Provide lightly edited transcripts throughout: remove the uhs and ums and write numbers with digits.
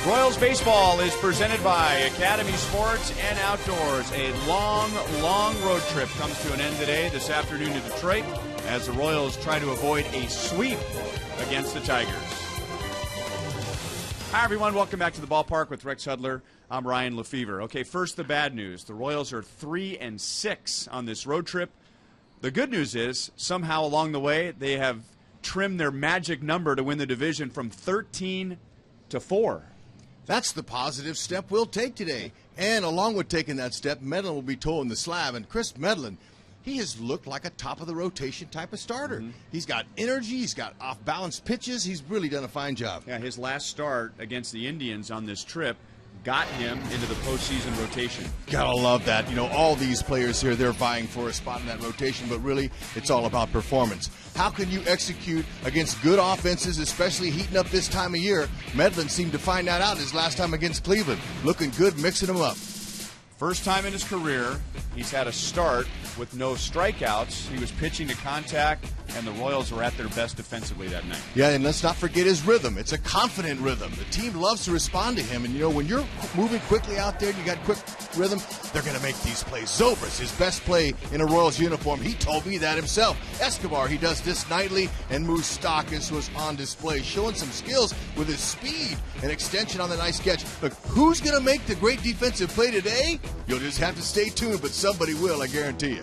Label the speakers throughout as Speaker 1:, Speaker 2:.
Speaker 1: Royals baseball is presented by Academy Sports and Outdoors. A long, long road trip comes to an end today, this afternoon to Detroit, as the Royals try to avoid a sweep against the Tigers. Hi, everyone. Welcome back to the ballpark with Rex Hudler. I'm Ryan Lefevre. Okay, first the bad news. The Royals are 3-6 on this road trip. The good news is, somehow along the way, they have trimmed their magic number to win the division from 13 to 4.
Speaker 2: That's the positive step we'll take today. And along with taking that step, Medlin will be toeing the slab. And Chris Medlin, he has looked like a top-of-the-rotation type of starter. He's got energy. He's got off-balance pitches. He's really done a fine job.
Speaker 1: Yeah, his last start against the Indians on this trip got him into the postseason rotation.
Speaker 2: Gotta love that. You know, all these players here, they're vying for a spot in that rotation, but really, it's all about performance. How can you execute against good offenses, especially heating up this time of year? Medlin seemed to find that out his last time against Cleveland. Looking good, mixing them up.
Speaker 1: First time in his career, he's had a start with no strikeouts. He was pitching to contact, and the Royals were at their best defensively that night.
Speaker 2: Yeah, and let's not forget his rhythm. It's a confident rhythm. The team loves to respond to him, and, you know, when you're moving quickly out there and you got quick rhythm, they're going to make these plays. Zobrist, his best play in a Royals uniform, he told me that himself. Escobar, he does this nightly, and Moustakas was on display, showing some skills with his speed and extension on the nice catch. Look, who's going to make the great defensive play today? You'll just have to stay tuned, but somebody will, I guarantee you.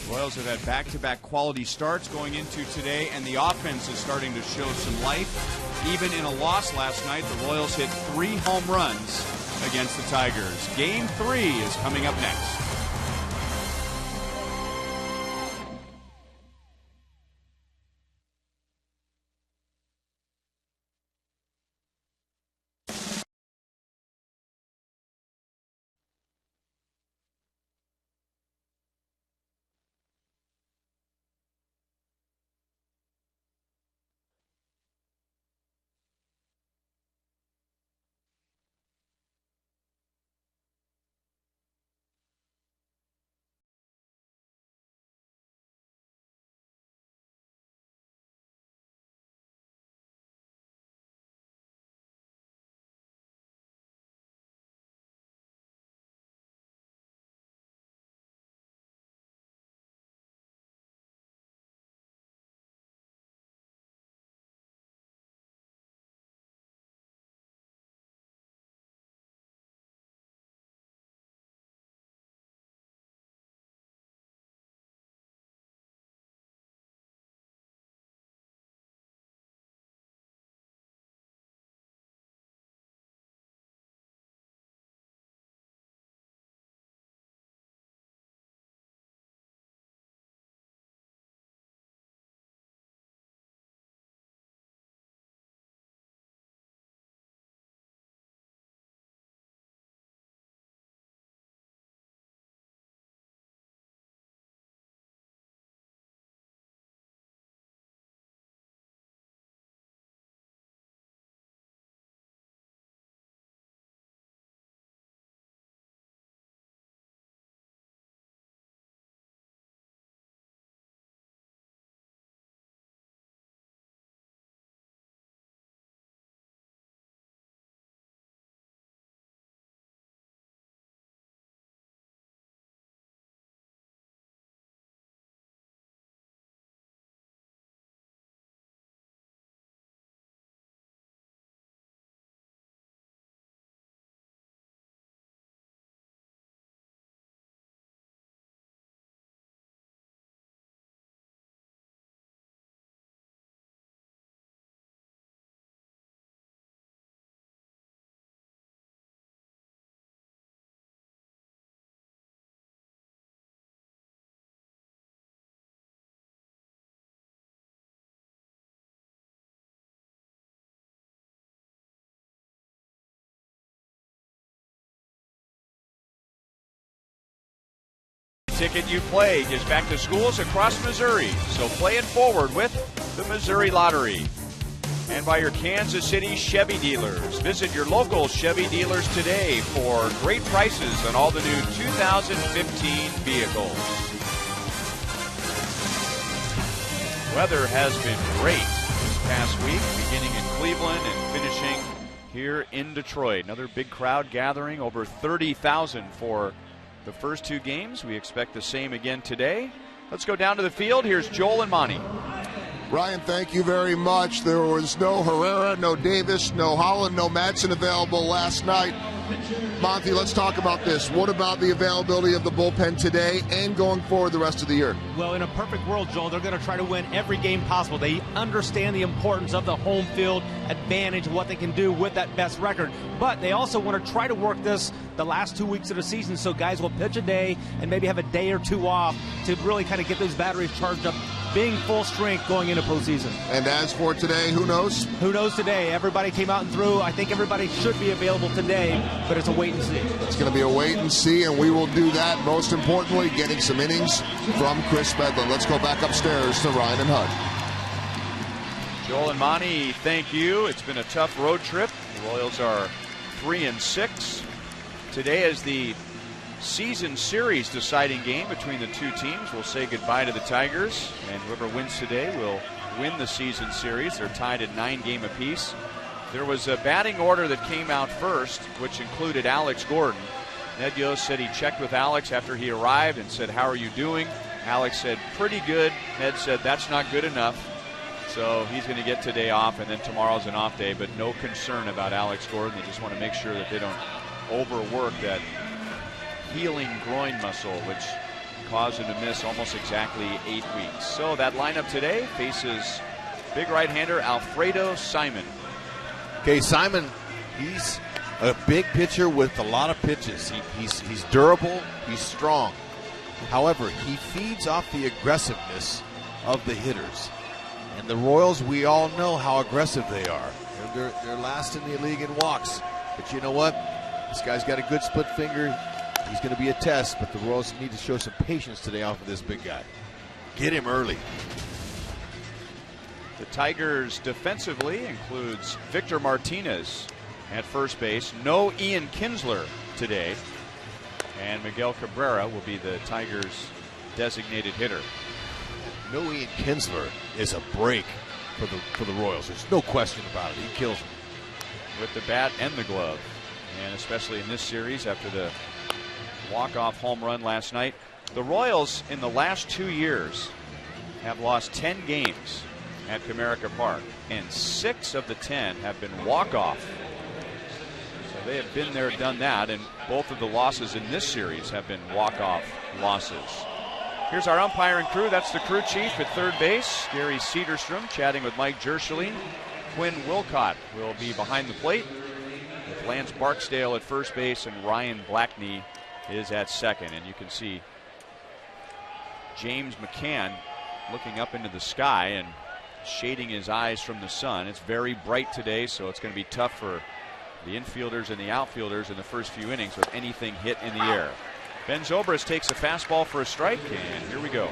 Speaker 1: Royals have had back-to-back quality starts going into today, and the offense is starting to show some life. Even in a loss last night, the Royals hit 3 home runs against the Tigers. Game 3 is coming up next. Ticket you play is back to schools across Missouri, so play it forward with the Missouri Lottery. And by your Kansas City Chevy dealers. Visit your local Chevy dealers today for great prices on all the new 2015 vehicles. Weather has been great this past week, beginning in Cleveland and finishing here in Detroit. Another big crowd gathering, over 30,000 for the first two games. We expect the same again today. Let's go down to the field. Here's Joel and Monty.
Speaker 3: Ryan, thank you very much. There was no Herrera, no Davis, no Holland, no Madsen available last night. Monty, let's talk about this. What about the availability of the bullpen today and going forward the rest of the year?
Speaker 4: Well, in a perfect world, Joel, they're going to try to win every game possible. They understand the importance of the home field advantage, what they can do with that best record. But they also want to try to work this the last 2 weeks of the season so guys will pitch a day and maybe have a day or two off to really kind of get those batteries charged up, being full strength going into postseason.
Speaker 3: And as for today, who knows?
Speaker 4: Who knows today? Everybody came out and threw. I think everybody should be available today, but it's a wait and see.
Speaker 3: It's going to be a wait and see, and we will do that. Most importantly, getting some innings from Chris Bedlin. Let's go back upstairs to Ryan and Hud.
Speaker 1: Joel and Monty, thank you. It's been a tough road trip. The Royals are 3-6. Today is the season series deciding game between the two teams. We'll say goodbye to the Tigers, and whoever wins today will win the season series. They're tied at 9-game apiece. There was a batting order that came out first, which included Alex Gordon. Ned Yost said he checked with Alex after he arrived and said, "How are you doing?" Alex said, "Pretty good." Ned said, "That's not good enough." So he's going to get today off, and then tomorrow's an off day, but no concern about Alex Gordon. They just want to make sure that they don't overwork that healing groin muscle, which caused him to miss almost exactly 8 weeks. So that lineup today faces big right-hander Alfredo Simon.
Speaker 2: Okay, Simon, he's a big pitcher with a lot of pitches. He's durable, he's strong. However, he feeds off the aggressiveness of the hitters. And the Royals, we all know how aggressive they are. They're last in the league in walks. But you know what? This guy's got a good split finger. He's going to be a test, but the Royals need to show some patience today off of this big guy. Get him early.
Speaker 1: The Tigers defensively includes Victor Martinez at first base. No Ian Kinsler today. And Miguel Cabrera will be the Tigers' designated hitter.
Speaker 2: No Ian Kinsler is a break for the Royals. There's no question about it. He kills them.
Speaker 1: With the bat and the glove. And especially in this series after the walk-off home run last night. The Royals in the last 2 years have lost 10 games at Comerica Park, and 6 of the 10 have been walk-off. So they have been there, done that, and both of the losses in this series have been walk-off losses. Here's our umpiring crew. That's the crew chief at third base, Gary Cederstrom, chatting with Mike Jerschling. Quinn Wilcott will be behind the plate, with Lance Barksdale at first base, and Ryan Blackney is at second. And you can see James McCann looking up into the sky and shading his eyes from the sun. It's very bright today, so it's going to be tough for the infielders and the outfielders in the first few innings with anything hit in the air. Ben Zobrist takes a fastball for a strike, and here we go.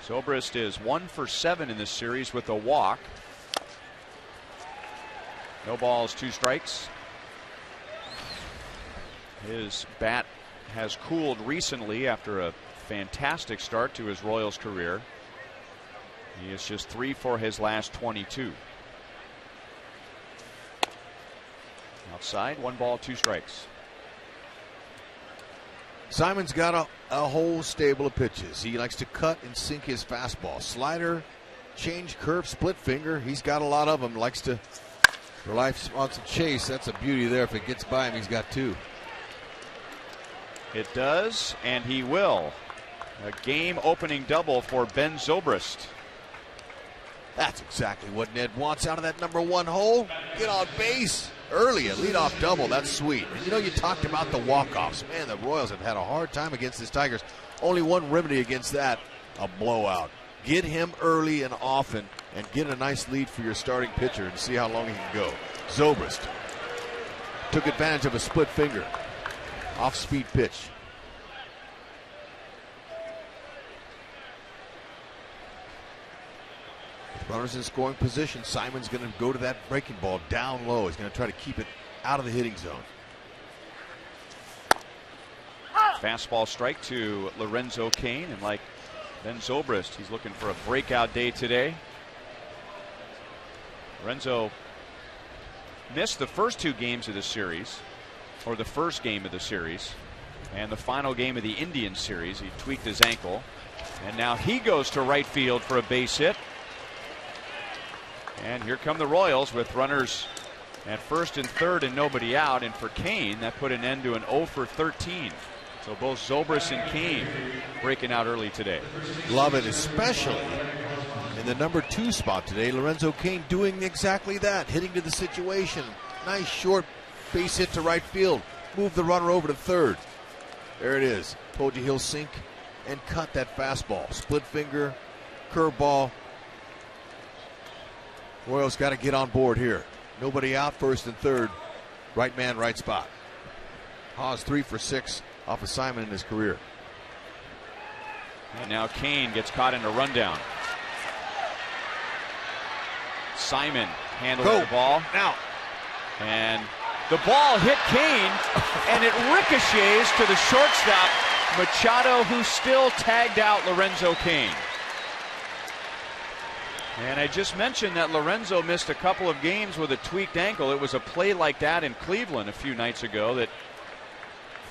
Speaker 1: Zobrist is 1 for 7 in this series with a walk. No balls, 2 strikes. His bat has cooled recently after a fantastic start to his Royals career. He is just 3 for his last 22. Outside, 1 ball, 2 strikes.
Speaker 2: Simon's got a whole stable of pitches. He likes to cut and sink his fastball. Slider, change curve, split finger. He's got a lot of them. Likes to rely on some chase. That's a beauty there. If it gets by him, he's got 2.
Speaker 1: It does, and he will. A game-opening double for Ben Zobrist.
Speaker 2: That's exactly what Ned wants out of that number 1 hole. Get on base early, a leadoff double. That's sweet. And you know, you talked about the walk-offs. Man, the Royals have had a hard time against this Tigers. Only one remedy against that, a blowout. Get him early and often and get a nice lead for your starting pitcher and see how long he can go. Zobrist took advantage of a split finger. Off-speed pitch. With runners in scoring position, Simon's going to go to that breaking ball down low. He's going to try to keep it out of the hitting zone.
Speaker 1: Fastball strike to Lorenzo Cain, and like Then Zobrist, he's looking for a breakout day today. Lorenzo missed the first 2 games of the series, or the first game of the series, and the final game of the Indians series. He tweaked his ankle, and now he goes to right field for a base hit. And here come the Royals with runners at first and third and nobody out. And for Kane, that put an end to an 0 for 13. So both Zobrist and Kane breaking out early today.
Speaker 2: Love it, especially in the number 2 spot today. Lorenzo Cain doing exactly that, hitting to the situation. Nice short base hit to right field. Move the runner over to third. There it is. Told you he'll sink and cut that fastball. Split finger, curveball. Royals got to get on board here. Nobody out, first and third. Right man, right spot. Haas 3 for 6 off assignment in his career.
Speaker 1: And now Kane gets caught in a rundown. Simon handles the ball.
Speaker 2: Now.
Speaker 1: And the ball hit Kane, and it ricochets to the shortstop, Machado, who still tagged out Lorenzo Cain. And I just mentioned that Lorenzo missed a couple of games with a tweaked ankle. It was a play like that in Cleveland a few nights ago that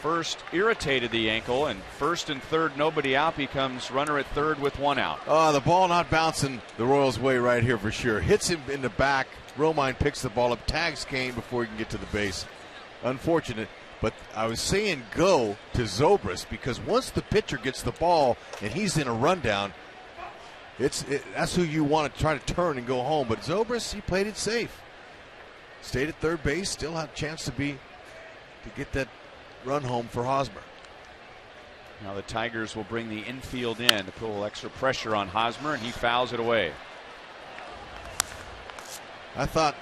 Speaker 1: first irritated the ankle, and first and third, nobody out, becomes runner at third with 1 out.
Speaker 2: The ball not bouncing the Royals' way right here for sure. Hits him in the back. Romine picks the ball up, tags Kane before he can get to the base. Unfortunate, but I was saying go to Zobrist, because once the pitcher gets the ball and he's in a rundown, that's who you want to try to turn and go home. But Zobrist, he played it safe. Stayed at third base, still had a chance to get that run home for Hosmer.
Speaker 1: Now the Tigers will bring the infield in to put a little extra pressure on Hosmer, and he fouls it away.
Speaker 2: I thought,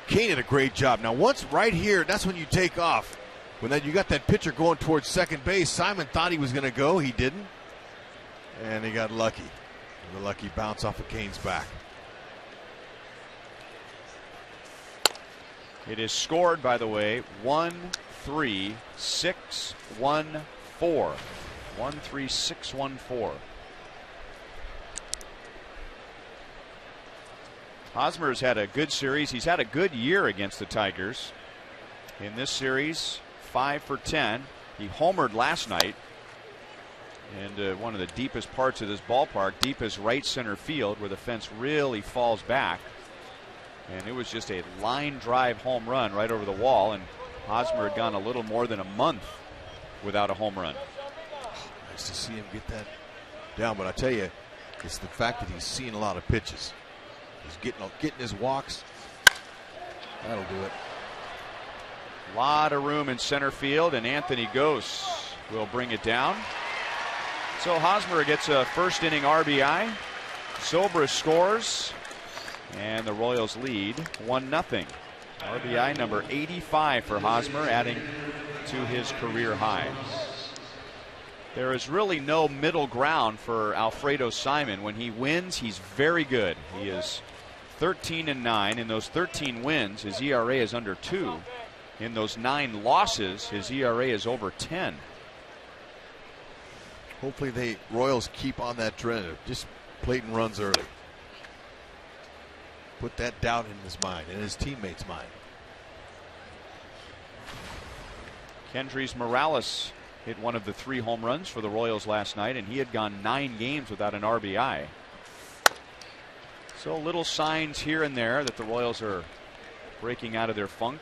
Speaker 2: Kane did a great job. Now once right here, that's when you take off. When you got that pitcher going towards second base, Simon thought he was going to go. He didn't. And he got lucky. The lucky bounce off of Kane's back.
Speaker 1: It is scored, by the way, 1-3-6-1-4. 1-3-6-1-4. Hosmer's had a good series. He's had a good year against the Tigers. In this series, 5 for 10. He homered last night. And one of the deepest parts of this ballpark, deepest right center field, where the fence really falls back. And it was just a line drive home run right over the wall. And Hosmer had gone a little more than a month without a home run.
Speaker 2: Nice to see him get that down. But I tell you, it's the fact that he's seeing a lot of pitches. He's getting his walks. That'll do it.
Speaker 1: A lot of room in center field, and Anthony Gose will bring it down. So Hosmer gets a first inning RBI. Zobrist scores, and the Royals lead 1-0. RBI number 85 for Hosmer, adding to his career high. There is really no middle ground for Alfredo Simon. When he wins, he's very good. He is 13-9. In those 13 wins, his ERA is under 2. In those 9 losses, his ERA is over 10.
Speaker 2: Hopefully the Royals keep on that trend of just plating runs early. Put that doubt in his mind, in his teammates' mind.
Speaker 1: Kendrys Morales hit one of the 3 home runs for the Royals last night, and he had gone 9 games without an RBI. So little signs here and there that the Royals are breaking out of their funk.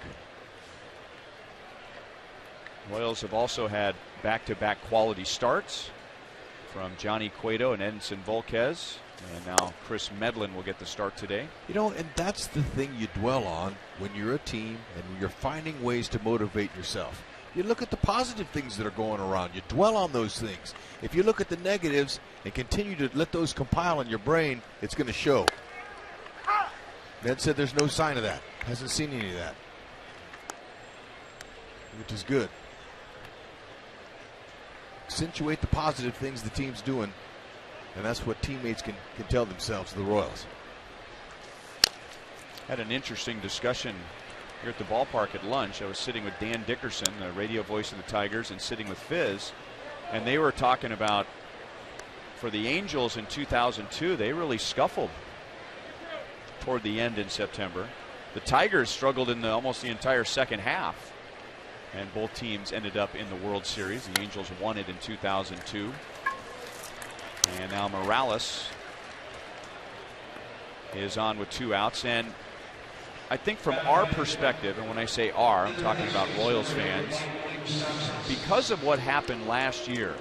Speaker 1: Royals have also had back-to-back quality starts from Johnny Cueto and Edinson Volquez. And now Chris Medlin will get the start today.
Speaker 2: You know, and that's the thing you dwell on when you're a team and you're finding ways to motivate yourself. You look at the positive things that are going around. You dwell on those things. If you look at the negatives and continue to let those compile in your brain, it's going to show. Ned said there's no sign of that. Hasn't seen any of that, which is good. Accentuate the positive things the team's doing, and that's what teammates can tell themselves, the Royals.
Speaker 1: Had an interesting discussion here at the ballpark at lunch. I was sitting with Dan Dickerson, the radio voice of the Tigers, and sitting with Fizz, and they were talking about for the Angels in 2002, they really scuffled toward the end in September. The Tigers struggled in almost the entire second half, and both teams ended up in the World Series. The Angels won it in 2002. And now Morales is on with 2 outs. And I think from our perspective, and when I say our, I'm talking about Royals fans, because of what happened last year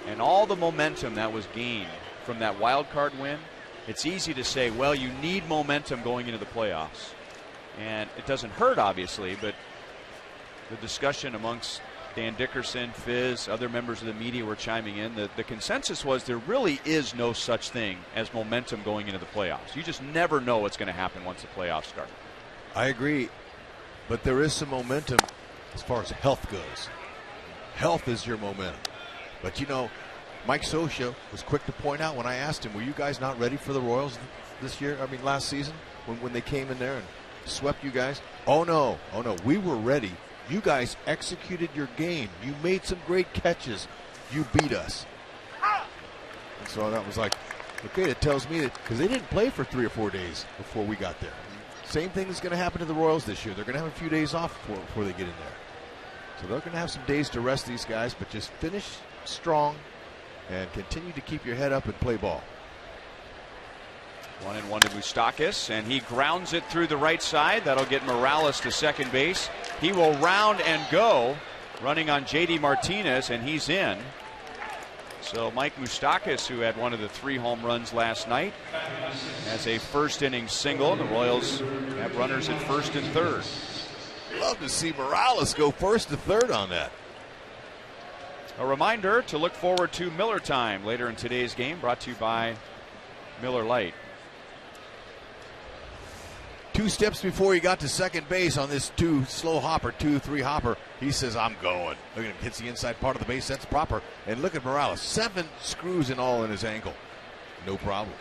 Speaker 1: and all the momentum that was gained from that wild card win, it's easy to say, well, you need momentum going into the playoffs. And it doesn't hurt, obviously, but the discussion amongst Dan Dickerson, Fizz, other members of the media were chiming in. The consensus was there really is no such thing as momentum going into the playoffs. You just never know what's going to happen once the playoffs start.
Speaker 2: I agree, but there is some momentum as far as health goes. Health is your momentum. But you know, Mike Scioscia was quick to point out when I asked him, were you guys not ready for the Royals this year? I mean, last season when they came in there and swept you guys? Oh no, we were ready. You guys executed your game. You made some great catches. You beat us. And so that was like, okay, that tells me that, because they didn't play for 3 or 4 days before we got there. Same thing is going to happen to the Royals this year. They're going to have a few days off before they get in there. So they're going to have some days to rest these guys, but just finish strong and continue to keep your head up and play ball.
Speaker 1: 1-1 to Moustakas, and he grounds it through the right side. That'll get Morales to second base. He will round and go, running on J.D. Martinez, and he's in. So Mike Moustakas, who had one of the 3 home runs last night, has a first-inning single. The Royals have runners at first and third.
Speaker 2: Love to see Morales go first to third on that.
Speaker 1: A reminder to look forward to Miller Time later in today's game, brought to you by Miller Lite.
Speaker 2: 2 steps before he got to second base on this 2-3 hopper, he says, I'm going. Look at him, hits the inside part of the base. That's proper. And look at Morales, 7 screws in all in his ankle. No problem.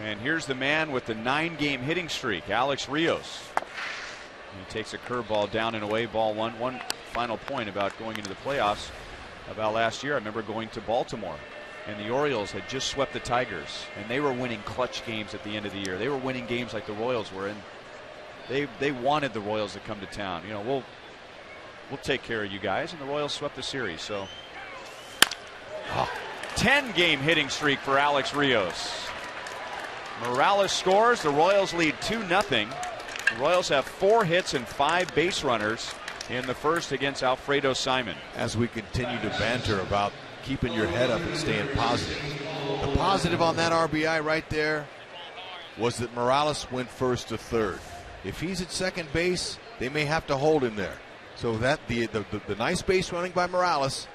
Speaker 1: And here's the man with the 9-game hitting streak, Alex Rios. He takes a curveball down and away, ball 1. One final point about going into the playoffs. About last year, I remember going to Baltimore, and the Orioles had just swept the Tigers, and they were winning clutch games at the end of the year. They were winning games like the Royals were, and they wanted the Royals to come to town. You know, we'll take care of you guys, and the Royals swept the series. So 10-game hitting streak for Alex Rios. Morales scores. The Royals lead 2-0. The Royals have 4 hits and 5 base runners in the first against Alfredo Simon.
Speaker 2: As we continue to banter about keeping your head up and staying positive, the positive on that RBI right there was that Morales went first to third. If he's at second base, they may have to hold him there. So that the nice base running by Morales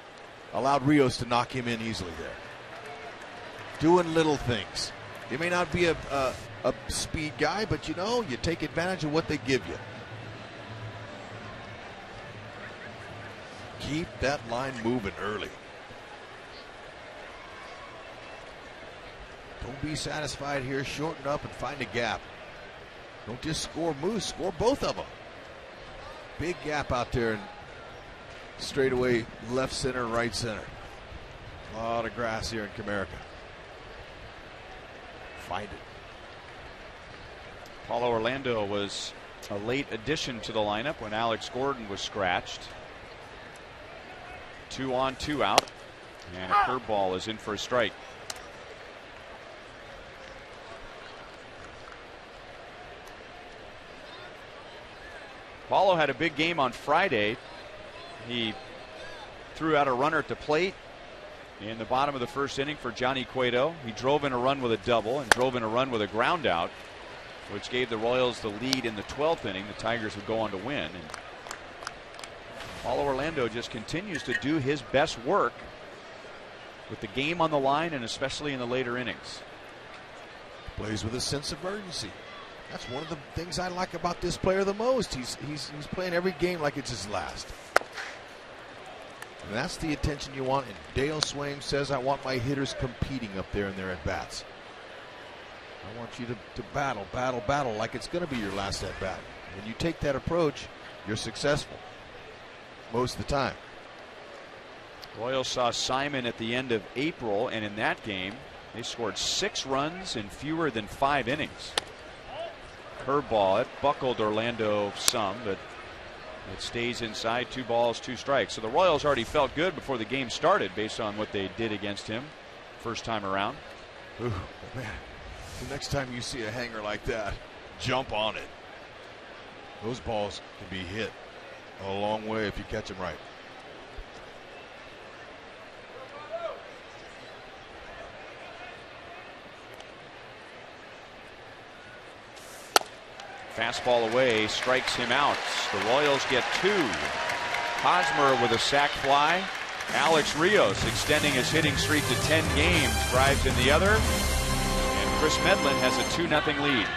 Speaker 2: allowed Rios to knock him in easily there. Doing little things. He may not be a speed guy, but you know, you take advantage of what they give you. Keep that line moving early. Don't be satisfied here. Shorten up and find a gap. Don't just score Moose. Score both of them. Big gap out there and straightaway left center, right center. A lot of grass here in Comerica. Find it.
Speaker 1: Paulo Orlando was a late addition to the lineup when Alex Gordon was scratched. 2 on, 2 out, and a curveball is in for a strike. Paulo had a big game on Friday. He threw out a runner at the plate in the bottom of the first inning for Johnny Cueto. He drove in a run with a double and drove in a run with a ground out, which gave the Royals the lead in the 12th inning. The Tigers would go on to win. And Paulo Orlando just continues to do his best work with the game on the line, and especially in the later innings.
Speaker 2: Plays with a sense of urgency. That's one of the things I like about this player the most. He's playing every game like it's his last. And that's the attention you want. And Dale Swaim says, I want my hitters competing up there in their at-bats. I want you to battle like it's going to be your last at-bat. When you take that approach, you're successful. most of the time.
Speaker 1: Royals saw Simon at the end of April, and in that game they scored 6 runs in fewer than 5 innings. Curveball, it buckled Orlando some, but it stays inside. 2 balls, 2 strikes. So the Royals already felt good before the game started based on what they did against him first time around.
Speaker 2: Ooh, man. The next time you see a hanger like that, jump on it. Those balls can be hit a long way if you catch them right.
Speaker 1: Fastball away, strikes him out. The Royals get 2. Hosmer with a sac fly. Alex Rios extending his hitting streak to 10 games, drives in the other. And Chris Medlin has a 2-0 lead.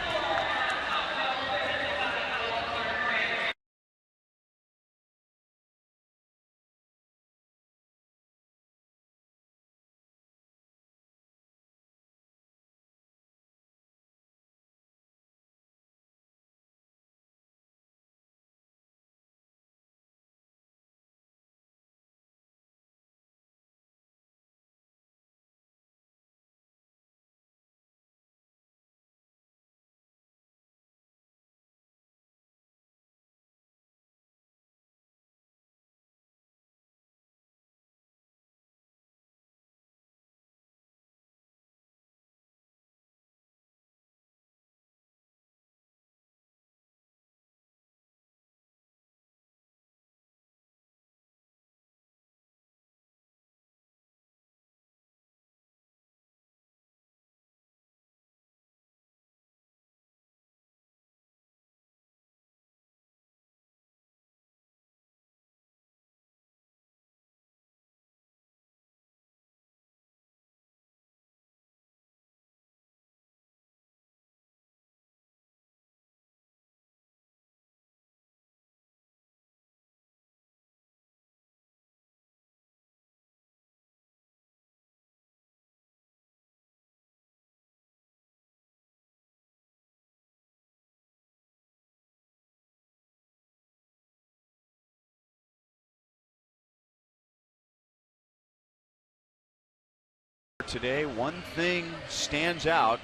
Speaker 1: Today, one thing stands out,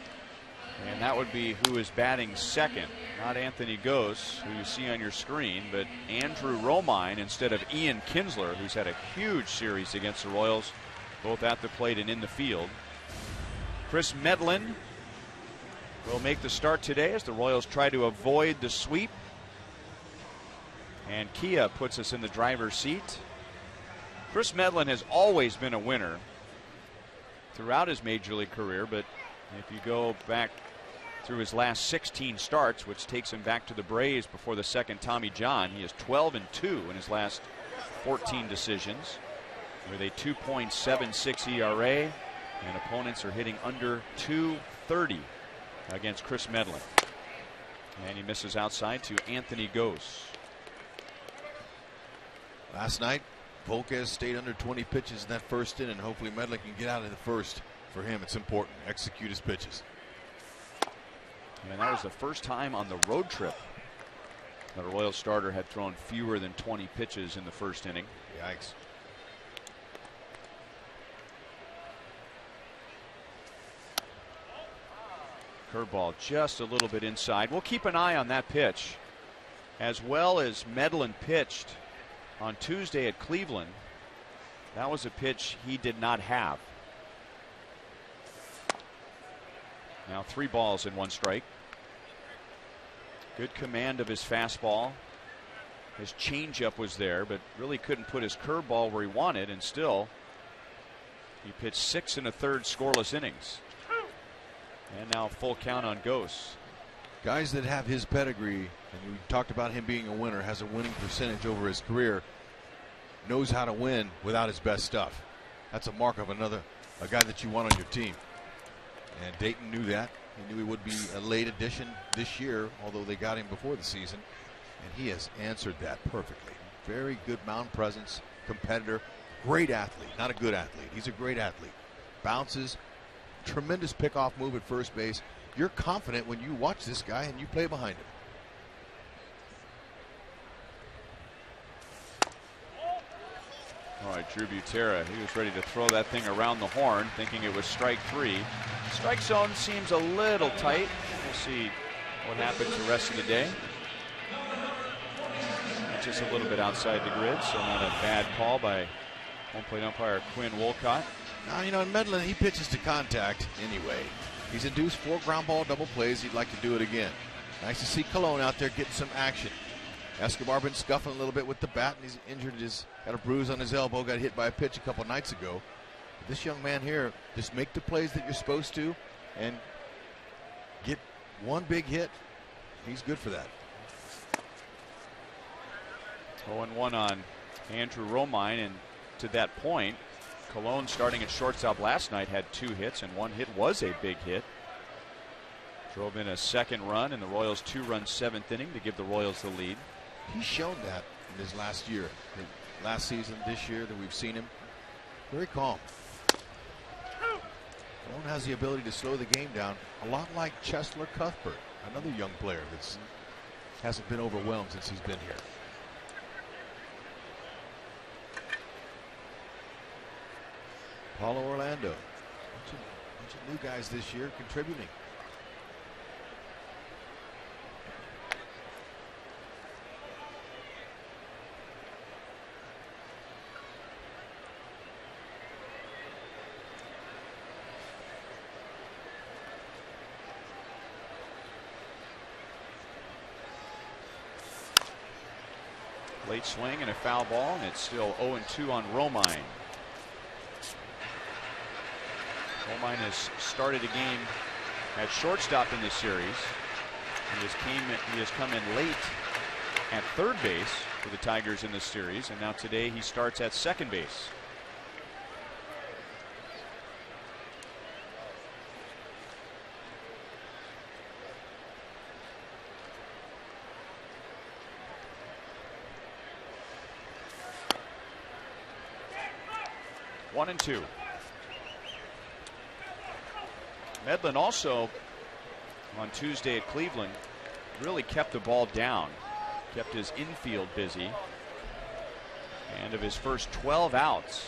Speaker 1: and that would be who is batting second. Not Anthony Gose, who you see on your screen, but Andrew Romine instead of Ian Kinsler, who's had a huge series against the Royals, both at the plate and in the field. Chris Medlin will make the start today as the Royals try to avoid the sweep. And Kia puts us in the driver's seat. Chris Medlin has always been a winner throughout his major league career, but if you go back through his last 16 starts, which takes him back to the Braves before the second Tommy John, he is 12-2 in his last 14 decisions with a 2.76 ERA, and opponents are hitting under 230 against Chris Medlin. And he misses outside to Anthony Gose.
Speaker 2: Last night, Volquez stayed under 20 pitches in that first inning. Hopefully Medlin can get out of the first. For him, it's important. Execute his pitches.
Speaker 1: And that was the first time on the road trip that a Royals starter had thrown fewer than 20 pitches in the first inning.
Speaker 2: Yikes.
Speaker 1: Curveball just a little bit inside. We'll keep an eye on that pitch. As well as Medlin pitched on Tuesday at Cleveland, that was a pitch he did not have. Now 3 balls and 1 strike. Good command of his fastball. His changeup was there, but really couldn't put his curveball where he wanted, and still he pitched 6 1/3 scoreless innings. And now full count on Gose.
Speaker 2: Guys that have his pedigree, and we talked about him being a winner, has a winning percentage over his career, knows how to win without his best stuff. That's a mark of a guy that you want on your team. And Dayton knew that. He knew he would be a late addition this year, although they got him before the season. And he has answered that perfectly. Very good mound presence, competitor, great athlete. Not a good athlete. He's a great athlete. Bounces, tremendous pickoff move at first base. You're confident when you watch this guy and you play behind him.
Speaker 1: All right, Drew Butera, he was ready to throw that thing around the horn, thinking it was strike 3. Strike zone seems a little tight. We'll see what happens the rest of the day. Just a little bit outside the grid, so not a bad call by home plate umpire Quinn Wolcott.
Speaker 2: Now, you know, in Medlin, he pitches to contact anyway. He's induced 4 ground ball double plays. He'd like to do it again. Nice to see Colon out there getting some action. Escobar been scuffling a little bit with the bat, and he's injured got a bruise on his elbow, got hit by a pitch a couple nights ago. But this young man here, just make the plays that you're supposed to and get one big hit. He's good for that.
Speaker 1: 0-1 on Andrew Romine, and to that point, Colon, starting at shortstop last night, had 2 hits, and 1 hit was a big hit. Drove in a second run in the Royals' 2-run 7th inning to give the Royals the lead.
Speaker 2: He's shown that in his last year, last season, this year that we've seen him. Very calm. Colon has the ability to slow the game down, a lot like Chesler Cuthbert, another young player that hasn't been overwhelmed since he's been here. Paulo Orlando, bunch of new guys this year contributing.
Speaker 1: Late swing and a foul ball, and it's still 0-2 on Romine. Romine has started a game at shortstop in this series. He has come in late at third base for the Tigers in this series, and now today he starts at second base. One and 2. Medlin also on Tuesday at Cleveland really kept the ball down, kept his infield busy, and of his first 12 outs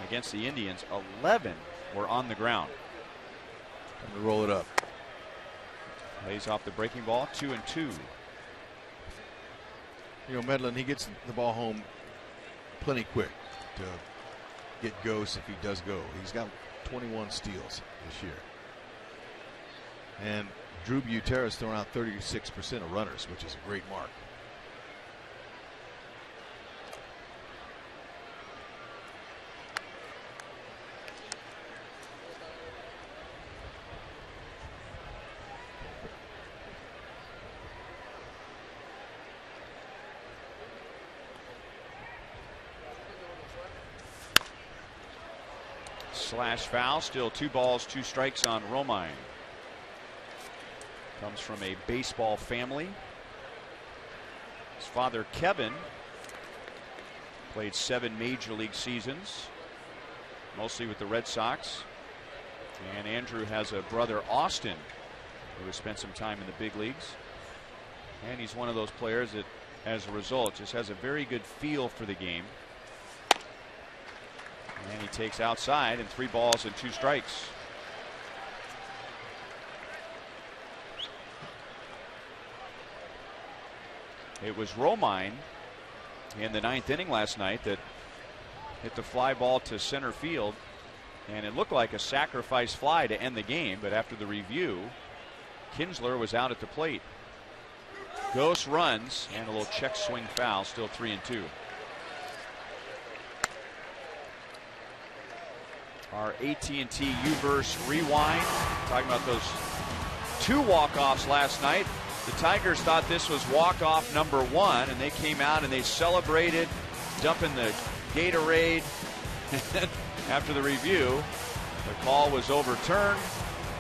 Speaker 1: against the Indians, 11 were on the ground.
Speaker 2: Time to roll it up.
Speaker 1: Lays off the breaking ball, 2-2.
Speaker 2: You know, Medlin, he gets the ball home plenty quick to get ghosts if he does go. He's got 21 steals this year. And Drew Butera's thrown out 36% of runners, which is a great mark.
Speaker 1: Slash foul, still 2 balls, 2 strikes on Romine. Comes from a baseball family. His father, Kevin, played 7 major league seasons, mostly with the Red Sox. And Andrew has a brother, Austin, who has spent some time in the big leagues. And he's one of those players that, as a result, just has a very good feel for the game. And he takes outside, and 3 balls and 2 strikes. It was Romine in the 9th inning last night that hit the fly ball to center field, and it looked like a sacrifice fly to end the game, but after the review, Kinsler was out at the plate. Ghost runs and a little check swing foul, still 3-2. Our AT&T U-verse rewind, talking about those 2 walk-offs last night. The Tigers thought this was walk-off number 1, and they came out and they celebrated, dumping the Gatorade. After the review, the call was overturned,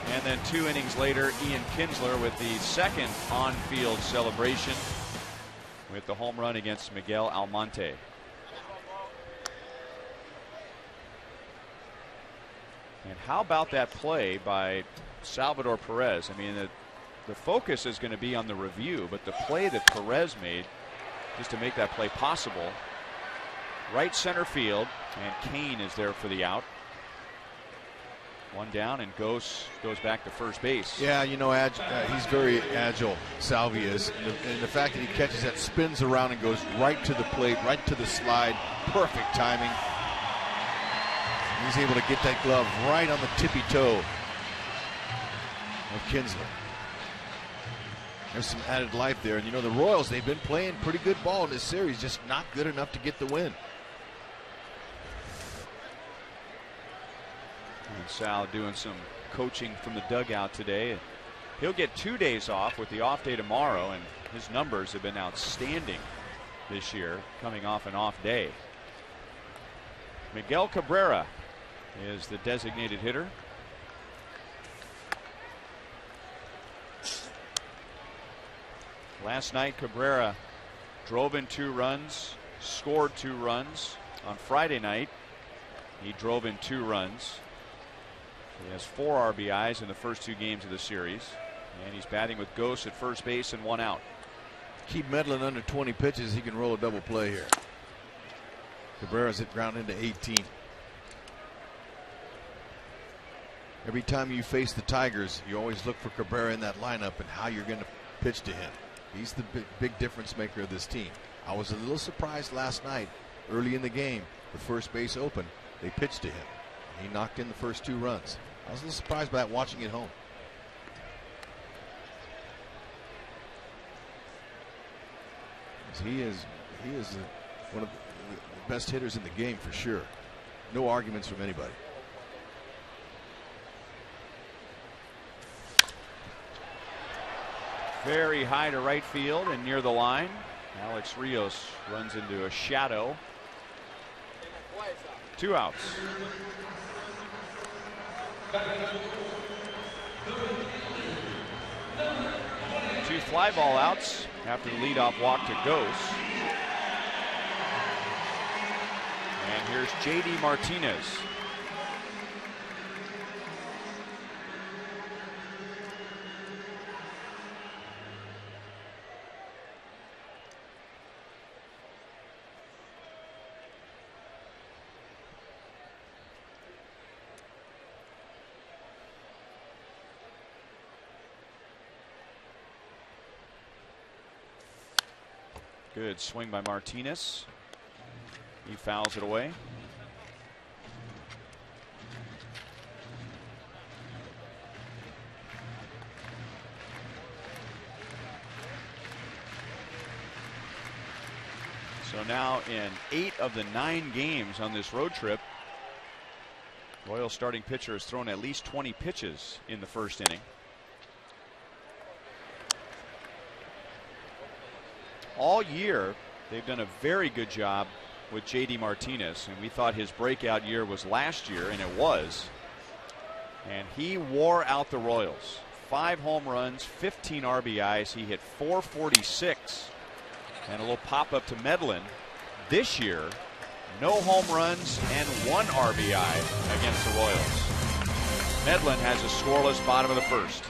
Speaker 1: and then 2 innings later, Ian Kinsler with the second on-field celebration with the home run against Miguel Almonte. And how about that play by Salvador Perez? I mean, the focus is going to be on the review, but the play that Perez made just to make that play possible right center field, and Kane is there for the out. One down, and Gose goes back to first base.
Speaker 2: Yeah, you know, he's very agile, Salvi is. And the fact that he catches that, spins around and goes right to the plate, right to the slide. Perfect timing. He's able to get that glove right on the tippy toe of Kinsler. There's some added life there. And, you know, the Royals, they've been playing pretty good ball in this series, just not good enough to get the win.
Speaker 1: And Sal doing some coaching from the dugout today. He'll get 2 days off with the off day tomorrow, and his numbers have been outstanding this year, coming off an off day. Miguel Cabrera is the designated hitter. Last night, Cabrera drove in 2 runs, scored 2 runs. On Friday night, he drove in 2 runs. He has 4 RBIs in the first 2 games of the series, and he's batting with Gose at first base and 1 out.
Speaker 2: Keep Medlin under 20 pitches, he can roll a double play here. Cabrera's hit ground into 18. Every time you face the Tigers, you always look for Cabrera in that lineup and how you're going to pitch to him. He's the big difference maker of this team. I was a little surprised last night, early in the game, with first base open, they pitched to him. He knocked in the first 2 runs. I was a little surprised by that watching at home. He is one of the best hitters in the game for sure. No arguments from anybody.
Speaker 1: Very high to right field and near the line. Alex Rios runs into a shadow. 2 outs. 2 fly ball outs after the leadoff walk to Gose. And here's J.D. Martinez. Good swing by Martinez. He fouls it away. So now in 8 of the 9 games on this road trip, Royals starting pitcher has thrown at least 20 pitches in the first inning. All year, they've done a very good job with J.D. Martinez, and we thought his breakout year was last year, and it was. And he wore out the Royals. 5 home runs, 15 RBIs. He hit .446, and a little pop-up to Medlin. This year, no home runs and 1 RBI against the Royals. Medlin has a scoreless bottom of the first.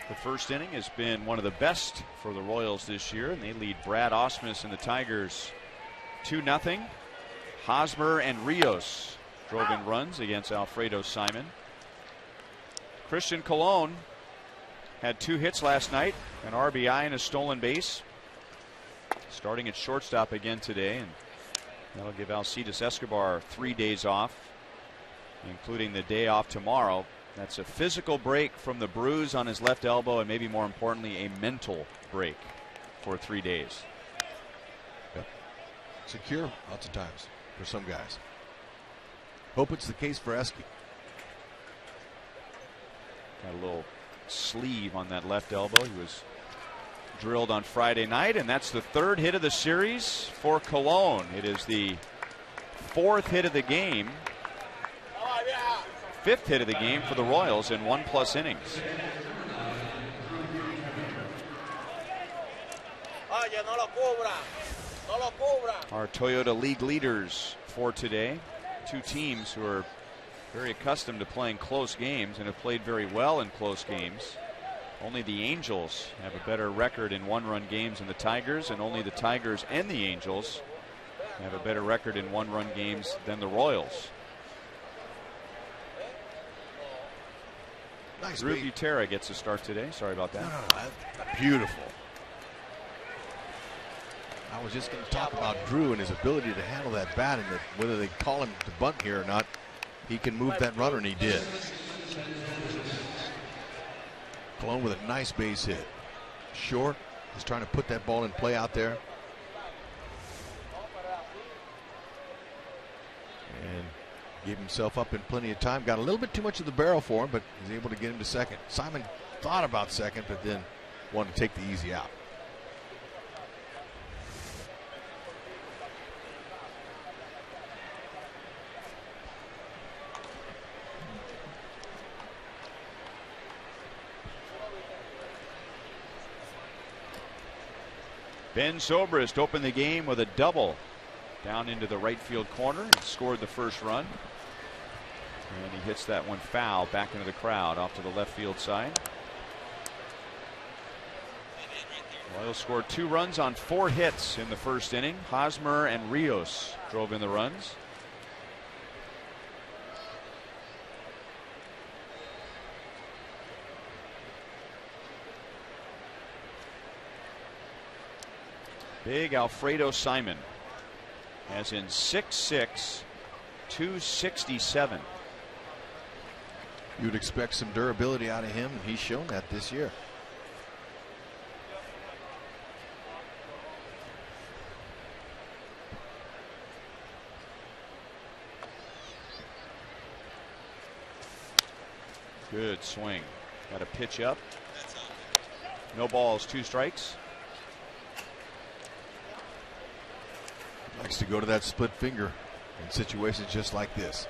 Speaker 1: The first inning has been one of the best for the Royals this year, and they lead Brad Ausmus and the Tigers 2-0. Hosmer and Rios drove in runs against Alfredo Simon. Christian Colon had 2 hits last night, an RBI and a stolen base. Starting at shortstop again today, and that'll give Alcides Escobar 3 days off, including the day off tomorrow. That's a physical break from the bruise on his left elbow, and maybe more importantly, a mental break for 3 days.
Speaker 2: Yep. Secure lots of times for some guys. Hope it's the case for Esky.
Speaker 1: Got a little sleeve on that left elbow. He was drilled on Friday night, and that's the 3rd hit of the series for Colon. It is the 4th hit of the game, 5th hit of the game for the Royals in 1+ innings. Our Toyota League leaders for today. 2 teams who are very accustomed to playing close games and have played very well in close games. Only the Angels have a better record in 1-run games than the Tigers, and only the Tigers and the Angels have a better record in 1-run games than the Royals.
Speaker 2: Nice.
Speaker 1: Drew Butera gets a start today. Sorry about that.
Speaker 2: Beautiful. I was just going to talk about Drew and his ability to handle that bat, and that whether they call him to bunt here or not, he can move that runner, and he did. Colon with a nice base hit. Short, just trying to put that ball in play out there. And gave himself up in plenty of time. Got a little bit too much of the barrel for him, but he's able to get him to second. Simon thought about second, but then wanted to take the easy out.
Speaker 1: Ben Zobrist opened the game with a double down into the right field corner and scored the first run. And he hits that one foul back into the crowd off to the left field side. Royals scored 2 runs on 4 hits in the first inning. Hosmer and Rios drove in the runs. Big Alfredo Simon, as in 6'6", 267.
Speaker 2: You'd expect some durability out of him, and he's shown that this year.
Speaker 1: Good swing. Got a pitch up. No balls, 2 strikes.
Speaker 2: Likes to go to that split finger in situations just like this.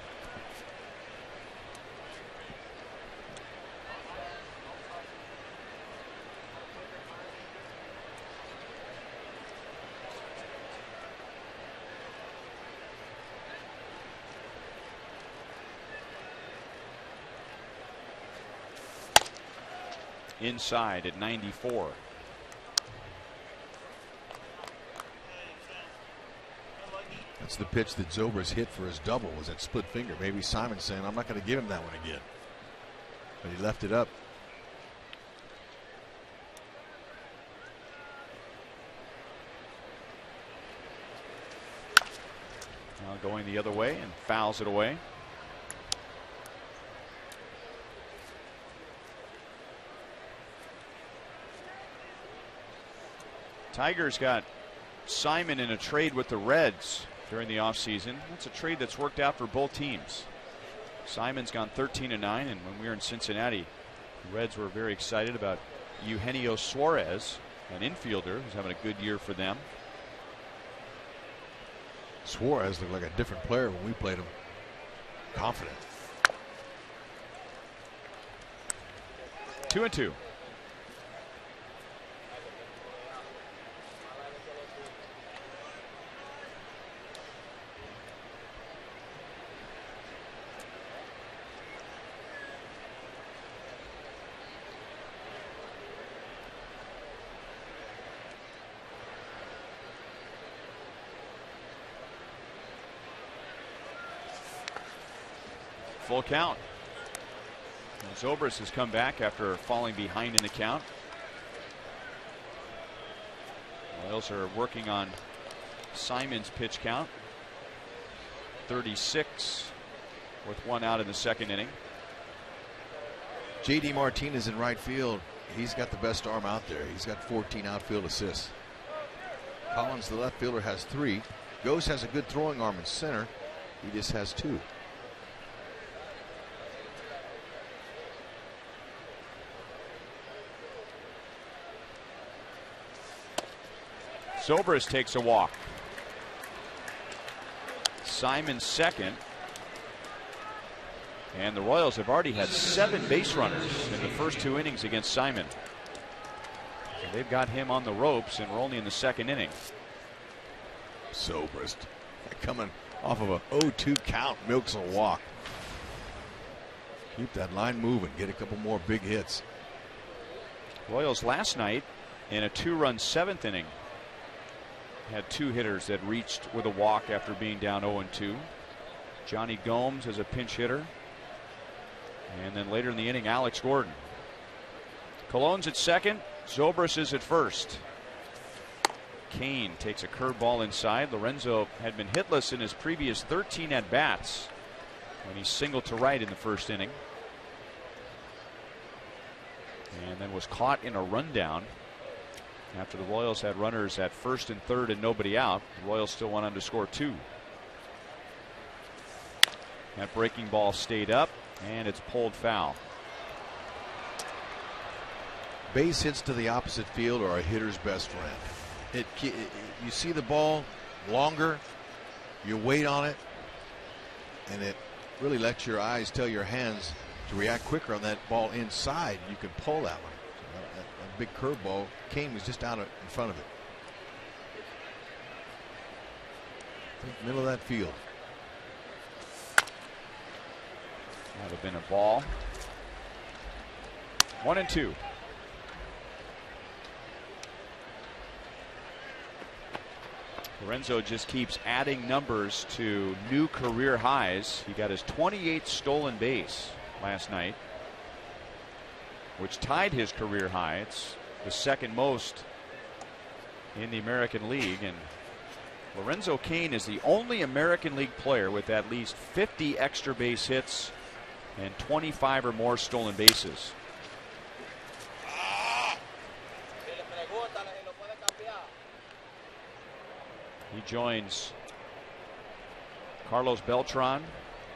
Speaker 1: Inside at 94.
Speaker 2: That's the pitch that Zobrist hit for his double, was that split finger. Maybe Simon's saying, I'm not going to give him that one again. But he left it up.
Speaker 1: Now going the other way and fouls it away. Tigers got Simon in a trade with the Reds during the offseason. That's a trade that's worked out for both teams. Simon's gone 13-9, and when we were in Cincinnati, the Reds were very excited about Eugenio Suarez, an infielder who's having a good year for them.
Speaker 2: Suarez looked like a different player when we played him. Confident.
Speaker 1: 2-2. Full count. And Zobrist has come back after falling behind in the count. Royals are working on Simon's pitch count. 36 with one out in the second inning.
Speaker 2: J.D. Martinez in right field. He's got the best arm out there. He's got 14 outfield assists. Collins, the left fielder, has 3. Gose has a good throwing arm in center. He just has 2.
Speaker 1: Zobrist takes a walk. Simon second. And the Royals have already had 7 base runners in the first 2 innings against Simon. So they've got him on the ropes, and we're only in the second inning.
Speaker 2: Zobrist coming off of a 0-2 count, milks a walk. Keep that line moving, get a couple more big hits.
Speaker 1: Royals last night in a 2-run 7th inning had 2 hitters that reached with a walk after being down 0-2. Johnny Gomes as a pinch hitter. And then later in the inning, Alex Gordon. Cologne's at second. Zobrist is at first. Kane takes a curveball inside. Lorenzo had been hitless in his previous 13 at-bats when he singled to right in the first inning. And then was caught in a rundown after the Royals had runners at first and third and nobody out. The Royals still went on to score 2. That breaking ball stayed up, and it's pulled foul.
Speaker 2: Base hits to the opposite field are a hitter's best friend. You see the ball longer, you wait on it, and it really lets your eyes tell your hands to react quicker on that ball inside. You can pull that one. So that big curveball, Kane was just out in front of it. Middle of that field.
Speaker 1: That would have been a ball. 1-2. Lorenzo just keeps adding numbers to new career highs. He got his 28th stolen base last night, which tied his career high. It's the second most in the American League, and Lorenzo Cain is the only American League player with at least 50 extra base hits and 25 or more stolen bases. He joins Carlos Beltran,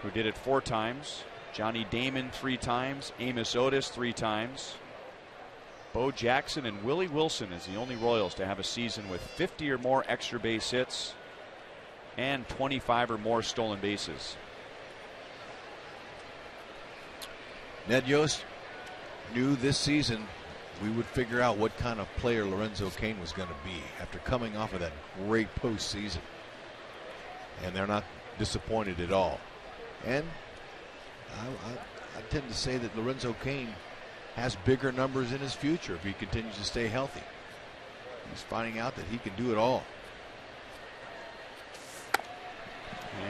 Speaker 1: who did it 4 times, Johnny Damon 3 times, Amos Otis 3 times. Bo Jackson and Willie Wilson is the only Royals to have a season with 50 or more extra base hits and 25 or more stolen bases.
Speaker 2: Ned Yost knew this season we would figure out what kind of player Lorenzo Cain was going to be after coming off of that great postseason. And they're not disappointed at all. And I tend to say that Lorenzo Cain has bigger numbers in his future if he continues to stay healthy. He's finding out that he can do it all.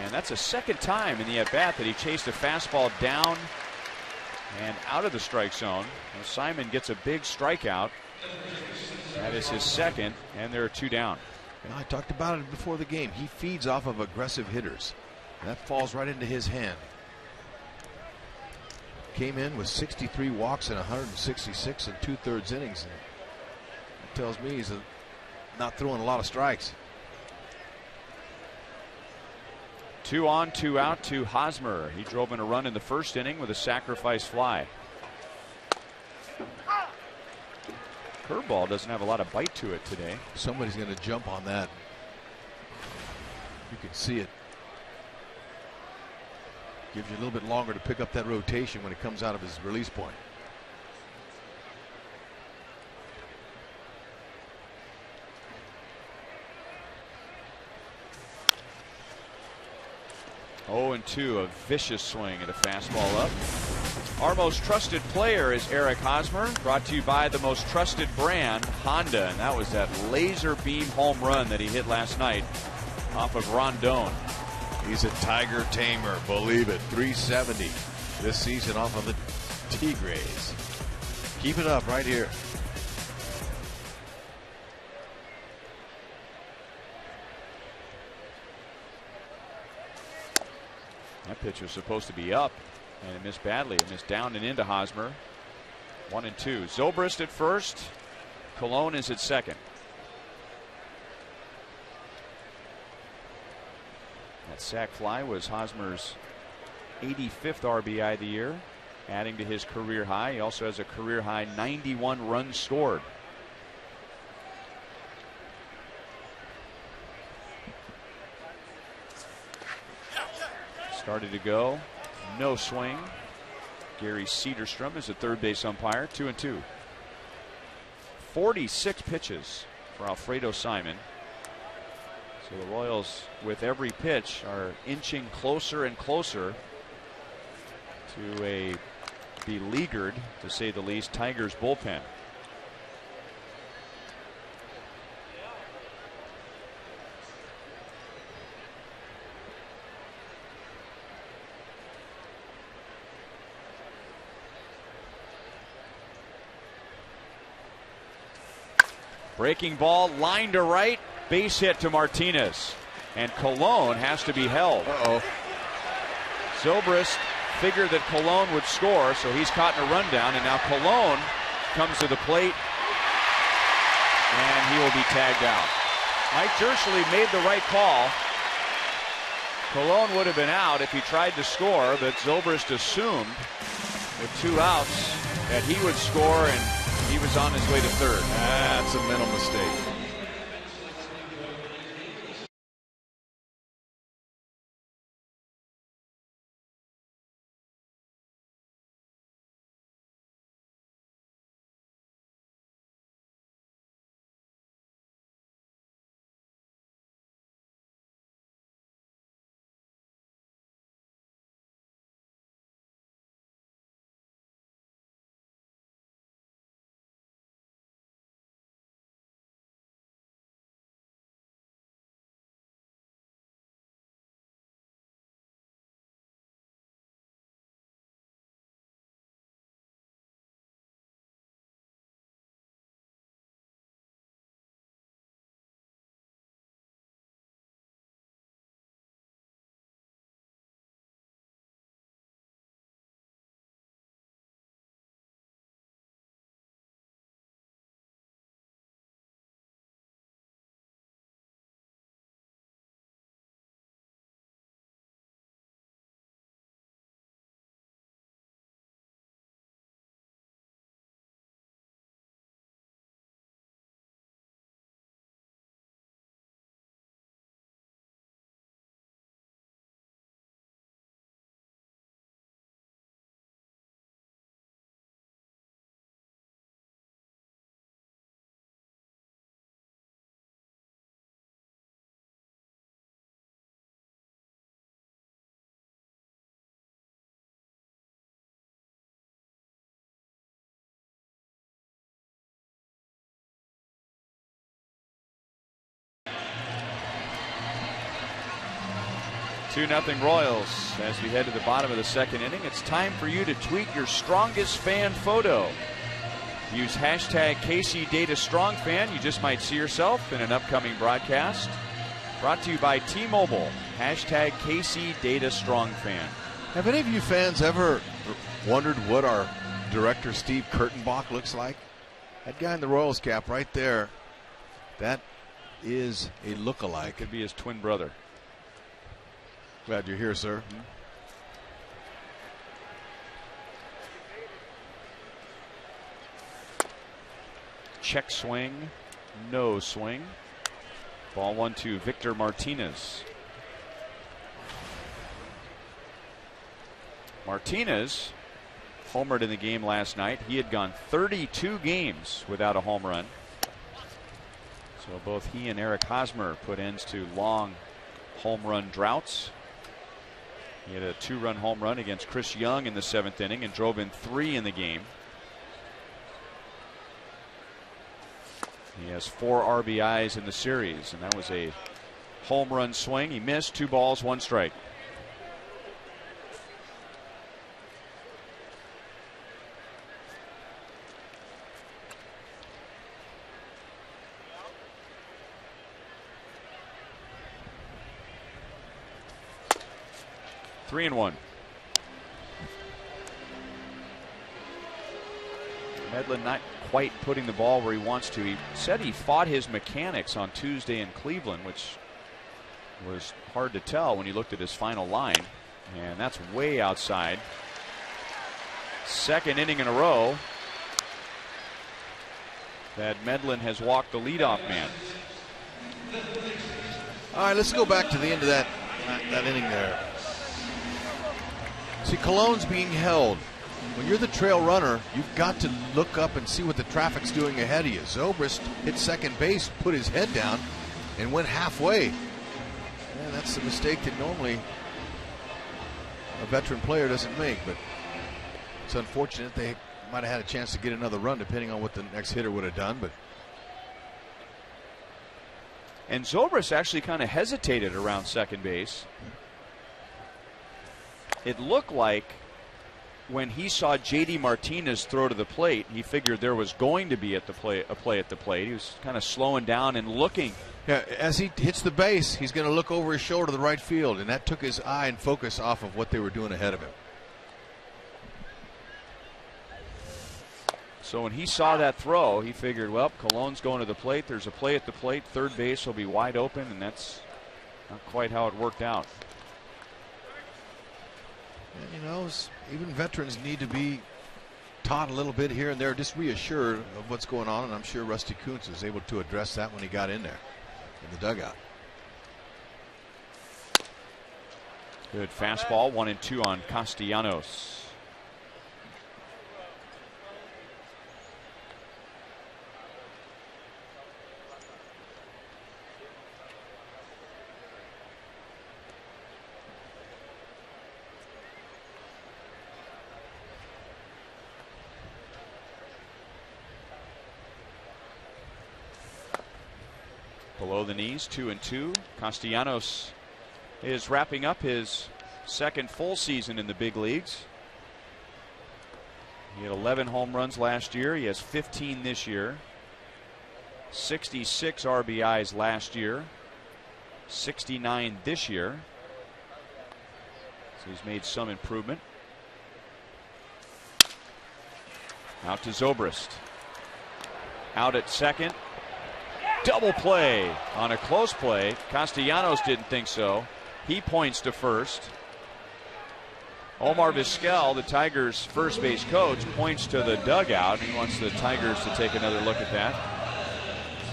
Speaker 1: And that's the second time in the at-bat that he chased a fastball down and out of the strike zone. Now Simon gets a big strikeout. That is his second, and there are 2 down.
Speaker 2: And I talked about it before the game. He feeds off of aggressive hitters. That falls right into his hand. Came in with 63 walks and 166 and 2/3 innings. And it tells me he's not throwing a lot of strikes.
Speaker 1: 2 on, 2 out to Hosmer. He drove in a run in the first inning with a sacrifice fly. Curveball doesn't have a lot of bite to it today.
Speaker 2: Somebody's going to jump on that. You can see it. Gives you a little bit longer to pick up that rotation when it comes out of his release point.
Speaker 1: Oh, and 2, a vicious swing at a fastball up. Our most trusted player is Eric Hosmer, brought to you by the most trusted brand, Honda. And that was that laser beam home run that he hit last night off of Rondon.
Speaker 2: He's a Tiger tamer, believe it. 370. this season off of the Tigres. Keep it up right here.
Speaker 1: That pitch was supposed to be up, and it missed badly. It missed down and into Hosmer. 1-2. Zobrist at first. Colon is at second. That sac fly was Hosmer's 85th RBI of the year, adding to his career high. He also has a career high 91 runs scored. Started to go. No swing. Gary Cederstrom is the third base umpire. 2-2. 46 pitches for Alfredo Simon. So the Royals, with every pitch, are inching closer and closer to a beleaguered, to say the least, Tigers bullpen. Breaking ball, line to right, base hit to Martinez. And Colon has to be held. Zobrist figured that Colon would score, so he's caught in a rundown, and now Colon comes to the plate, and he will be tagged out. Mike Jerschley made the right call. Colon would have been out if he tried to score, but Zobrist assumed with 2 outs that he would score, and he was on his way to third.
Speaker 2: That's a mental mistake.
Speaker 1: Two-0 Royals as we head to the bottom of the second inning. It's time for you to tweet your strongest fan photo. Use hashtag KC AT DET StrongFan. You just might see yourself in an upcoming broadcast. Brought to you by T-Mobile. Hashtag KC AT DET StrongFan.
Speaker 2: Have any of you fans ever wondered what our director Steve Kurtenbach looks like? That guy in the Royals cap right there, that is a look-alike.
Speaker 1: Could be his twin brother.
Speaker 2: Glad you're here, sir.
Speaker 1: Check swing, no swing. Ball 1-2, Victor Martinez. Martinez homered in the game last night. He had gone 32 games without a home run. So both he and Eric Hosmer put ends to long home run droughts. He had a 2-run home run against Chris Young in the 7th inning and drove in 3 in the game. He has 4 RBIs in the series, and that was a home run swing. He missed. 2 balls, 1 strike. 3-1. Medlin not quite putting the ball where he wants to. He said he fought his mechanics on Tuesday in Cleveland, which was hard to tell when you looked at his final line. And that's way outside. Second inning in a row that Medlin has walked the leadoff man.
Speaker 2: All right, let's go back to the end of that inning there. See, Colon's being held. When you're the trail runner, you've got to look up and see what the traffic's doing ahead of you. Zobrist hit second base, put his head down, and went halfway. And that's a mistake that normally a veteran player doesn't make, but it's unfortunate. They might have had a chance to get another run depending on what the next hitter would have done. But
Speaker 1: and Zobrist actually kind of hesitated around second base. It looked like when he saw J.D. Martinez throw to the plate, he figured there was going to be a play at the plate. He was kind of slowing down and looking.
Speaker 2: Yeah, as he hits the base, he's going to look over his shoulder to the right field, and that took his eye and focus off of what they were doing ahead of him.
Speaker 1: So when he saw that throw, he figured, well, Colon's going to the plate. There's a play at the plate. Third base will be wide open, and that's not quite how it worked out.
Speaker 2: And, you know, even veterans need to be taught a little bit here and there, just reassured of what's going on, and I'm sure Rusty Kuntz was able to address that when he got in there in the dugout.
Speaker 1: Good fastball, 1-2 on Castellanos. Below the knees, 2-2. Castellanos is wrapping up his second full season in the big leagues. He had 11 home runs last year. He has 15 this year. 66 RBIs last year. 69 this year. So he's made some improvement. Out to Zobrist. Out at second. Double play on a close play. Castellanos didn't think so. He points to first. Omar Vizquel, the Tigers' first base coach, points to the dugout. He wants the Tigers to take another look at that.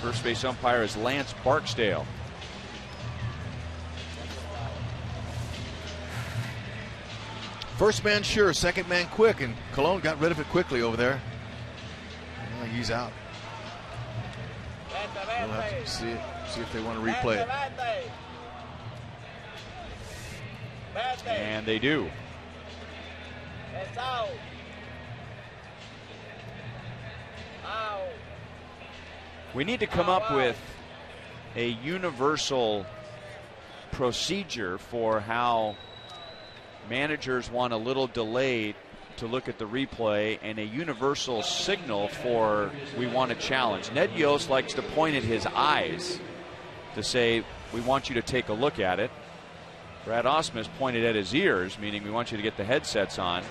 Speaker 1: First base umpire is Lance Barksdale.
Speaker 2: First man sure, second man quick, and Colon got rid of it quickly over there. Well, he's out. We'll have to see if they want to replay it.
Speaker 1: And they do. We need to come up with a universal procedure for how managers want a little delay to look at the replay, and a universal signal for we want a challenge. Ned Yost likes to point at his eyes to say we want you to take a look at it. Brad Ausmus pointed at his ears, meaning we want you to get the headsets on.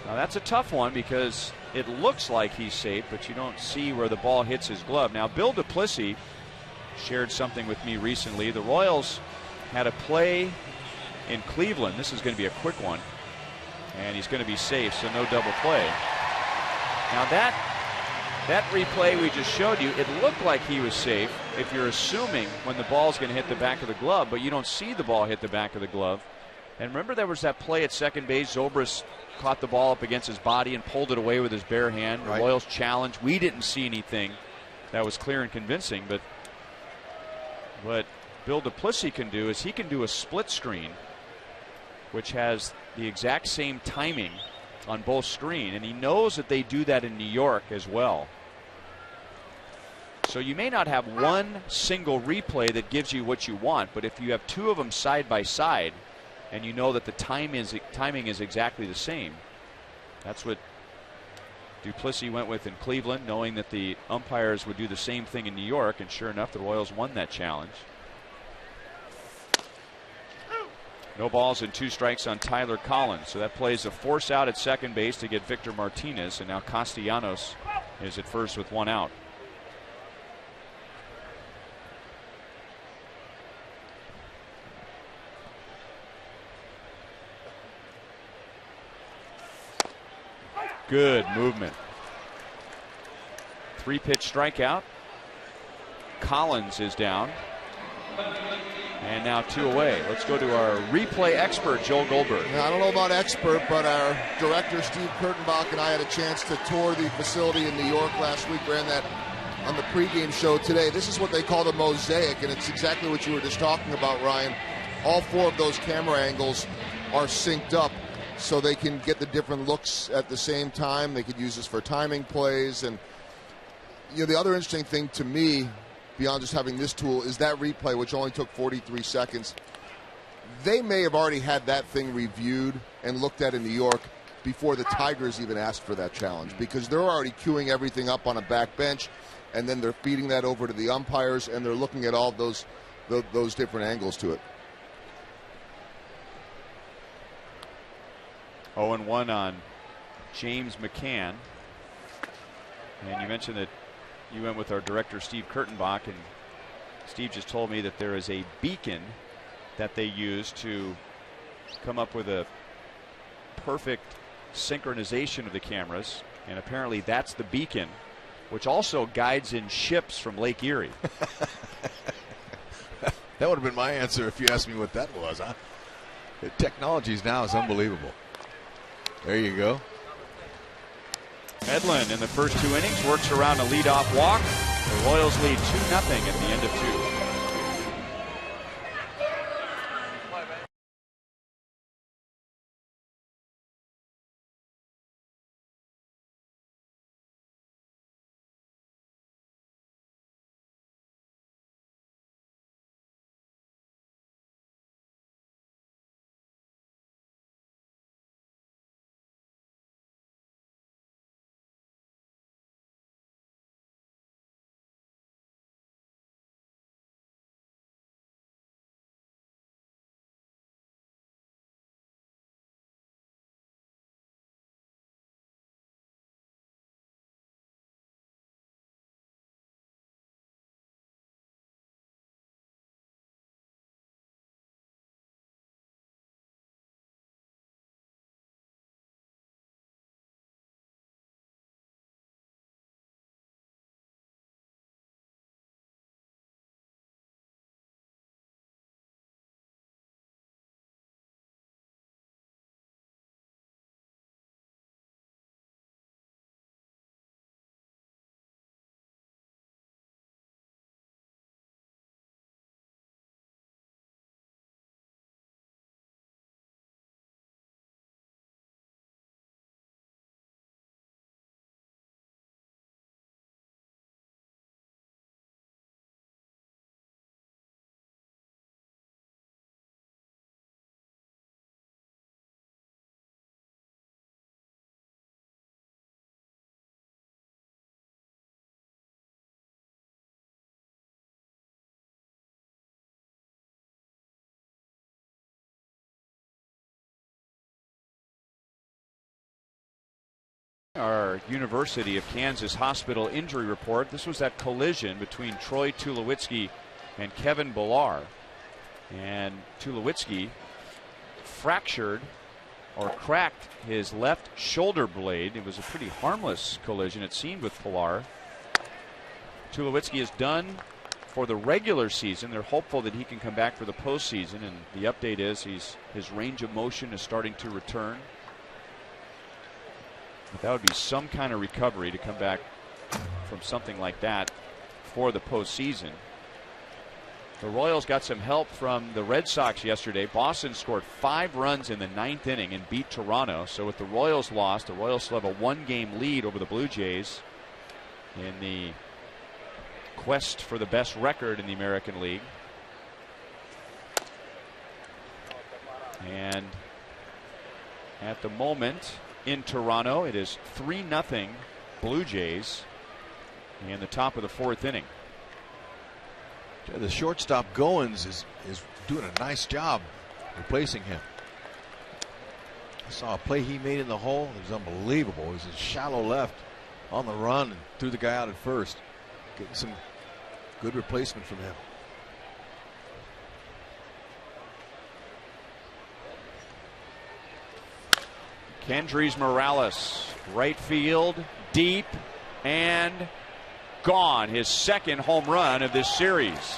Speaker 1: Now that's a tough one because it looks like he's safe, but you don't see where the ball hits his glove. Now Bill Duplessis shared something with me recently. The Royals had a play in Cleveland. This is going to be a quick one, and he's going to be safe, so no double play. Now that replay we just showed you, it looked like he was safe if you're assuming when the ball's going to hit the back of the glove, but you don't see the ball hit the back of the glove. And remember, there was that play at second base. Zobrist caught the ball up against his body and pulled it away with his bare hand.
Speaker 2: Right.
Speaker 1: The Royals challenge. We didn't see anything that was clear and convincing, but what Bill Duplessis can do is he can do a split screen, which has the exact same timing on both screen, and he knows that they do that in New York as well. So you may not have one single replay that gives you what you want, but if you have two of them side by side and you know that the timing is exactly the same, that's what Duplessis went with in Cleveland, knowing that the umpires would do the same thing in New York, and sure enough the Royals won that challenge. No balls and 2 strikes on Tyler Collins. So that plays a force out at second base to get Victor Martinez. And now Castellanos is at first with 1 out. Good movement. 3-pitch strikeout. Collins is down. And now 2 away. Let's go to our replay expert, Joel Goldberg.
Speaker 3: Now, I don't know about expert, but our director, Steve Kurtenbach, and I had a chance to tour the facility in New York last week, ran that on the pregame show today. This is what they call the mosaic, and it's exactly what you were just talking about, Ryan. All 4 of those camera angles are synced up so they can get the different looks at the same time. They could use this for timing plays. And the other interesting thing to me, beyond just having this tool, is that replay, which only took 43 seconds. They may have already had that thing reviewed and looked at in New York before the Tigers even asked for that challenge, because they're already queuing everything up on a back bench, and then they're feeding that over to the umpires, and they're looking at all those different angles to it.
Speaker 1: 0-1 on James McCann. And you mentioned that you went with our director, Steve Kurtenbach, and Steve just told me that there is a beacon that they use to come up with a perfect synchronization of the cameras. And apparently that's the beacon, which also guides in ships from Lake Erie.
Speaker 2: That would have been my answer if you asked me what that was, huh? The technology now is unbelievable. There you go.
Speaker 1: Edlin in the first 2 innings works around a leadoff walk. The Royals lead 2-0 at the end of 2. Our University of Kansas Hospital injury report. This was that collision between Troy Tulowitzki and Kevin Billar. And Tulowitzki fractured or cracked his left shoulder blade. It was a pretty harmless collision, it seemed, with Pillar. Tulowitzki is done for the regular season. They're hopeful that he can come back for the postseason, and the update is his range of motion is starting to return. But that would be some kind of recovery to come back from something like that for the postseason. The Royals got some help from the Red Sox yesterday. Boston scored 5 runs in the 9th inning and beat Toronto. So with the Royals lost, the Royals still have a 1-game lead over the Blue Jays in the quest for the best record in the American League. And at the moment in Toronto, it is 3-0 Blue Jays in the top of the 4th inning.
Speaker 2: The shortstop Goins is doing a nice job replacing him. I saw a play he made in the hole. It was unbelievable. It was a shallow left on the run and threw the guy out at first. Getting some good replacement from him.
Speaker 1: Kendrys Morales, right field, deep, and gone. His second home run of this series.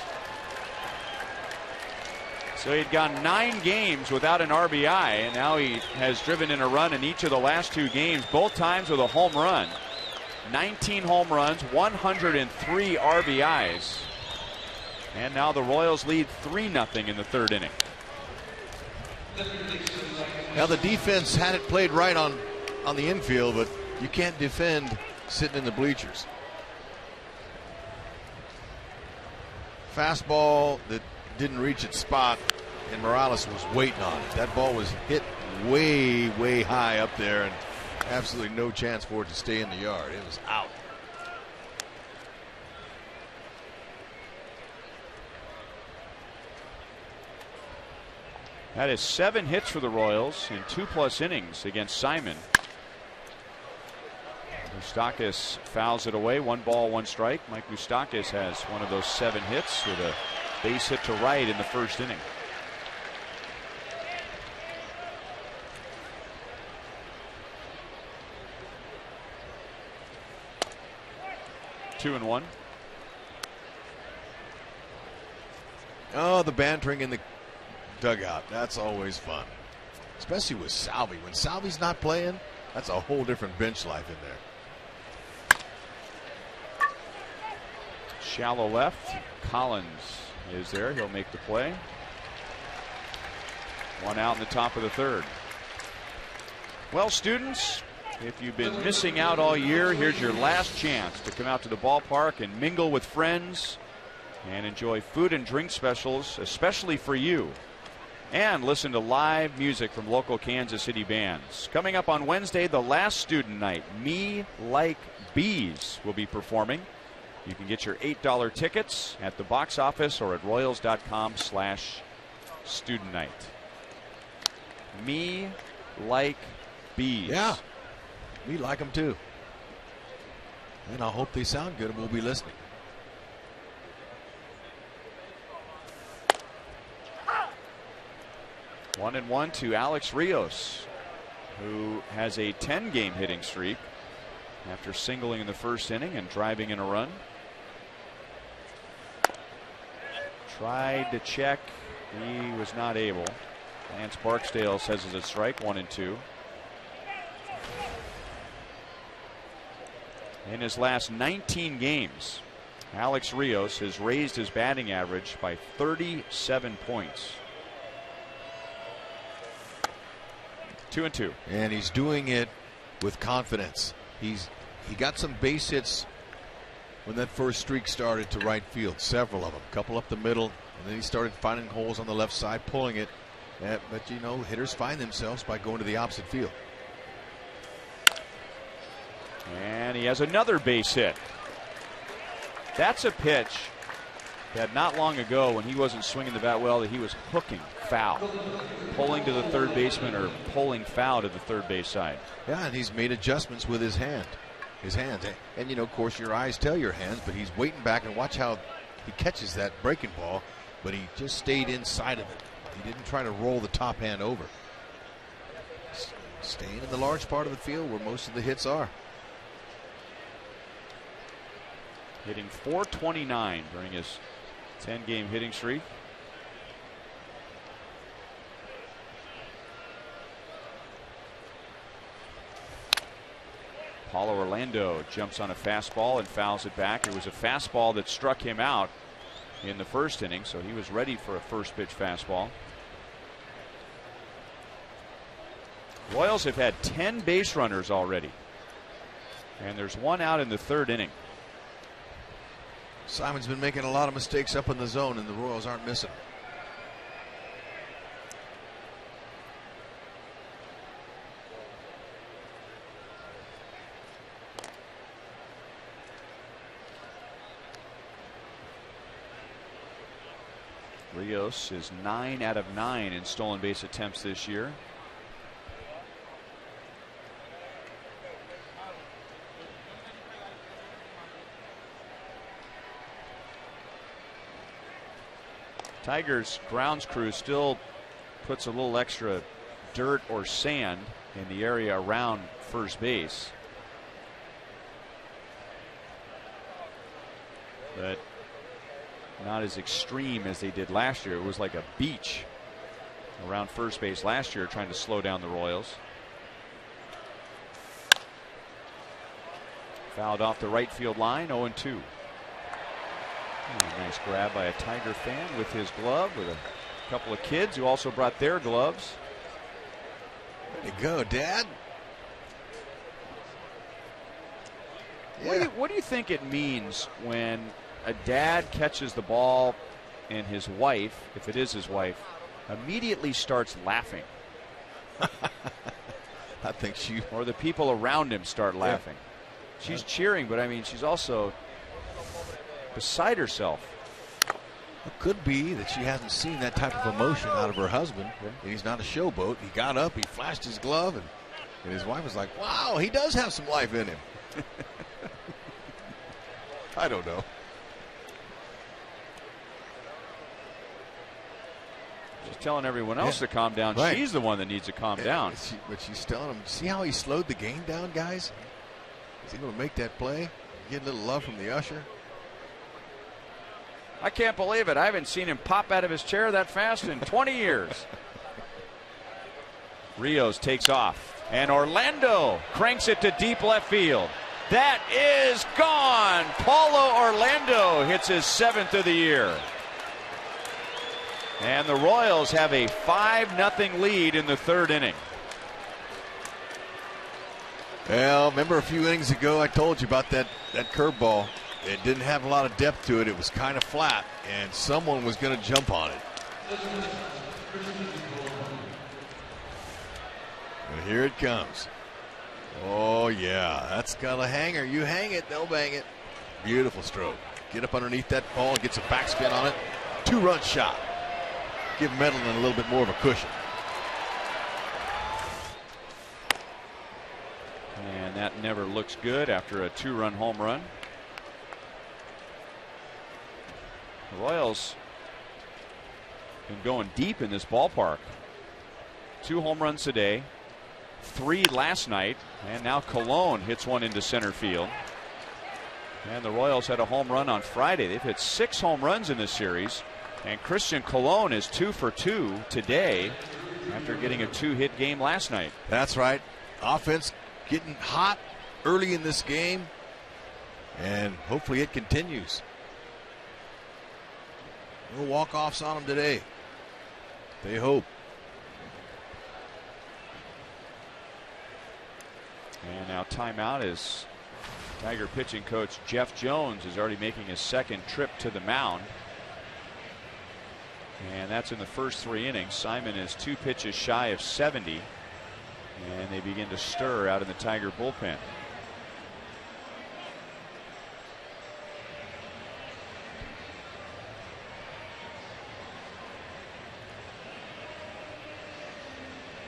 Speaker 1: So he'd gone 9 games without an RBI, and now he has driven in a run in each of the last 2 games, both times with a home run. 19 home runs, 103 RBIs. And now the Royals lead 3-0 in the 3rd inning.
Speaker 2: Now the defense had it played right on the infield, but you can't defend sitting in the bleachers. Fastball that didn't reach its spot, and Morales was waiting on it. That ball was hit way, way high up there, and absolutely no chance for it to stay in the yard. It was out.
Speaker 1: That is 7 hits for the Royals in 2+ innings against Simon. Moustakas fouls it away. 1 ball, 1 strike. Mike Moustakas has one of those 7 hits with a base hit to right in the 1st inning. Two and 1.
Speaker 2: Oh, the bantering in the dugout. That's always fun. Especially with Salvi. When Salvi's not playing, that's a whole different bench life in there.
Speaker 1: Shallow left. Collins is there. He'll make the play. 1 out in the top of the 3rd. Well, students, if you've been missing out all year, here's your last chance to come out to the ballpark and mingle with friends and enjoy food and drink specials, especially for you. And listen to live music from local Kansas City bands. Coming up on Wednesday, the last student night, Me Like Bees will be performing. You can get your $8 tickets at the box office or at royals.com/student night. Me Like Bees.
Speaker 2: Yeah, we like them too. And I hope they sound good and we'll be listening.
Speaker 1: One and 1 to Alex Rios, who has a 10-game hitting streak after singling in the 1st inning and driving in a run. Tried to check. He was not able. Lance Barksdale says it's a strike. 1 and 2. In his last 19 games, Alex Rios has raised his batting average by 37 points. 2 and 2.
Speaker 2: And he's doing it with confidence. He got some base hits when that first streak started to right field. Several of them. A couple up the middle. And then he started finding holes on the left side, pulling it. But, you know, hitters find themselves by going to the opposite field.
Speaker 1: And he has another base hit. That's a pitch that not long ago, when he wasn't swinging the bat well, that he was hooking foul, pulling to the 3rd baseman or pulling foul to the 3rd base side.
Speaker 2: Yeah, and he's made adjustments with his hands. And, you know, of course, your eyes tell your hands, but he's waiting back, and watch how he catches that breaking ball, but he just stayed inside of it. He didn't try to roll the top hand over. Staying in the large part of the field where most of the hits are.
Speaker 1: Hitting .429 during his 10-game hitting streak. Paulo Orlando jumps on a fastball and fouls it back. It was a fastball that struck him out in the 1st inning, so he was ready for a first pitch fastball. Royals have had 10 base runners already, and there's 1 out in the 3rd inning.
Speaker 2: Simon's been making a lot of mistakes up in the zone, and the Royals aren't missing.
Speaker 1: Rios is 9 out of 9 in stolen base attempts this year. Tigers grounds crew still puts a little extra dirt or sand in the area around first base. But not as extreme as they did last year. It was like a beach around first base last year, trying to slow down the Royals. Fouled off the right field line, 0-2. Nice grab by a Tiger fan with his glove, with a couple of kids who also brought their gloves.
Speaker 2: Way to go, Dad.
Speaker 1: Yeah. What do you think it means when a dad catches the ball and his wife, if it is his wife, immediately starts laughing?
Speaker 2: I think she...
Speaker 1: Or the people around him start laughing. Yeah. She's cheering, but I mean, she's also beside herself.
Speaker 2: It could be that she hasn't seen that type of emotion out of her husband. And he's not a showboat. He got up, he flashed his glove, and his wife was like, wow, he does have some life in him. I don't know.
Speaker 1: She's telling everyone else to calm down.
Speaker 2: Right.
Speaker 1: She's the one that needs to calm down.
Speaker 2: But she's telling him, see how he slowed the game down, guys? Is he going to make that play? Get a little love from the usher?
Speaker 1: I can't believe it. I haven't seen him pop out of his chair that fast in 20 years. Rios takes off, and Orlando cranks it to deep left field. That is gone. Paulo Orlando hits his 7th of the year. And the Royals have a 5-0 lead in the 3rd inning.
Speaker 2: Well, remember a few innings ago I told you about that curveball. It didn't have a lot of depth to it. It was kind of flat, and someone was going to jump on it. And here it comes. Oh, yeah, that's got a hanger. You hang it, they'll bang it. Beautiful stroke. Get up underneath that ball and get some backspin on it. 2-run shot. Give Medellin a little bit more of a cushion.
Speaker 1: And that never looks good after a 2-run home run. The Royals been going deep in this ballpark. 2 home runs today, 3 last night, and now Colon hits one into center field. And the Royals had a home run on Friday. They've hit 6 home runs in this series, and Christian Colon is 2 for 2 today after getting a 2-hit game last night.
Speaker 2: That's right. Offense getting hot early in this game, and hopefully it continues. No walk-offs on them today. They hope.
Speaker 1: And now timeout is Tiger pitching coach Jeff Jones is already making his 2nd trip to the mound. And that's in the first 3 innings. Simon is 2 pitches shy of 70. And they begin to stir out in the Tiger bullpen.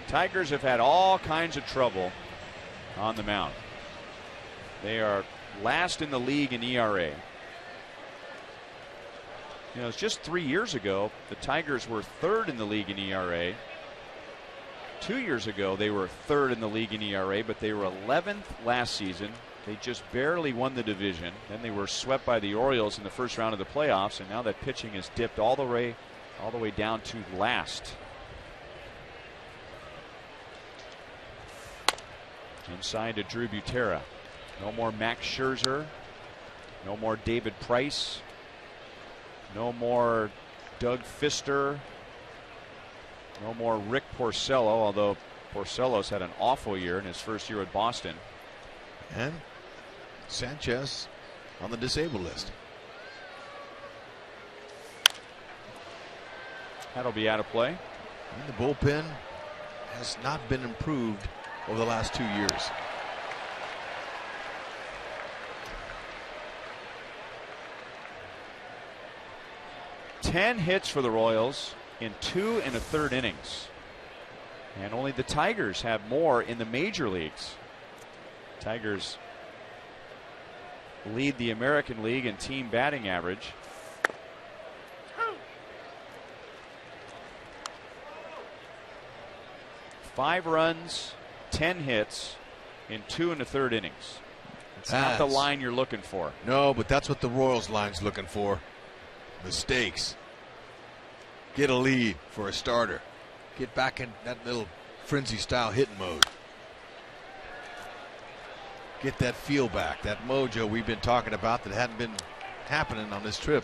Speaker 1: Tigers have had all kinds of trouble on the mound. They are last in the league in ERA. You know, it's just 3 years ago the Tigers were 3rd in the league in ERA. 2 years ago they were 3rd in the league in ERA, but they were 11th last season. They just barely won the division. Then they were swept by the Orioles in the first round of the playoffs, and now that pitching has dipped all the way down to last. Inside to Drew Butera. No more Max Scherzer. No more David Price. No more Doug Fister. No more Rick Porcello, although Porcello's had an awful year in his first year at Boston.
Speaker 2: And Sanchez on the disabled list.
Speaker 1: That'll be out of play.
Speaker 2: And the bullpen has not been improved over the last 2 years.
Speaker 1: 10 hits for the Royals in 2 1/3 innings. And only the Tigers have more in the major leagues. Tigers lead the American League in team batting average. Five runs, 10 hits in 2 1/3 innings. It's not the line you're looking for.
Speaker 2: No, but that's what the Royals line's looking for. Mistakes. Get a lead for a starter. Get back in that little frenzy style hitting mode. Get that feel back, that mojo we've been talking about that hadn't been happening on this trip.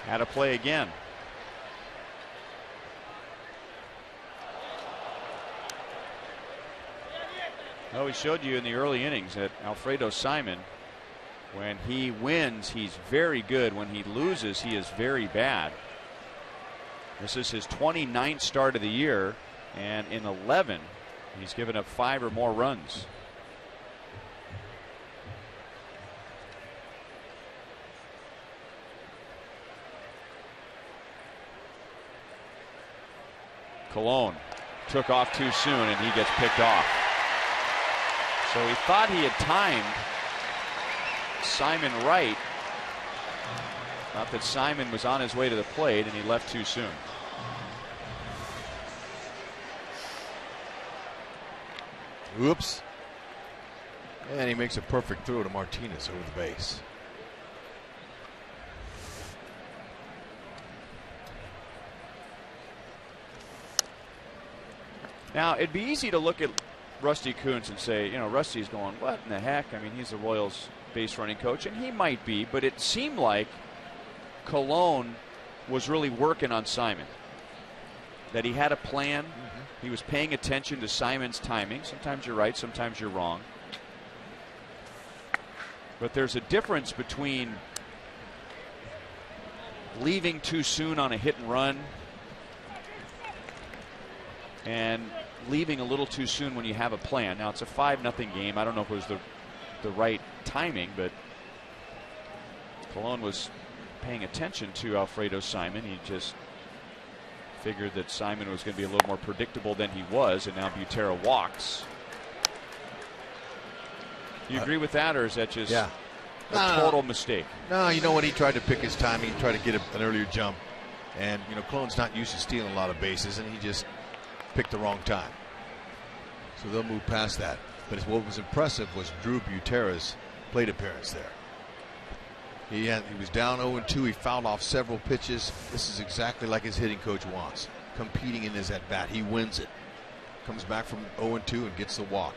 Speaker 1: Had to play again. Oh, we showed you in the early innings that Alfredo Simon, when he wins, he's very good. When he loses, he is very bad. This is his 29th start of the year, and in 11, he's given up 5 or more runs. Colon took off too soon, and he gets picked off. So he thought he had timed Simon right. Thought that Simon was on his way to the plate, and he left too soon.
Speaker 2: Whoops. And he makes a perfect throw to Martinez over the base.
Speaker 1: Now, it'd be easy to look at Rusty Kuntz and say, you know, Rusty's going, what in the heck? I mean, he's the Royals base running coach, and he might be, but it seemed like Colon was really working on Simon. That he had a plan. He was paying attention to Simon's timing. Sometimes you're right, sometimes you're wrong. But there's a difference between leaving too soon on a hit and run and leaving a little too soon when you have a plan. Now, it's a 5-0 game. I don't know if it was the right timing, but Colon was paying attention to Alfredo Simon. He just figured that Simon was going to be a little more predictable than he was, and now Butera walks. You agree with that, or is that just a total mistake?
Speaker 2: No, you know what? He tried to pick his timing, tried to get an earlier jump. And, you know, Colon's not used to stealing a lot of bases, and he just picked the wrong time. So they'll move past that. But what was impressive was Drew Butera's plate appearance there. He was down 0-2. He fouled off several pitches. This is exactly like his hitting coach wants. Competing in his at bat. He wins it. Comes back from 0-2 and gets the walk.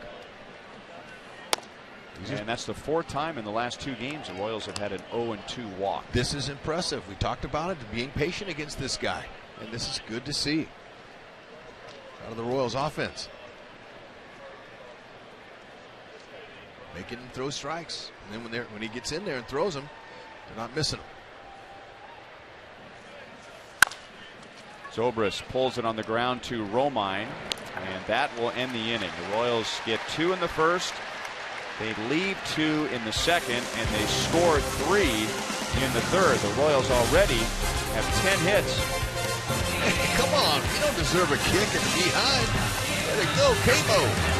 Speaker 1: And that's the 4th time in the last 2 games the Royals have had an 0-2 walk.
Speaker 2: This is impressive. We talked about it, being patient against this guy. And this is good to see out of the Royals offense. Making him throw strikes. And then when he gets in there and throws them, they're not missing him.
Speaker 1: Zobrist pulls it on the ground to Romine, and that will end the inning. The Royals get 2 in the first. They leave 2 in the second, and they score 3 in the third. The Royals already have 10 hits.
Speaker 2: Hey, come on. You don't deserve a kick in the behind. Let it go, Cabo.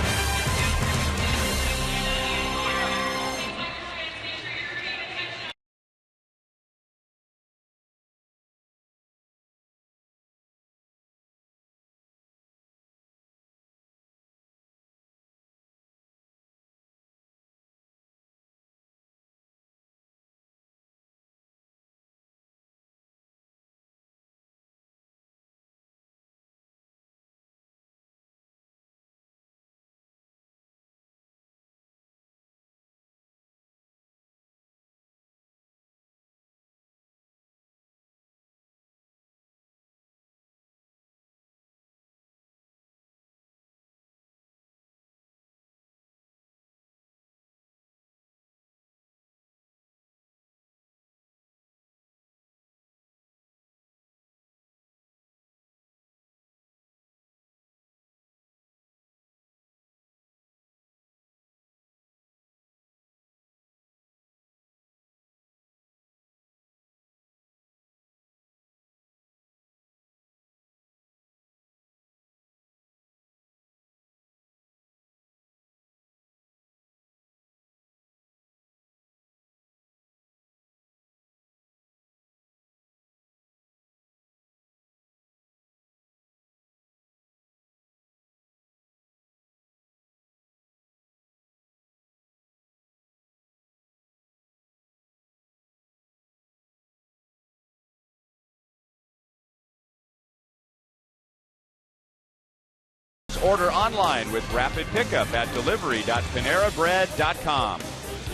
Speaker 1: order online with rapid pickup at delivery.panerabread.com.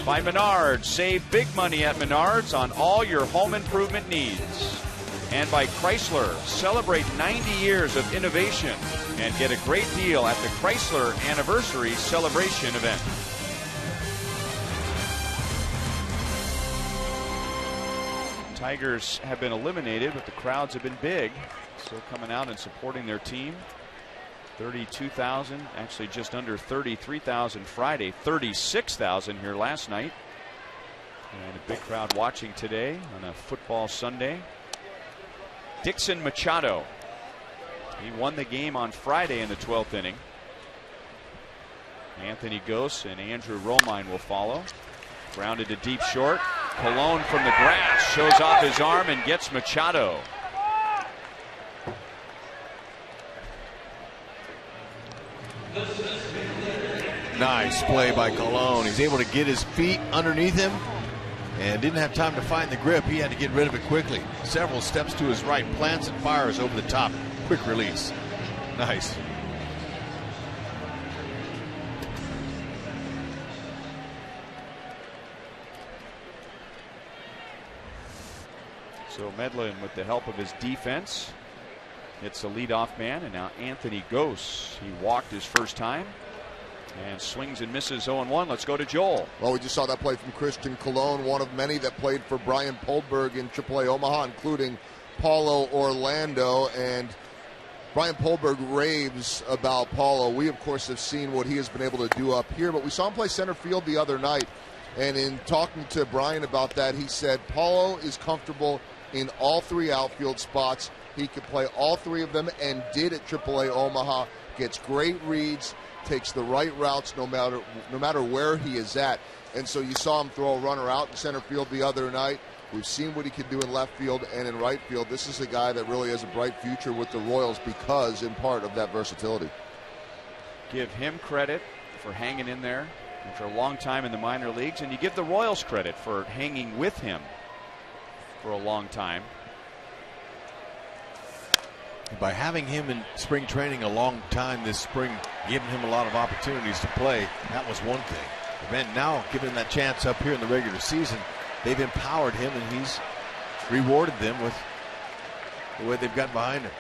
Speaker 1: By Menards, save big money at Menards on all your home improvement needs. And by Chrysler, celebrate 90 years of innovation and get a great deal at the Chrysler Anniversary Celebration event. Tigers have been eliminated, but the crowds have been big. Still coming out and supporting their team. 32,000, actually just under 33,000 Friday, 36,000 here last night. And a big crowd watching today on a football Sunday. Dixon Machado. He won the game on Friday in the 12th inning. Anthony Gose and Andrew Romine will follow. Grounded to deep short. Colon from the grass shows off his arm and gets Machado.
Speaker 2: Nice play by Colon. He's able to get his feet underneath him and didn't have time to find the grip. He had to get rid of it quickly. Several steps to his right, plants and fires over the top. Quick release. Nice.
Speaker 1: So Medlin, with the help of his defense, hits the leadoff man, and now Anthony Gose. He walked his first time and swings and misses 0-1. Let's go to Joel.
Speaker 3: Well, we just saw that play from Christian Colon, one of many that played for Brian Polberg in AAA Omaha, including Paulo Orlando. And Brian Polberg raves about Paulo. We, of course, have seen what he has been able to do up here, but we saw him play center field the other night. And in talking to Brian about that, he said Paulo is comfortable in all three outfield spots. He could play all three of them and did at AAA Omaha. Gets great reads, takes the right routes no matter where he is at. And so you saw him throw a runner out in center field the other night. We've seen what he can do in left field and in right field. This is a guy that really has a bright future with the Royals because, in part, of that versatility.
Speaker 1: Give him credit for hanging in there for a long time in the minor leagues, and you give the Royals credit for hanging with him for a long time.
Speaker 2: By having him in spring training a long time this spring, giving him a lot of opportunities to play, that was one thing. But then now, giving him that chance up here in the regular season, they've empowered him and he's rewarded them with the way they've gotten behind him.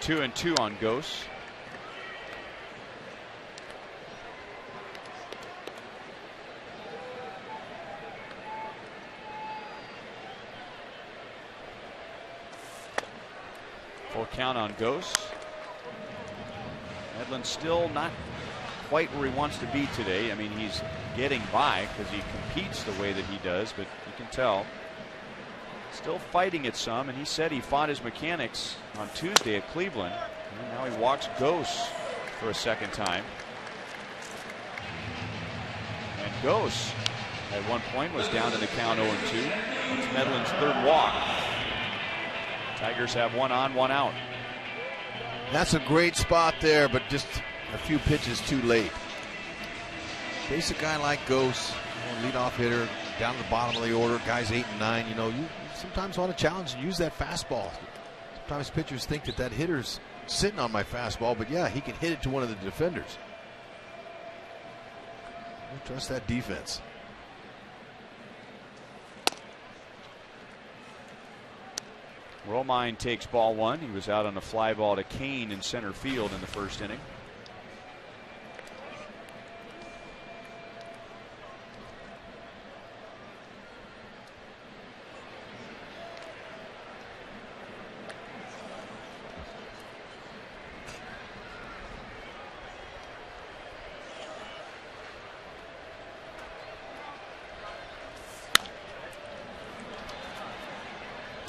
Speaker 1: Two and two on Gose. Full count on Gose. Medlin's still not quite where he wants to be today. I mean, he's getting by because he competes the way that he does, but you can tell still fighting it some. And he said he fought his mechanics on Tuesday at Cleveland, and now he walks Gose for a second time. And Gose at one point was down in the count 0-2. It's Medlin's third walk. Tigers have one on, one out.
Speaker 2: That's a great spot there, but just a few pitches too late. Face a guy like Gose, leadoff hitter, down to the bottom of the order, guys 8 and 9. You know, you sometimes want to challenge and use that fastball. Sometimes pitchers think that hitter's sitting on my fastball, but yeah, he can hit it to one of the defenders. Don't trust that defense.
Speaker 1: Romine takes ball one. He was out on a fly ball to Kane in center field in the first inning.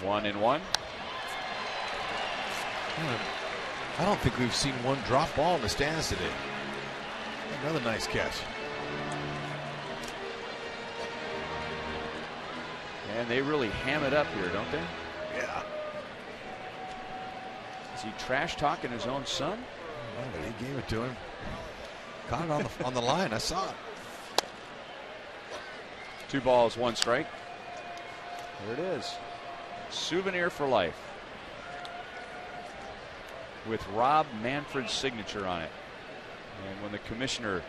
Speaker 1: One and one.
Speaker 2: I don't think we've seen one drop ball in the stands today. Another nice catch.
Speaker 1: And they really ham it up here, don't they?
Speaker 2: Yeah.
Speaker 1: Is he trash talking his own son?
Speaker 2: Oh, but he gave it to him. Caught it on the line. I saw it.
Speaker 1: 2 balls, 1 strike. There it is. Souvenir for life. With Rob Manfred's signature on it. And when the commissioner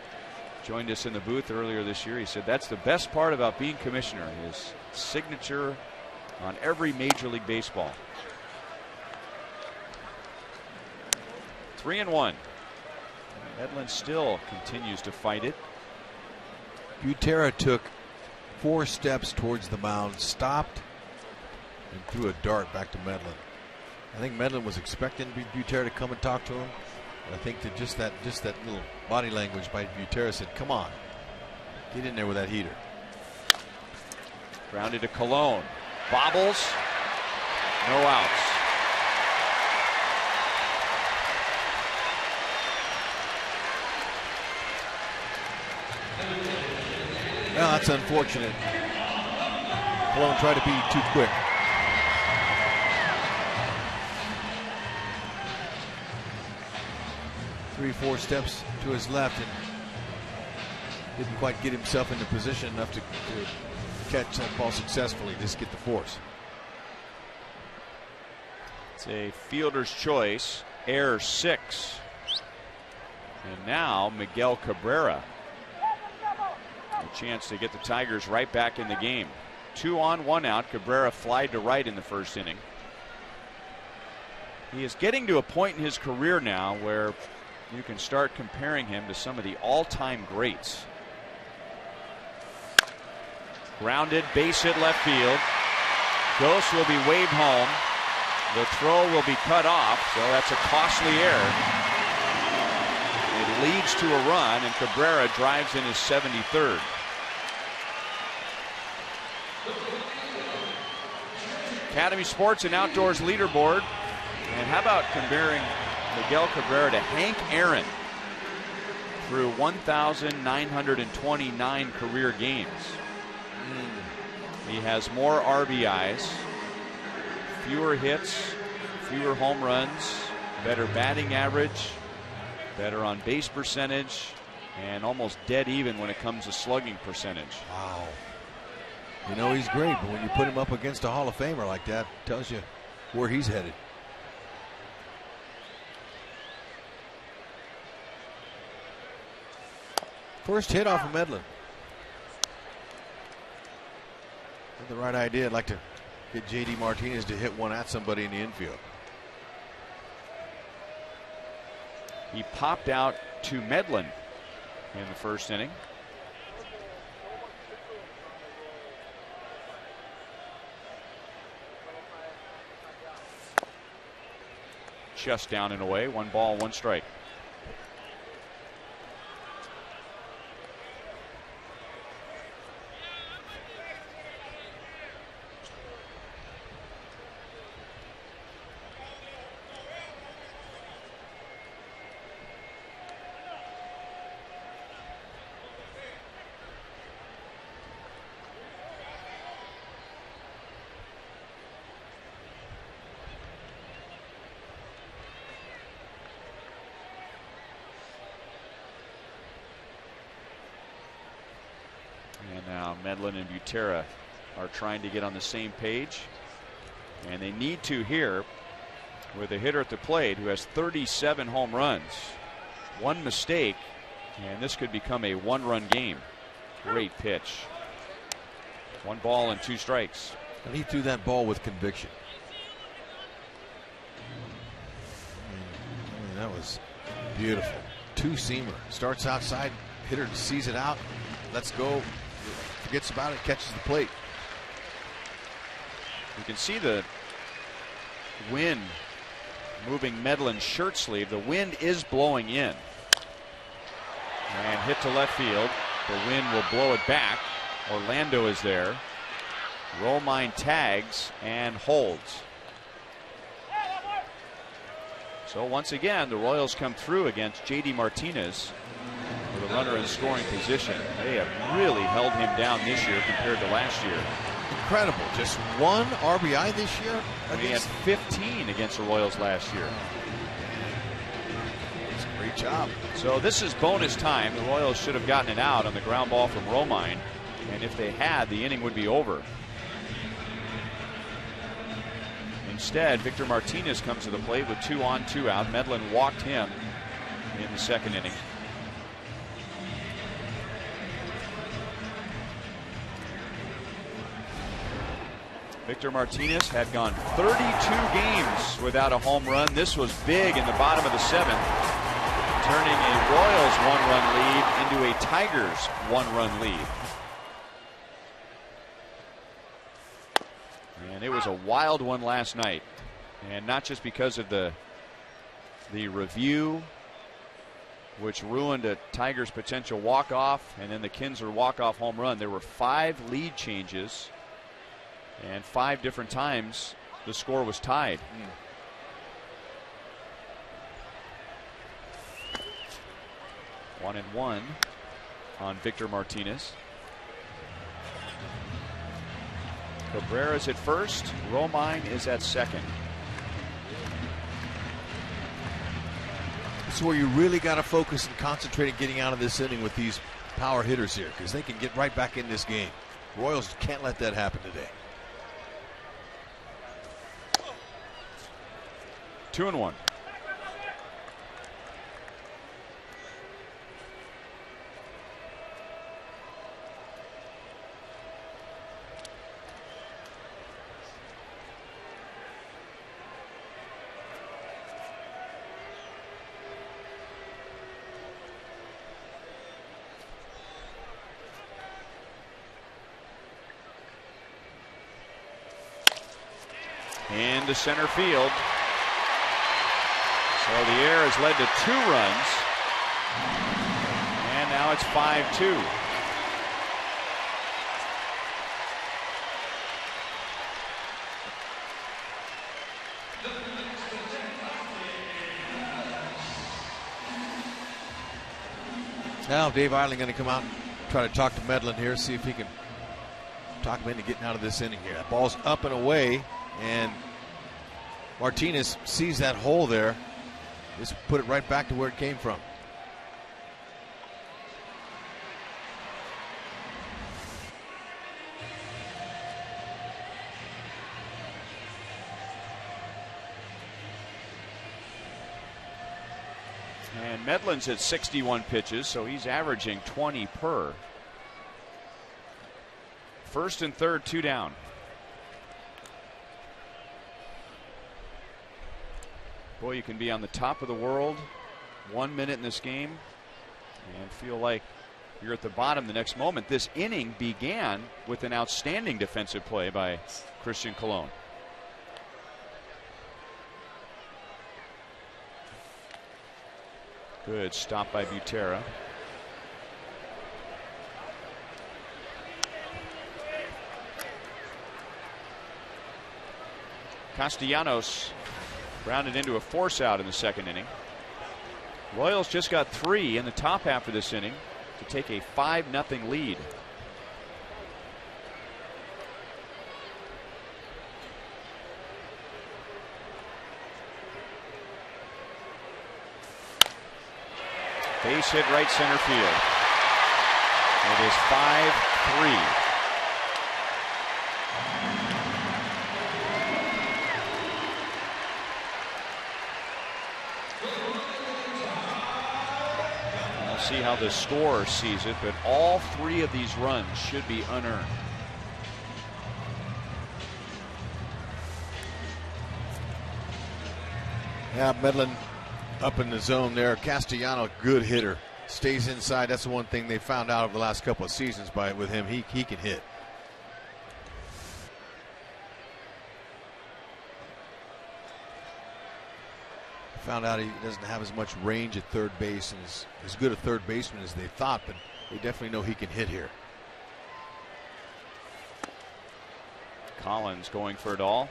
Speaker 1: joined us in the booth earlier this year, he said that's the best part about being commissioner, his signature on every Major League Baseball. 3-1. Medlin still continues to fight it.
Speaker 5: Butera took 4 steps towards the mound, stopped, and threw a dart back to Medlin. I think Medlin was expecting Butera to come and talk to him. And I think that just that little body language by Butera said, "Come on, get in there with that heater."
Speaker 1: Grounded to Colon. Bobbles. No outs.
Speaker 5: Well, that's unfortunate. Colon tried to be too quick. Three, 4 steps to his left and didn't quite get himself into position enough to catch that ball successfully. Just get the force.
Speaker 1: It's a fielder's choice. Error 6. And now Miguel Cabrera. A chance to get the Tigers right back in the game. 2 on, 1 out. Cabrera flied to right in the first inning. He is getting to a point in his career now where you can start comparing him to some of the all-time greats. Grounded, base hit left field. Ghost will be waved home. The throw will be cut off, so that's a costly error. It leads to a run, and Cabrera drives in his 73rd. Academy Sports and Outdoors leaderboard. And how about comparing Miguel Cabrera to Hank Aaron through 1,929 career games? He has more RBIs, fewer hits, fewer home runs, better batting average, better on base percentage, and almost dead even when it comes to slugging percentage.
Speaker 5: Wow. You know, he's great, but when you put him up against a Hall of Famer like that, it tells you where he's headed. First hit off of Medlin. With the right idea, I'd like to get J.D. Martinez to hit one at somebody in the infield.
Speaker 1: He popped out to Medlin in the first inning. Just down and away. 1 ball, 1 strike. And now Medlin and Butera are trying to get on the same page. And they need to here with a hitter at the plate who has 37 home runs. 1 mistake, and this could become a 1-run game. Great pitch. 1 ball and 2 strikes.
Speaker 5: And he threw that ball with conviction. That was beautiful. 2-seamer. Starts outside, hitter sees it out, lets go, forgets about it, catches the plate.
Speaker 1: You can see the wind moving Medlin's shirt sleeve. The wind is blowing in. And hit to left field. The wind will blow it back. Orlando is there. Romine tags and holds. So once again, the Royals come through against J.D. Martinez with a runner in scoring position. They have really held him down this year compared to last year.
Speaker 5: Incredible. Just 1 RBI this year?
Speaker 1: He had 15 against the Royals last year.
Speaker 5: It's a great job.
Speaker 1: So this is bonus time. The Royals should have gotten it out on the ground ball from Romine. And if they had, the inning would be over. Instead, Victor Martinez comes to the plate with 2 on, 2 out. Medlin walked him in the second inning. Victor Martinez had gone 32 games without a home run. This was big in the bottom of the 7th, turning a Royals 1-run lead into a Tigers 1-run lead. And it was a wild one last night, and not just because of the review, which ruined a Tigers potential walk-off, and then the Kinsler walk-off home run. There were 5 lead changes, and 5 different times the score was tied. 1-1 on Victor Martinez. Cabrera's at first. Romine is at second.
Speaker 5: This is where you really got to focus and concentrate on getting out of this inning with these power hitters here, because they can get right back in this game. Royals can't let that happen today.
Speaker 1: 2-1. Into center field. So the air has led to 2 runs. And now it's 5-2.
Speaker 5: Now Dave Eiling going to come out and try to talk to Medlin here, see if he can talk him into getting out of this inning here. That ball's up and away, and Martinez sees that hole there. Just put it right back to where it came from.
Speaker 1: And Medlin's at 61 pitches, so he's averaging 20 per. First and third, 2 down. Boy, you can be on the top of the world 1 minute in this game and feel like you're at the bottom the next moment. This inning began with an outstanding defensive play by Christian Colon. Good stop by Butera. Castellanos grounded into a force out in the second inning. Royals just got 3 in the top half of this inning to take a 5-0 lead. Base hit right center field. It is 5-3. See how the scorer sees it, but all 3 of these runs should be unearned.
Speaker 5: Yeah, Medlin up in the zone there. Castellano, good hitter, stays inside. That's the one thing they found out over the last couple of seasons with him. He can hit. Found out he doesn't have as much range at third base and is as good a third baseman as they thought, but they definitely know he can hit here.
Speaker 1: Collins going for it all.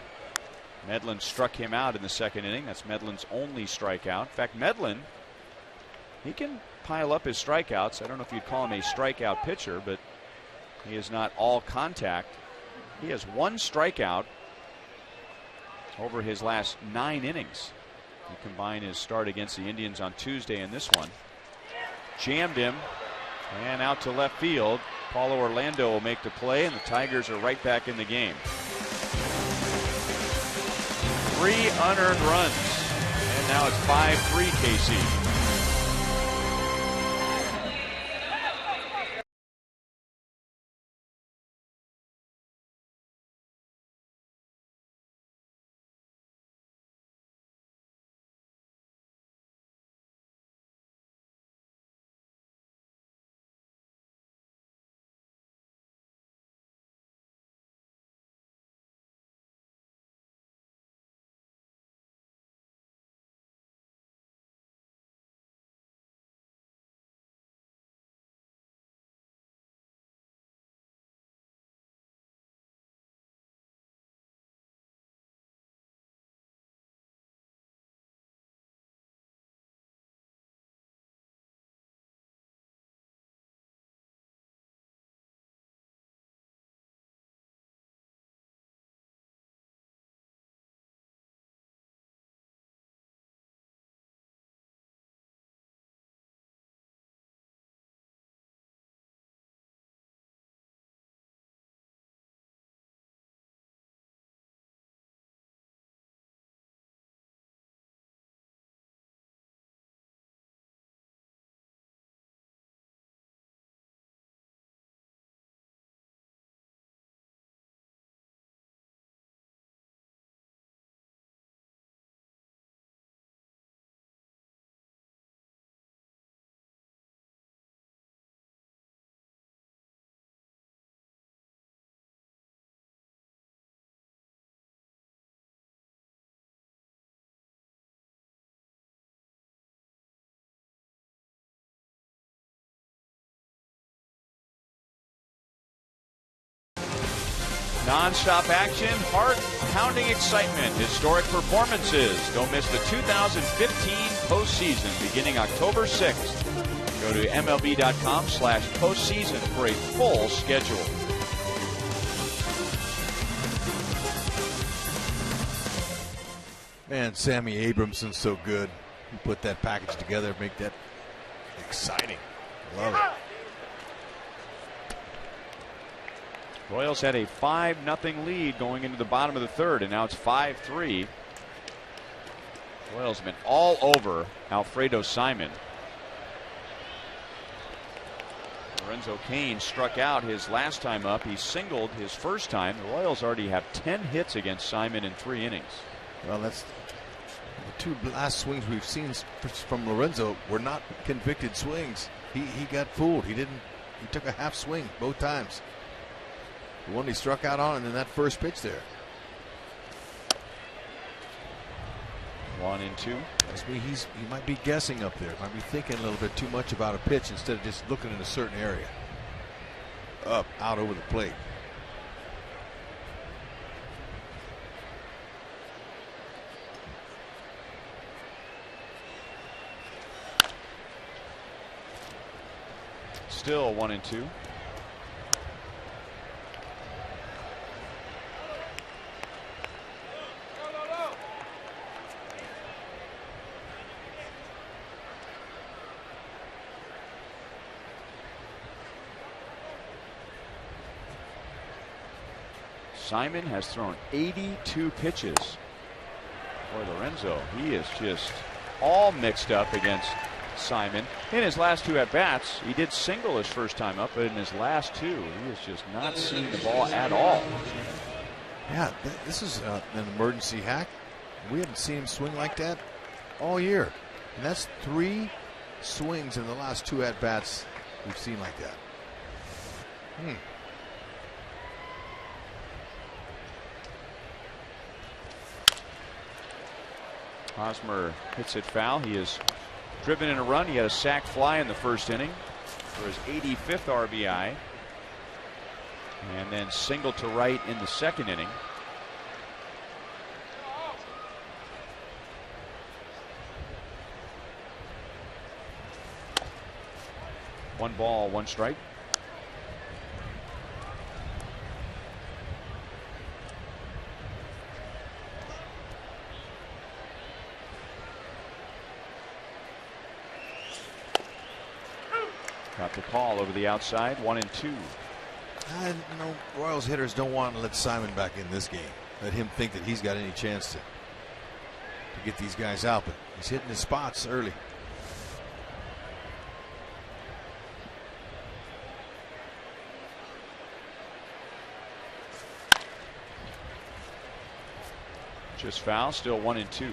Speaker 1: Medlin struck him out in the second inning. That's Medlin's only strikeout. In fact, Medlin, he can pile up his strikeouts. I don't know if you'd call him a strikeout pitcher, but he is not all contact. He has 1 strikeout over his last 9 innings. You combine his start against the Indians on Tuesday and this one. Jammed him and out to left field. Paulo Orlando will make the play, and the Tigers are right back in the game. 3 unearned runs, and now it's 5-3 KC. Non-stop action, heart-pounding excitement, historic performances. Don't miss the 2015 postseason beginning October 6th. Go to MLB.com/postseason for a full schedule.
Speaker 5: Man, Sammy Abramson's so good. He put that package together, make that exciting. Love it.
Speaker 1: Royals had a 5-0 lead going into the bottom of the third, and now it's 5-3. Royals have been all over Alfredo Simon. Lorenzo Cain struck out his last time up. He singled his first time. The Royals already have 10 hits against Simon in 3 innings.
Speaker 5: Well, that's the 2 last swings we've seen from Lorenzo were not convicted swings. He got fooled. He took a half swing both times. The one he struck out on, and then that first pitch there.
Speaker 1: 1-2.
Speaker 5: He might be guessing up there. Might be thinking a little bit too much about a pitch instead of just looking in a certain area. Up, out over the plate.
Speaker 1: Still 1-2. Simon has thrown 82 pitches. Boy, Lorenzo, he is just all mixed up against Simon. In his last 2 at-bats, he did single his first time up, but in his last 2, he has just not seen the ball at all.
Speaker 5: Yeah, this is an emergency hack. We haven't seen him swing like that all year. And that's 3 swings in the last 2 at-bats we've seen like that.
Speaker 1: Hosmer hits it foul. He has driven in a run. He had a sac fly in the first inning for his 85th RBI. And then single to right in the second inning. One ball, one strike. Got the call over the outside, 1-2.
Speaker 5: Royals hitters don't want to let Simon back in this game. Let him think that he's got any chance to get these guys out, but he's hitting his spots early.
Speaker 1: Just foul, still 1-2.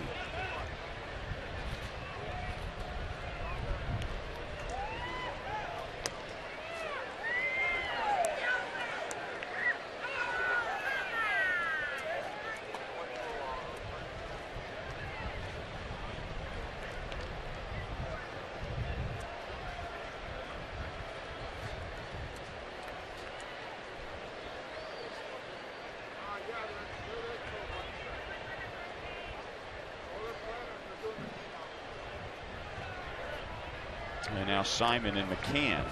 Speaker 1: And now Simon and McCann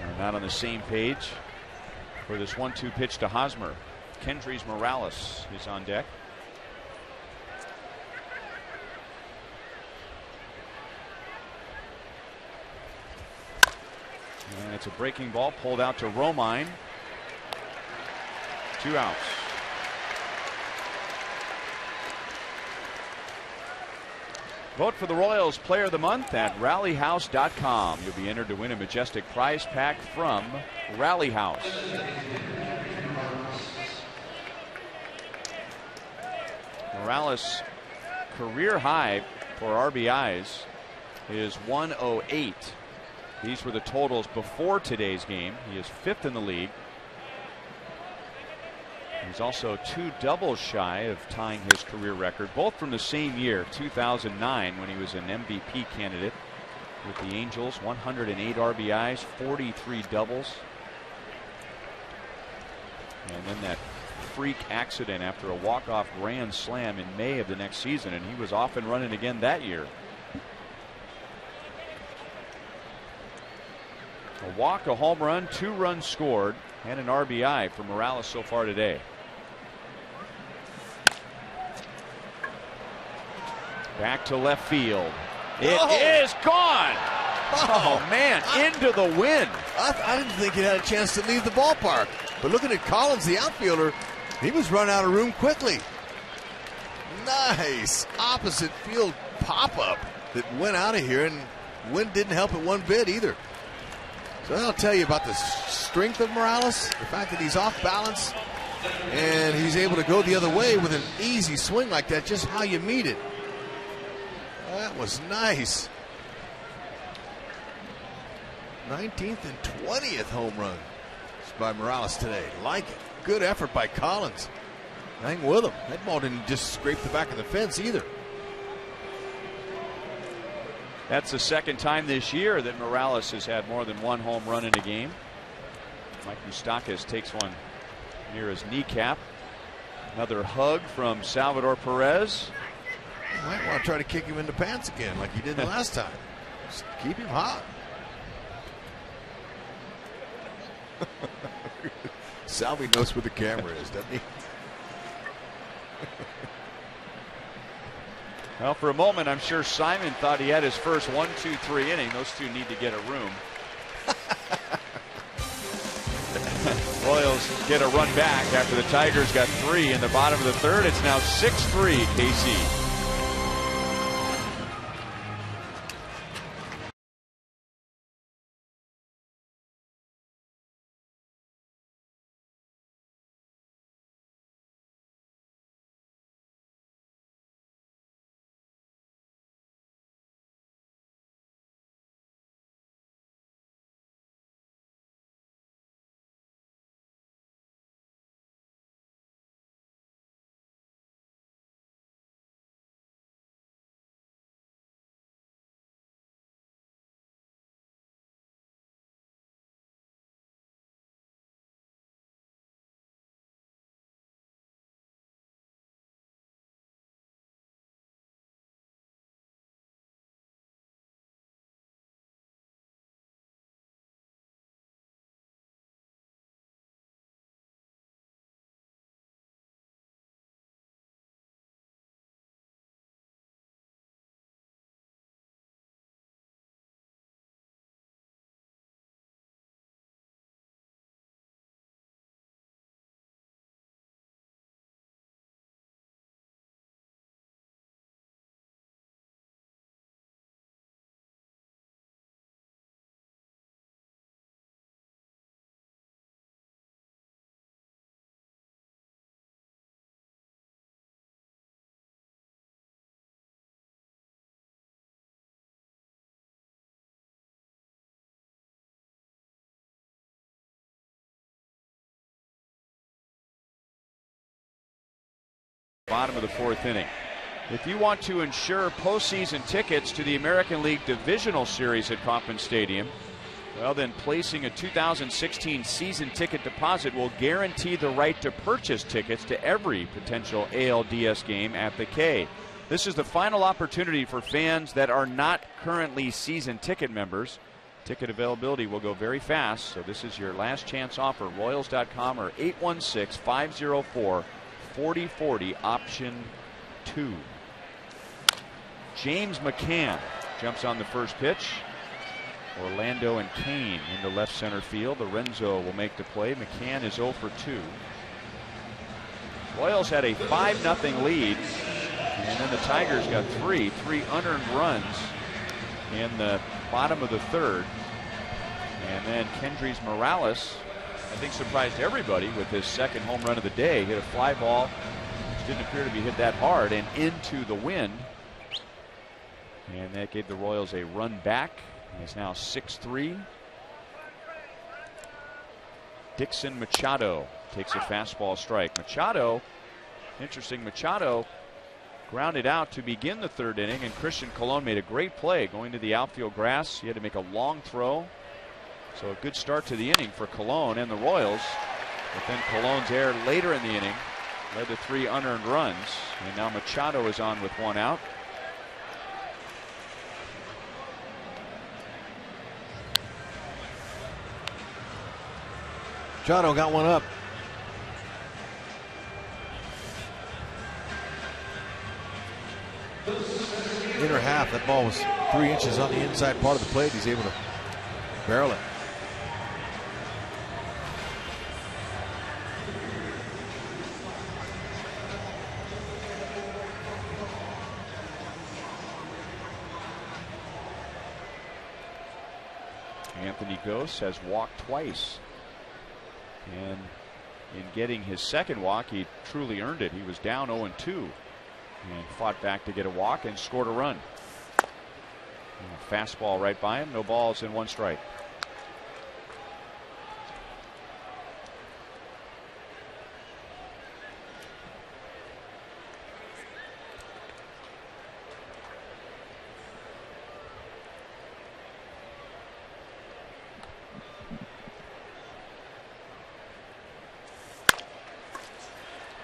Speaker 1: are not on the same page for this 1-2 pitch to Hosmer. Kendrys Morales is on deck. And it's a breaking ball pulled out to Romine. 2 outs. Vote for the Royals Player of the Month at rallyhouse.com. You'll be entered to win a majestic prize pack from Rally House. Morales' career high for RBIs is 108. These were the totals before today's game. He is 5th in the league. He's also 2 doubles shy of tying his career record, both from the same year, 2009, when he was an MVP candidate with the Angels. 108 RBIs, 43 doubles. And then that freak accident after a walk-off grand slam in May of the next season, and he was off and running again that year. A walk, a home run, 2 runs scored, and an RBI for Morales so far today. Back to left field. It is gone. Oh, man, into the wind.
Speaker 5: I didn't think it had a chance to leave the ballpark. But looking at Collins, the outfielder, he was run out of room quickly. Nice opposite field pop-up that went out of here, and wind didn't help it one bit either. So that'll tell you about the strength of Morales, the fact that he's off balance, and he's able to go the other way with an easy swing like that, just how you meet it. That was nice. 19th and 20th home run by Morales today. Like it. Good effort by Collins. Hang with him. That ball didn't just scrape the back of the fence either.
Speaker 1: That's the second time this year that Morales has had more than 1 home run in a game. Mike Moustakas takes one near his kneecap. Another hug from Salvador Perez.
Speaker 5: You might want to try to kick him in the pants again like you did the last time. Just keep him hot. Salvi knows where the camera is, doesn't he?
Speaker 1: Well, for a moment, I'm sure Simon thought he had his first 1-2-3 inning. Those two need to get a room. Royals get a run back after the Tigers got 3 in the bottom of the 3rd. It's now 6-3 KC. bottom of the 4th inning. If you want to ensure postseason tickets to the American League Divisional Series at Kauffman Stadium, well, then placing a 2016 season ticket deposit will guarantee the right to purchase tickets to every potential ALDS game at the K. This is the final opportunity for fans that are not currently season ticket members. Ticket availability will go very fast, so this is your last chance offer. Royals.com or 816-504-4040, option 2. James McCann jumps on the first pitch. Orlando and Kane into left center field. Lorenzo will make the play. McCann is 0 for 2. Royals had a 5-0 lead, and then the Tigers got three unearned runs in the bottom of the 3rd. And then Kendrys Morales, I think, surprised everybody with his second home run of the day. Hit a fly ball, which didn't appear to be hit that hard, and into the wind. And that gave the Royals a run back. It's now 6-3. Dixon Machado takes a fastball strike. Machado, interesting, Machado grounded out to begin the 3rd inning, and Christian Colon made a great play going to the outfield grass. He had to make a long throw. So a good start to the inning for Colon and the Royals. But then Colon's error later in the inning led to 3 unearned runs. And now Machado is on with 1 out.
Speaker 5: Machado got one up. Inner half, that ball was 3 inches on the inside part of the plate. He's able to barrel it.
Speaker 1: Anthony Gose has walked twice. And in getting his second walk, he truly earned it. He was down 0-2 and fought back to get a walk and scored a run. And a fastball right by him. No balls and 1 strike.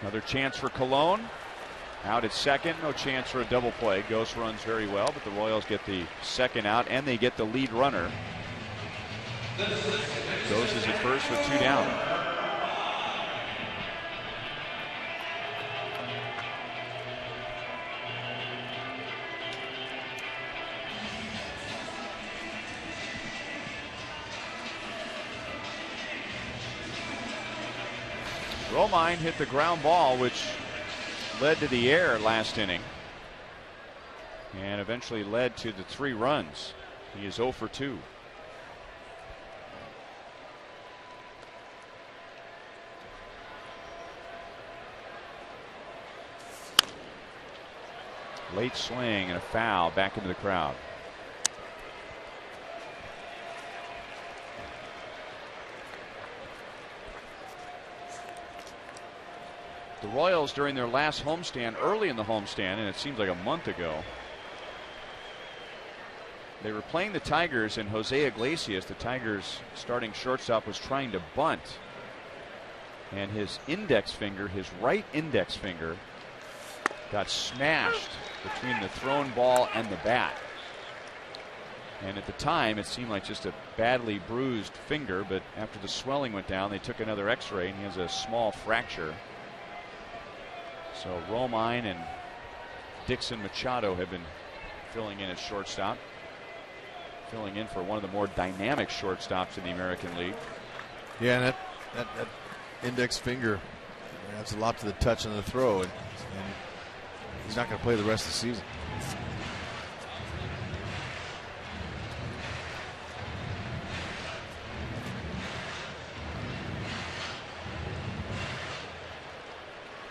Speaker 1: Another chance for Colon. Out at second. No chance for a double play. Gose runs very well, but the Royals get the second out and they get the lead runner. Gose is at first with 2 down. Romine hit the ground ball, which led to the error last inning and eventually led to the 3 runs. He is 0 for 2. Late swing and a foul back into the crowd. The Royals, during their last homestand, early in the homestand, and it seems like a month ago, they were playing the Tigers, and Jose Iglesias, the Tigers' starting shortstop, was trying to bunt. And his index finger, his right index finger, got smashed between the thrown ball and the bat. And at the time, it seemed like just a badly bruised finger, but after the swelling went down, they took another x-ray, and he has a small fracture. So Romine and Dixon Machado have been filling in at shortstop. Filling in for one of the more dynamic shortstops in the American League.
Speaker 5: Yeah, and that index finger adds a lot to the touch and the throw, and he's not going to play the rest of the season.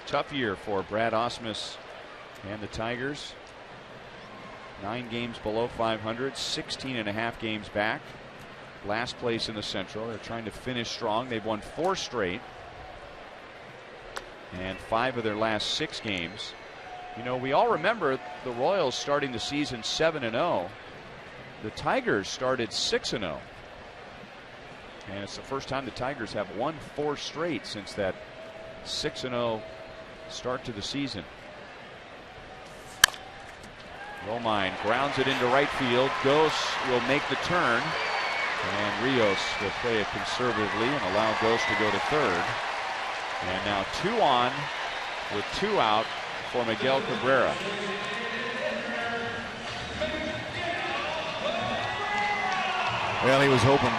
Speaker 1: Tough year for Brad Ausmus and the Tigers. 9 games below 500, 16.5 games back. Last place in the Central. They're trying to finish strong. They've won 4 straight. and 5 of their last 6 games. You know, we all remember the Royals starting the season 7-0. The Tigers started 6-0. And it's the first time the Tigers have won 4 straight since that 6-0 start to the season. Romine grounds it into right field. Ghost will make the turn. And Rios will play it conservatively and allow Ghost to go to third. And now 2 on with 2 out for Miguel Cabrera.
Speaker 5: Well, he was hoping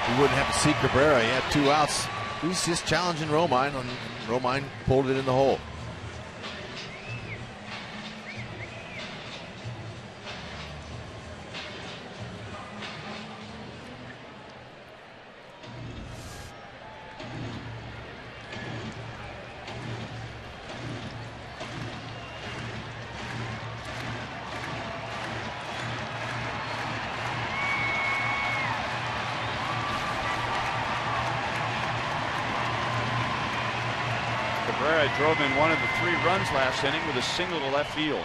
Speaker 5: he wouldn't have to see Cabrera. He had 2 outs. He's just challenging Romine, and Romine pulled it in the hole.
Speaker 1: Cabrera drove in one of the 3 runs last inning with a single to left field.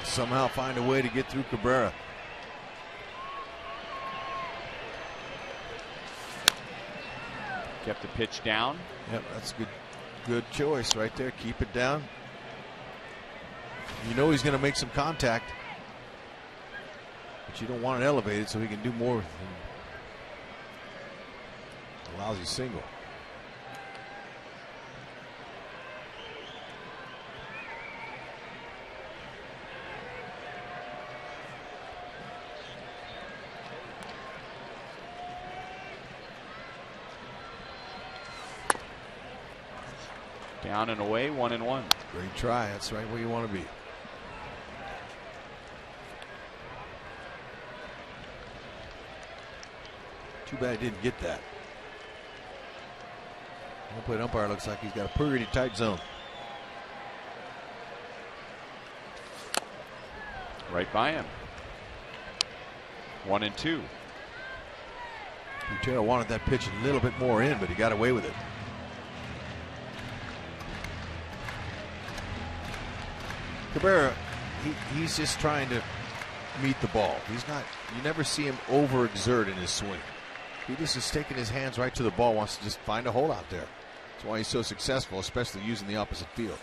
Speaker 5: Somehow find a way to get through Cabrera.
Speaker 1: Kept the pitch down.
Speaker 5: Yep, that's good choice right there. Keep it down. You know he's going to make some contact, but you don't want it elevated so he can do more than a lousy single.
Speaker 1: Down and away, 1-1.
Speaker 5: Great try. That's right where you want to be. Too bad he didn't get that. Home plate umpire looks like he's got a pretty tight zone.
Speaker 1: Right by him. 1-2.
Speaker 5: Butera wanted that pitch a little bit more in, but he got away with it. Cabrera, he's just trying to meet the ball. He's not, you never see him overexert in his swing. He just is taking his hands right to the ball, wants to just find a hole out there. That's why he's so successful, especially using the opposite field.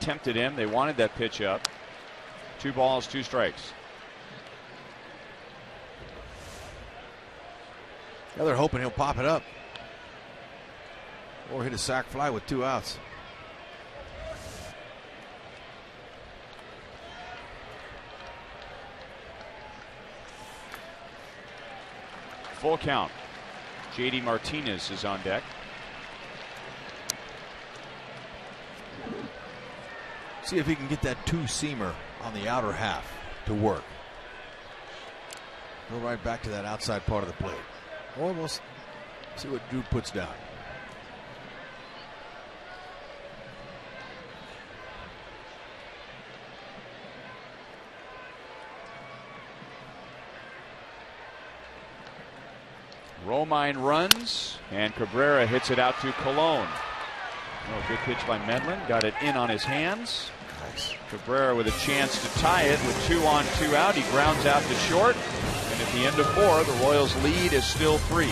Speaker 1: Tempted him. They wanted that pitch up. 2 balls, 2 strikes.
Speaker 5: Yeah, they're hoping he'll pop it up or hit a sac fly with 2 outs.
Speaker 1: Full count. JD Martinez is on deck.
Speaker 5: See if he can get that 2-seamer on the outer half to work. Go right back to that outside part of the plate. Almost. See what Drew puts down.
Speaker 1: Romine runs, and Cabrera hits it out to Colon. Oh, good pitch by Medlin. Got it in on his hands.
Speaker 5: Nice.
Speaker 1: Cabrera with a chance to tie it with 2 on, 2 out. He grounds out to short. And at the end of 4, the Royals' lead is still 3.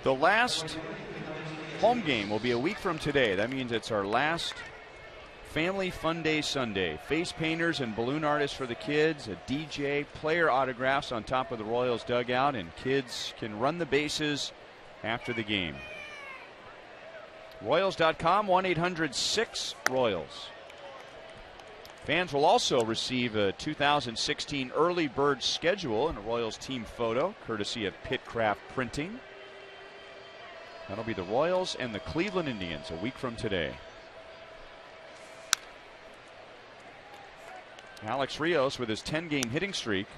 Speaker 1: The last home game will be a week from today. That means it's our last Family Fun Day Sunday. Face painters and balloon artists for the kids, a DJ, player autographs on top of the Royals dugout, and kids can run the bases after the game. Royals.com, 1-800-6-ROYALS. Fans will also receive a 2016 early bird schedule and a Royals team photo, courtesy of Pitcraft Printing. That'll be the Royals and the Cleveland Indians a week from today. Alex Rios, with his 10-game hitting streak,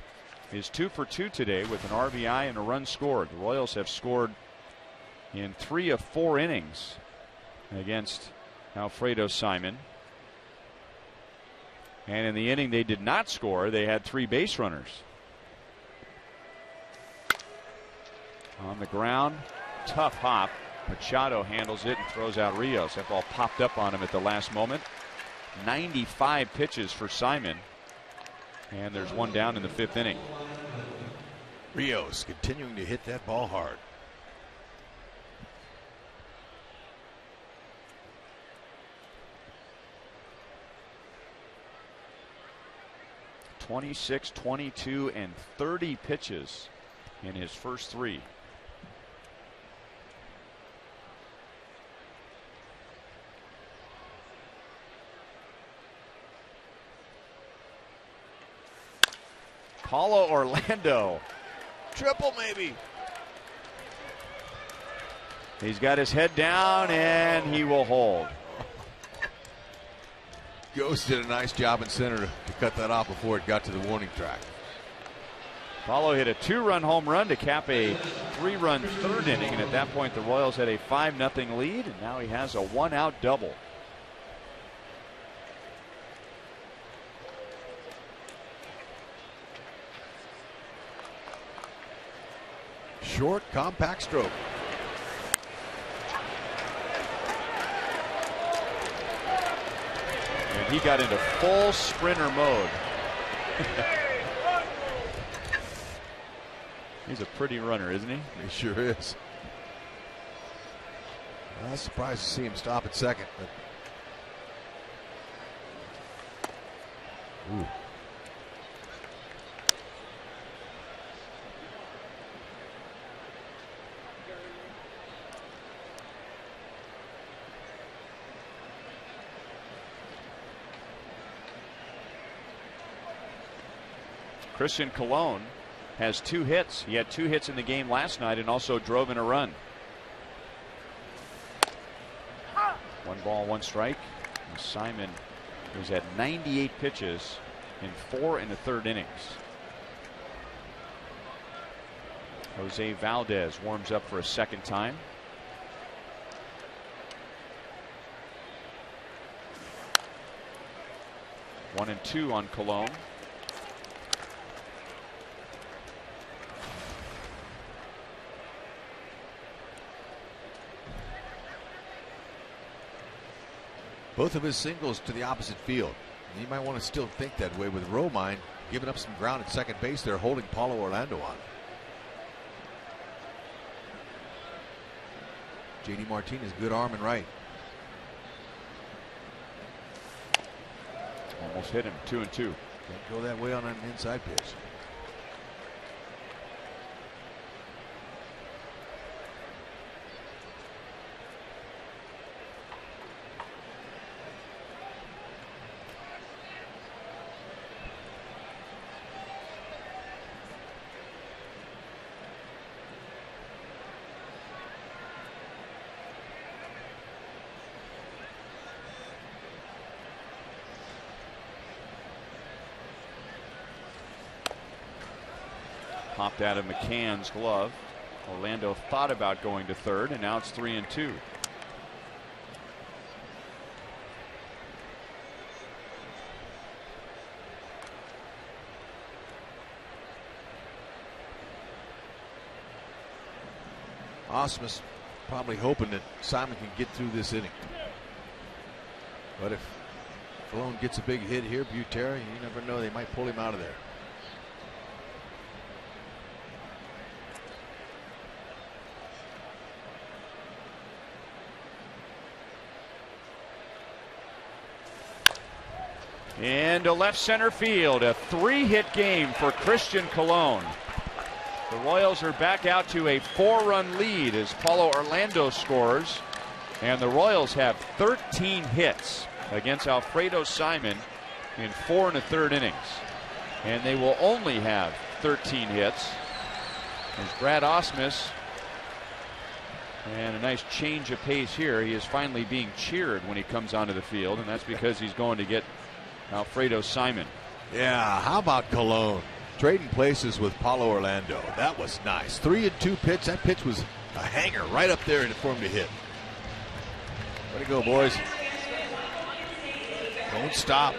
Speaker 1: is 2 for 2 today with an RBI and a run scored. The Royals have scored in 3 of 4 innings against Alfredo Simon. And in the inning they did not score, they had 3 base runners. On the ground, tough hop. Machado handles it and throws out Rios. That ball popped up on him at the last moment. 95 pitches for Simon. And there's one down in the 5th inning.
Speaker 5: Rios continuing to hit that ball hard.
Speaker 1: (26, 22, and 30 pitches in his first 3. Paulo Orlando.
Speaker 5: Triple maybe.
Speaker 1: He's got his head down and he will hold.
Speaker 5: Ghost did a nice job in center to cut that off before it got to the warning track.
Speaker 1: Paulo hit a 2-run home run to cap a 3-run 3rd inning, and at that point the Royals had a 5-0 lead, and now he has a 1-out double.
Speaker 5: Short, compact stroke.
Speaker 1: And he got into full sprinter mode. He's a pretty runner, isn't he?
Speaker 5: He sure is. I was surprised to see him stop at second. But... Ooh.
Speaker 1: Christian Colon has 2 hits. He had 2 hits in the game last night and also drove in a run. 1 ball, 1 strike. And Simon is at 98 pitches in 4 1/3 innings. Jose Valdez warms up for a second time. One and 2 on Colon.
Speaker 5: Both of his singles to the opposite field. You might want to still think that way with Romine giving up some ground at second base there, holding Paulo Orlando on. JD Martinez, good arm and right.
Speaker 1: Almost hit him. 2 and 2.
Speaker 5: Can't go that way on an inside pitch.
Speaker 1: Popped out of McCann's glove. Orlando thought about going to third, and now it's 3 and 2.
Speaker 5: Osmus probably hoping that Simon can get through this inning. But if Colon gets a big hit here, Butera, you never know, they might pull him out of there.
Speaker 6: into left center field. A 3-hit game for Christian Colon. The Royals are back out to a 4-run lead as Paulo Orlando scores. And the Royals have 13 hits against Alfredo Simon in 4 1/3 innings. And they will only have 13 hits as Brad Ausmus, and a nice change of pace here. He is finally being cheered when he comes onto the field, and that's because he's going to get Alfredo Simon.
Speaker 5: Yeah, how about Colon? Trading places with Paulo Orlando. That was nice. 3-2 pitch. That pitch was a hanger right up there for him to hit. Way to go, boys. Don't stop.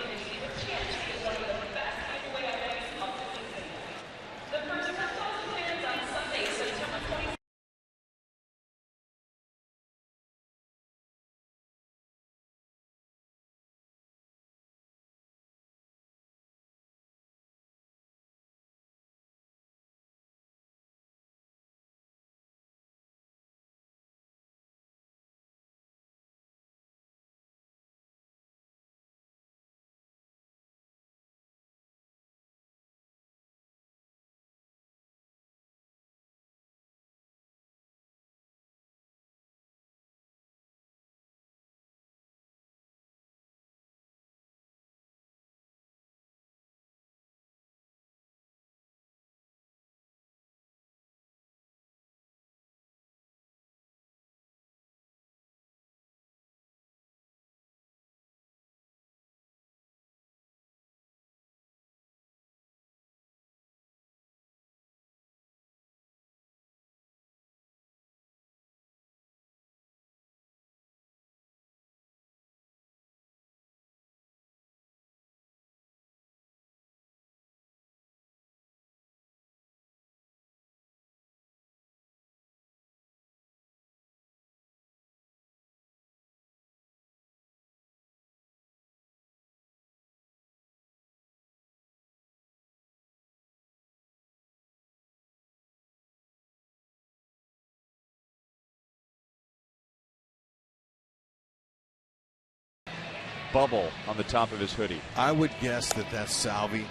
Speaker 6: Bubble on the top of his hoodie.
Speaker 5: I would guess that that's Salvi.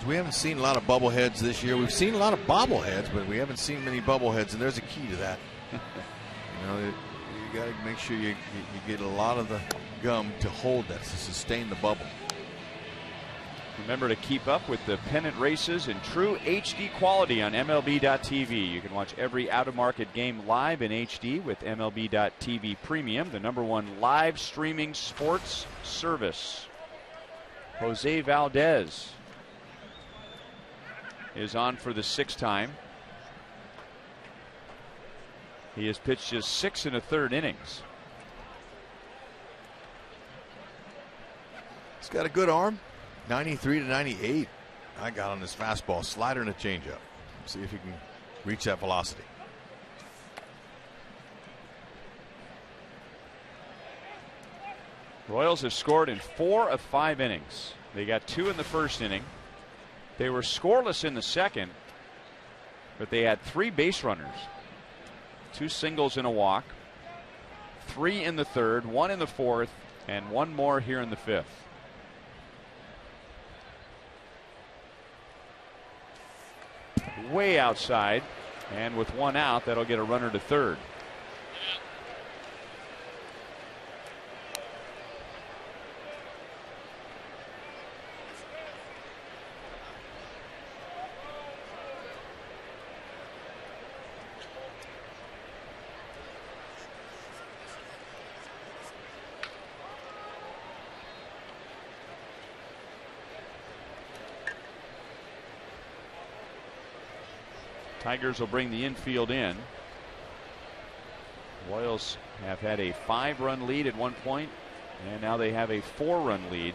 Speaker 5: We haven't seen a lot of bubbleheads this year. We've seen a lot of bobbleheads, but we haven't seen many bubbleheads, and there's a key to that. You got to make sure you get a lot of the gum to hold that, to sustain the bubble.
Speaker 6: Remember to keep up with the pennant races in true HD quality on MLB.tv. You can watch every out-of-market game live in HD with MLB.tv Premium, the #1 live streaming sports service. Jose Valdez is on for the 6th time. He has pitched just 6 1/3 innings.
Speaker 5: He's got a good arm. 93 to 98. I got on this fastball, slider, and a changeup. See if he can reach that velocity.
Speaker 6: Royals have scored in 4 of 5 innings. They got 2 in the first inning. They were scoreless in the second, but they had 3 base runners, 2 singles and a walk, 3 in the third, 1 in the fourth, and 1 more here in the 5th. Way outside, and with 1 out, that'll get a runner to third. Tigers will bring the infield in. Royals have had a 5-run lead at one point, and now they have a 4-run lead.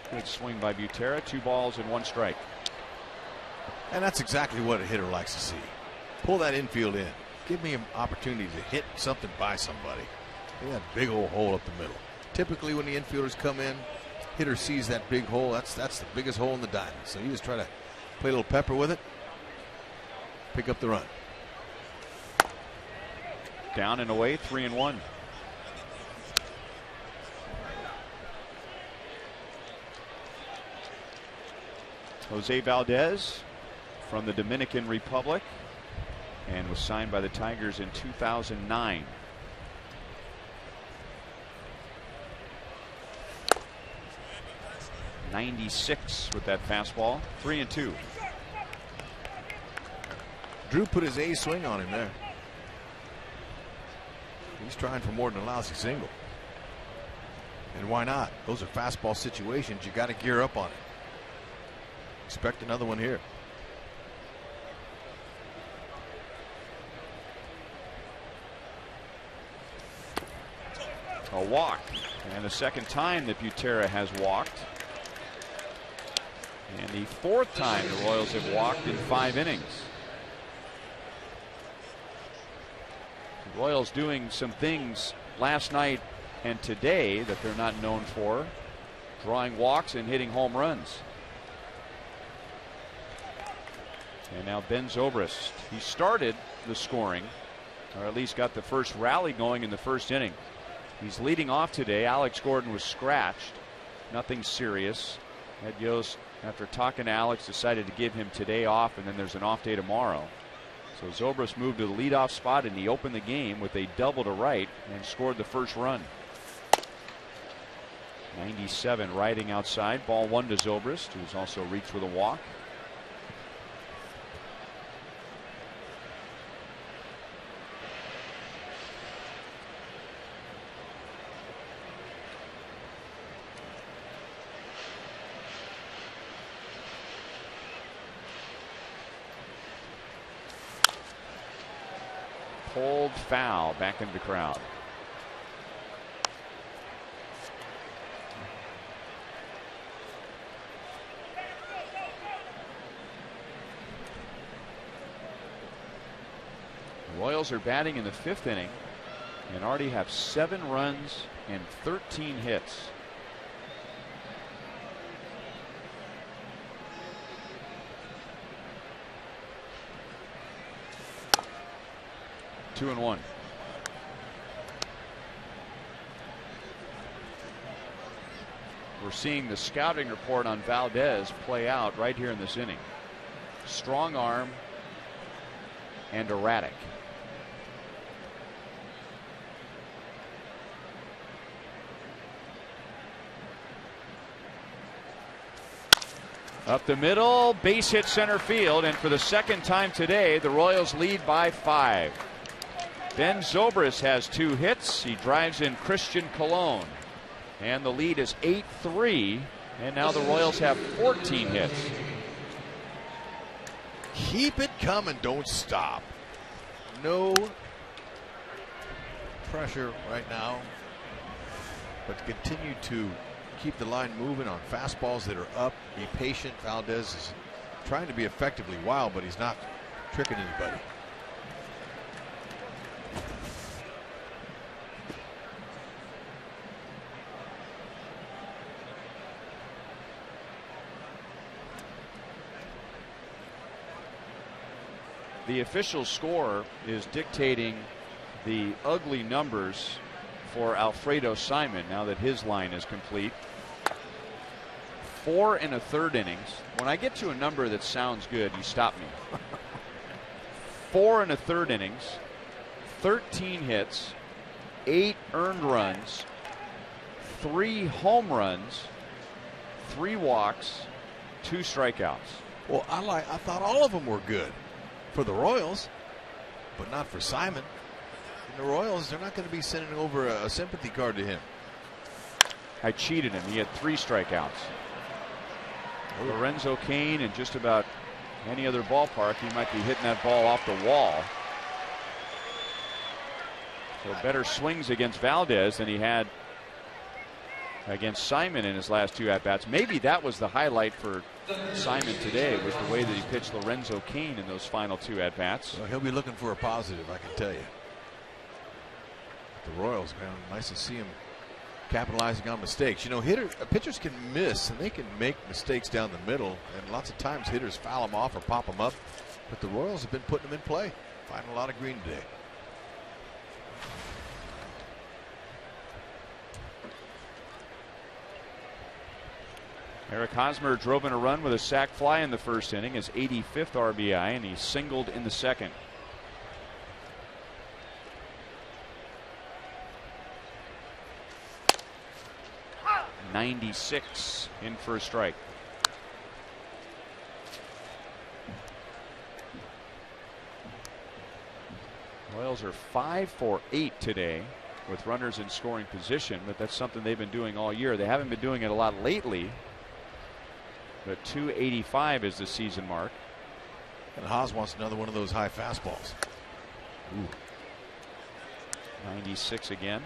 Speaker 6: Good swing by Butera. 2 balls and 1 strike.
Speaker 5: And that's exactly what a hitter likes to see. Pull that infield in. Give me an opportunity to hit something by somebody. Look at that big old hole up the middle. Typically when the infielders come in, hitter sees that big hole. That's the biggest hole in the diamond. So you just try to play a little pepper with it. Pick up the run.
Speaker 6: Down and away, 3-1. Jose Valdez from the Dominican Republic and was signed by the Tigers in 2009. .96 with that fastball. 3-2.
Speaker 5: Drew put his A swing on him there. He's trying for more than a lousy single. And why not? Those are fastball situations. You got to gear up on it. Expect another one here.
Speaker 6: A walk. And the second time that Butera has walked. And the fourth time the Royals have walked in 5 innings. The Royals doing some things last night and today that they're not known for. Drawing walks and hitting home runs. And now Ben Zobrist. He started the scoring, or at least got the first rally going in the first inning. He's leading off today. Alex Gordon was scratched. Nothing serious. Ed Yost, after talking to Alex, decided to give him today off, and then there's an off day tomorrow. So Zobrist moved to the leadoff spot, and he opened the game with a double to right and scored the first run. 97 riding outside. Ball 1 to Zobrist, who's also reached with a walk. Pulled foul back into the crowd. The Royals are batting in the 5th inning and already have 7 runs and 13 hits. Two and 1. We're seeing the scouting report on Valdez play out right here in this inning. Strong arm and erratic. Up the middle, base hit center field, and for the second time today, the Royals lead by 5. Ben Zobrist has 2 hits. He drives in Christian Colon. And the lead is 8-3. And now the Royals have 14 hits.
Speaker 5: Keep it coming. Don't stop. No pressure right now. But continue to keep the line moving on fastballs that are up. Be patient. Valdez is trying to be effectively wild, but he's not tricking anybody.
Speaker 6: The official score is dictating the ugly numbers for Alfredo Simon now that his line is complete. 4 1/3 innings. When I get to a number that sounds good, you stop me. 4 1/3 innings, 13 hits, 8 earned runs, 3 home runs, 3 walks, 2 strikeouts.
Speaker 5: Well, I thought all of them were good for the Royals, but not for Simon. And the Royals, they're not going to be sending over a sympathy card to him.
Speaker 6: I cheated him. He had 3 strikeouts. Lorenzo Cain, in just about any other ballpark, he might be hitting that ball off the wall. So better swings against Valdez than he had against Simon in his last 2 at-bats. Maybe that was the highlight for Simon today, was the way that he pitched Lorenzo Cain in those final 2 at-bats.
Speaker 5: Well, he'll be looking for a positive, I can tell you. The Royals, man, nice to see him capitalizing on mistakes. You know, pitchers can miss and they can make mistakes down the middle, and lots of times hitters foul them off or pop them up. But the Royals have been putting them in play. Finding a lot of green today.
Speaker 6: Eric Hosmer drove in a run with a sac fly in the first inning, his 85th RBI, and he singled in the second. .96 in for a strike. Royals are 5 for 8 today with runners in scoring position, but that's something they've been doing all year. They haven't been doing it a lot lately, but 285 is the season mark.
Speaker 5: And Haas wants another one of those high fastballs.
Speaker 6: Ooh. 96 again.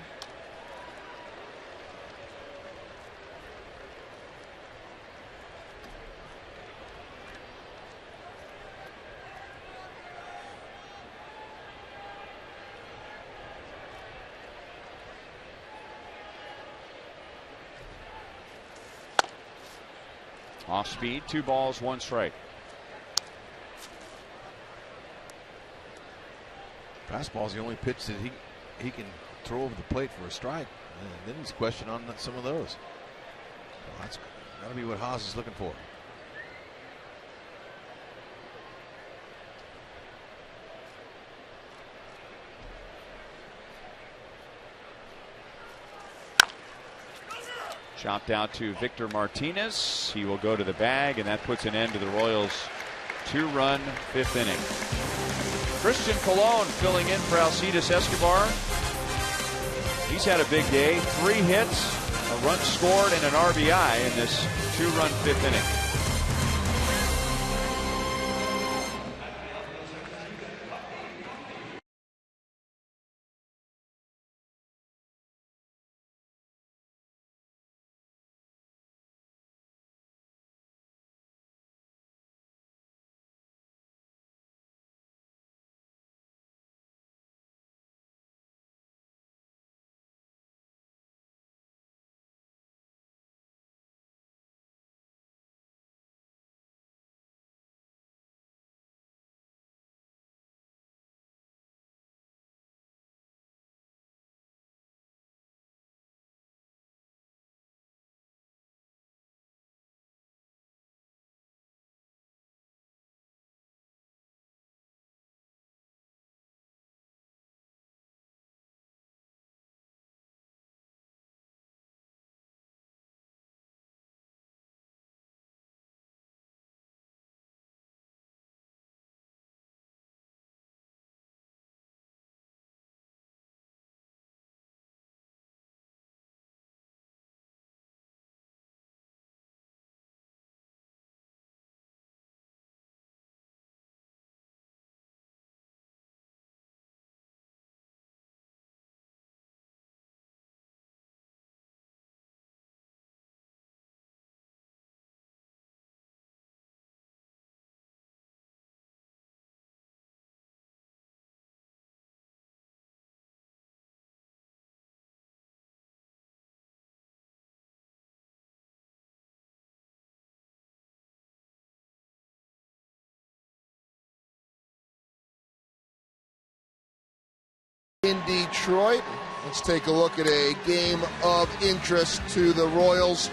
Speaker 6: Off speed, 2 balls, 1 strike.
Speaker 5: Fastball's the only pitch that he can throw over the plate for a strike. And then he's questioned on some of those. So that's got to be what Haas is looking for.
Speaker 6: Chopped out to Victor Martinez. He will go to the bag, and that puts an end to the Royals' 2-run 5th inning. Christian Colon filling in for Alcides Escobar. He's had a big day. 3 hits, a run scored, and an RBI in this 2-run 5th inning.
Speaker 3: In Detroit, let's take a look at a game of interest to the Royals.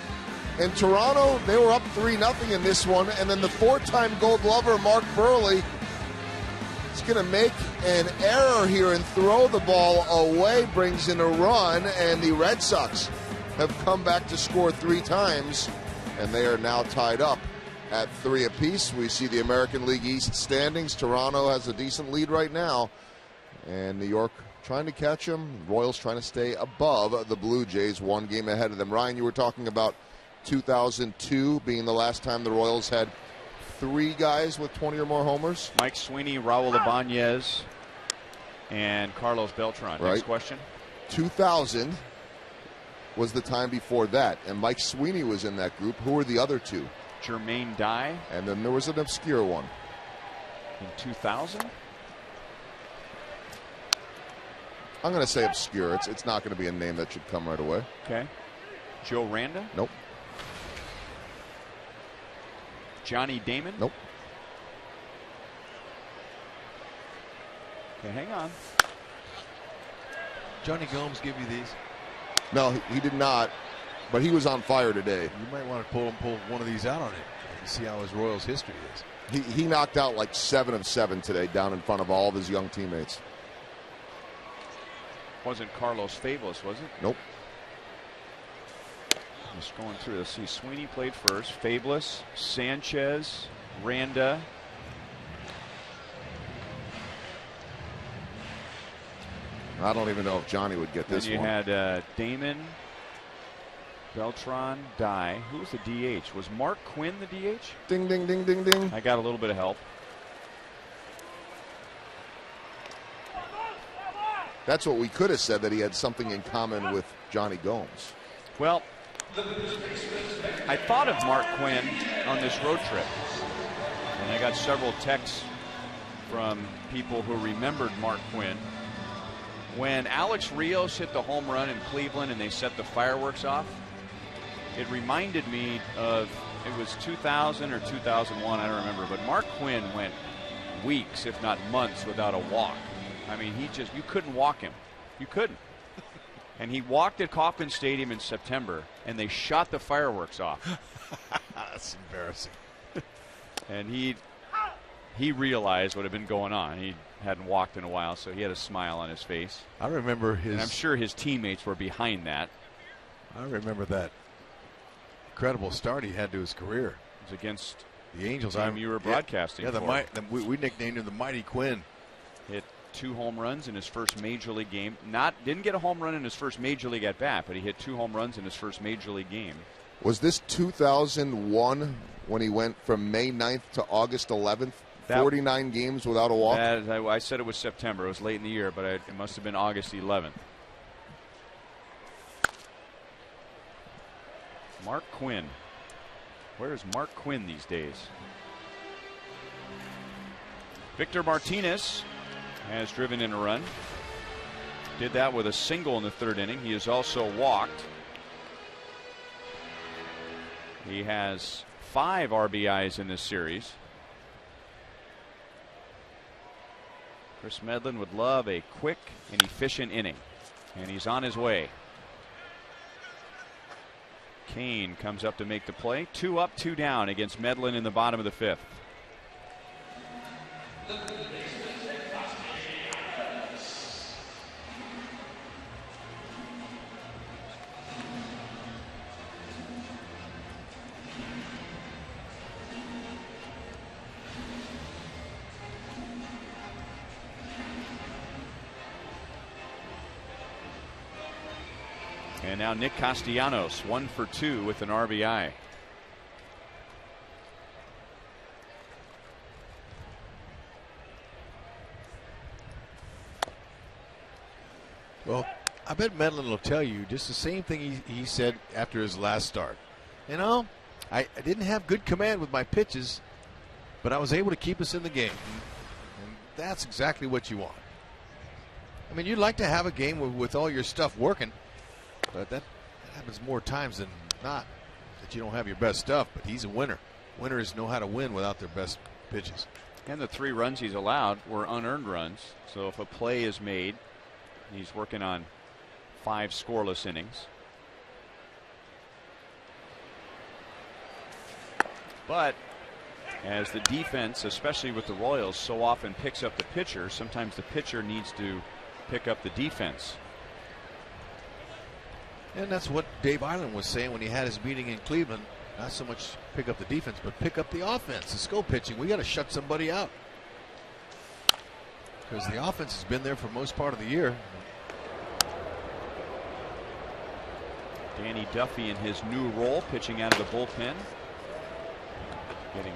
Speaker 3: In Toronto, they were up 3-0 in this one, and then the 4-time Gold Glover Mark Burley is going to make an error here and throw the ball away, brings in a run, and the Red Sox have come back to score 3 times, and they are now tied up at 3 apiece. We see the American League East standings. Toronto has a decent lead right now, and New York trying to catch them. Royals trying to stay above the Blue Jays, 1 game ahead of them. Ryan, you were talking about 2002 being the last time the Royals had 3 guys with 20 or more homers.
Speaker 6: Mike Sweeney, Raul Ibanez, and Carlos Beltran.
Speaker 3: Right.
Speaker 6: Next question.
Speaker 3: 2000 was the time before that, and Mike Sweeney was in that group. Who were the other 2?
Speaker 6: Jermaine Dye.
Speaker 3: And then there was an obscure one.
Speaker 6: In 2000?
Speaker 3: I'm going to say obscure. It's not going to be a name that should come right away.
Speaker 6: Okay. Joe Randa?
Speaker 3: Nope.
Speaker 6: Johnny Damon?
Speaker 3: Nope.
Speaker 6: Okay, hang on.
Speaker 5: Johnny Gomes give you these?
Speaker 3: No, he did not. but he was on fire today.
Speaker 5: You might want to pull one of these out on him and see how his Royals history is.
Speaker 3: He knocked out like 7 of 7 today down in front of all of his young teammates.
Speaker 6: Wasn't Carlos Fabulous, was it?
Speaker 3: Nope.
Speaker 6: Just going through. Let's see. Sweeney played first. Fabulous, Sanchez, Randa.
Speaker 3: I don't even know if Johnny would get this
Speaker 6: Then you
Speaker 3: one.
Speaker 6: had Damon, Beltran, Dye. Who was the DH? Was Mark Quinn the DH?
Speaker 3: Ding, ding, ding, ding, ding.
Speaker 6: I got a little bit of help.
Speaker 3: That's what we could have said, that he had something in common with Johnny Gomes.
Speaker 6: Well, I thought of Mark Quinn on this road trip, and I got several texts from people who remembered Mark Quinn. When Alex Rios hit the home run in Cleveland and they set the fireworks off, it reminded me of, it was 2000 or 2001, I don't remember, but Mark Quinn went weeks, if not months, without a walk. I mean, you couldn't walk him. You couldn't. And he walked at Kauffman Stadium in September, and they shot the fireworks off.
Speaker 5: That's embarrassing.
Speaker 6: And he realized what had been going on. He hadn't walked in a while, so he had a smile on his face.
Speaker 5: I remember his.
Speaker 6: And I'm sure his teammates were behind that.
Speaker 5: I remember that incredible start he had to his career.
Speaker 6: It was against
Speaker 5: the Angels.
Speaker 6: The team you were broadcasting.
Speaker 5: Yeah, we nicknamed him the Mighty Quinn.
Speaker 6: Hit 2 home runs in his first major league game. Didn't get a home run in his first major league at bat, but he hit 2 home runs in his first major league game.
Speaker 3: Was this 2001 when he went from May 9th to August 11th? 49 games without a walk?
Speaker 6: I said it was September. It was late in the year, but it must have been August 11th. Mark Quinn. Where is Mark Quinn these days? Victor Martinez has driven in a run. Did that with a single in the 3rd inning. He has also walked. He has 5 RBIs in this series. Chris Medlin would love a quick and efficient inning, and he's on his way. Kane comes up to make the play. 2 up, 2 down against Medlin in the bottom of the 5th. And now Nick Castellanos, 1 for 2 with an RBI.
Speaker 5: Well, I bet Medlin will tell you just the same thing he said after his last start. You know, I didn't have good command with my pitches, but I was able to keep us in the game. And that's exactly what you want. I mean, you'd like to have a game with all your stuff working, but that happens more times than not, that you don't have your best stuff. But he's a winner. Winners know how to win without their best pitches.
Speaker 6: And the 3 runs he's allowed were unearned runs. So if a play is made, he's working on 5 scoreless innings. But as the defense, especially with the Royals, so often picks up the pitcher, sometimes the pitcher needs to pick up the defense.
Speaker 5: And that's what Dave Island was saying when he had his meeting in Cleveland. Not so much pick up the defense, but pick up the offense. The skill pitching, we got to shut somebody out, because the offense has been there for most part of the year.
Speaker 6: Danny Duffy in his new role, pitching out of the bullpen, getting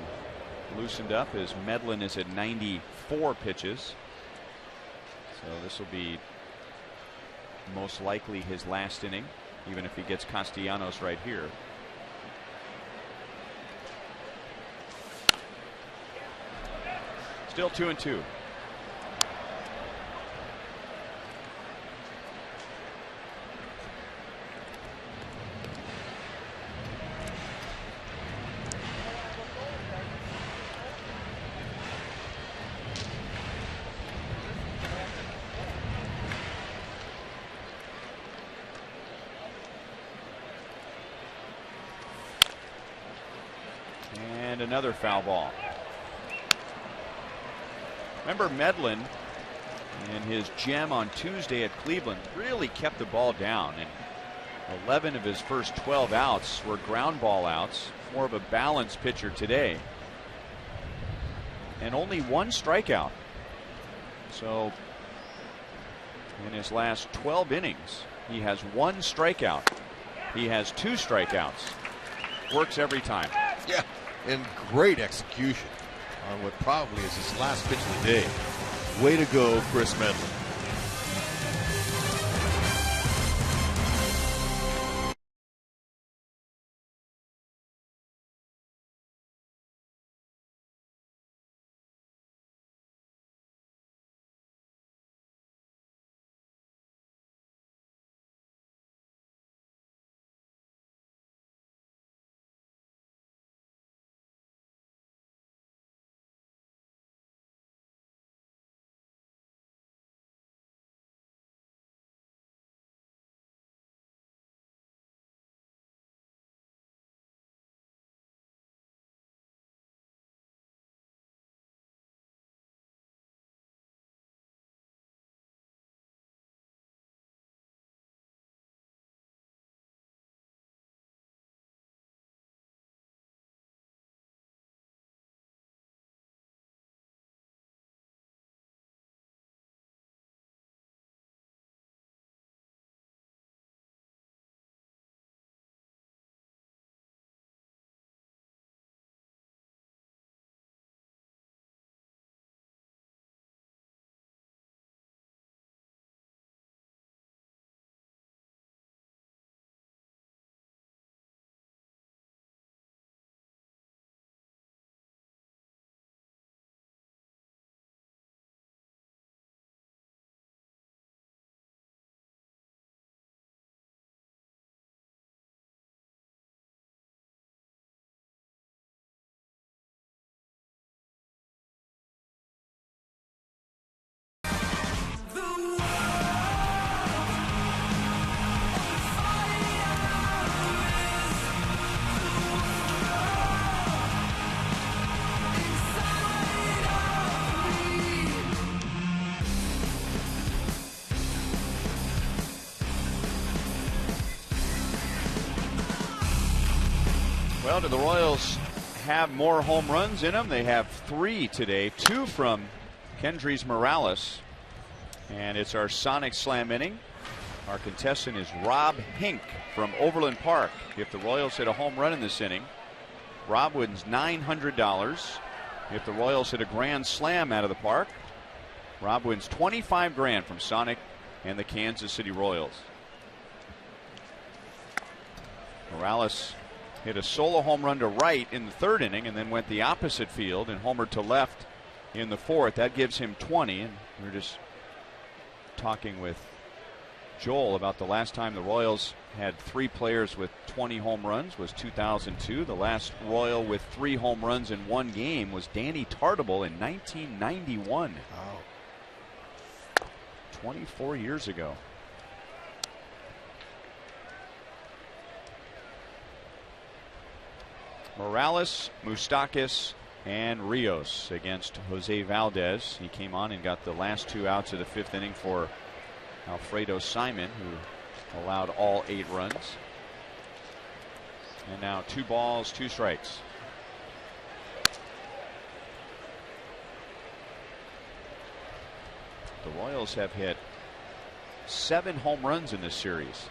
Speaker 6: loosened up as Medlin is at 94 pitches. So this will be most likely his last inning, even if he gets Castellanos right here. Still 2-2. another foul ball. Remember Medlin and his gem on Tuesday at Cleveland really kept the ball down, and 11 of his first 12 outs were ground ball outs. More of a balanced pitcher today, and only 1 strikeout. So in his last 12 innings, he has 1 strikeout. He has 2 strikeouts. Works every time.
Speaker 5: Yeah, and great execution on what probably is his last pitch of the day. Way to go, Chris Medlin.
Speaker 6: Well, do the Royals have more home runs in them? They have 3 today, 2 from Kendrys Morales, and it's our Sonic Slam inning. Our contestant is Rob Hink from Overland Park. If the Royals hit a home run in this inning, Rob wins $900. If the Royals hit a grand slam out of the park, Rob wins $25,000 from Sonic and the Kansas City Royals. Morales hit a solo home run to right in the 3rd inning and then went the opposite field and homered to left in the 4th. That gives him 20. And we were just talking with Joel about the last time the Royals had 3 players with 20 home runs was 2002. The last Royal with 3 home runs in 1 game was Danny Tartabull in 1991. Wow. 24 years ago. Morales, Moustakas, and Rios against Jose Valdez. He came on and got the last 2 outs of the 5th inning for Alfredo Simon, who allowed all 8 runs. And now 2 balls, 2 strikes. The Royals have hit 7 home runs in this series.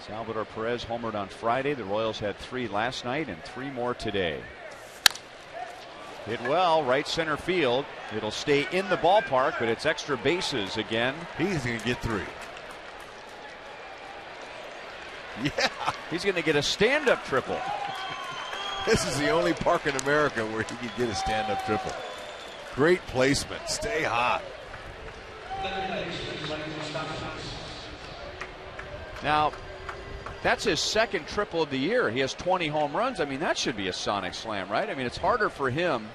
Speaker 6: Salvador Perez homered on Friday. The Royals had 3 last night and 3 more today. Hit well, right center field. It'll stay in the ballpark, but it's extra bases again.
Speaker 5: He's going to get 3. Yeah.
Speaker 6: He's going to get a stand-up triple.
Speaker 5: This is the only park in America where he can get a stand-up triple. Great placement. Stay hot.
Speaker 6: Now, that's his 2nd triple of the year. He has 20 home runs. I mean, that should be a Sonic Slam, right? I mean, it's harder for him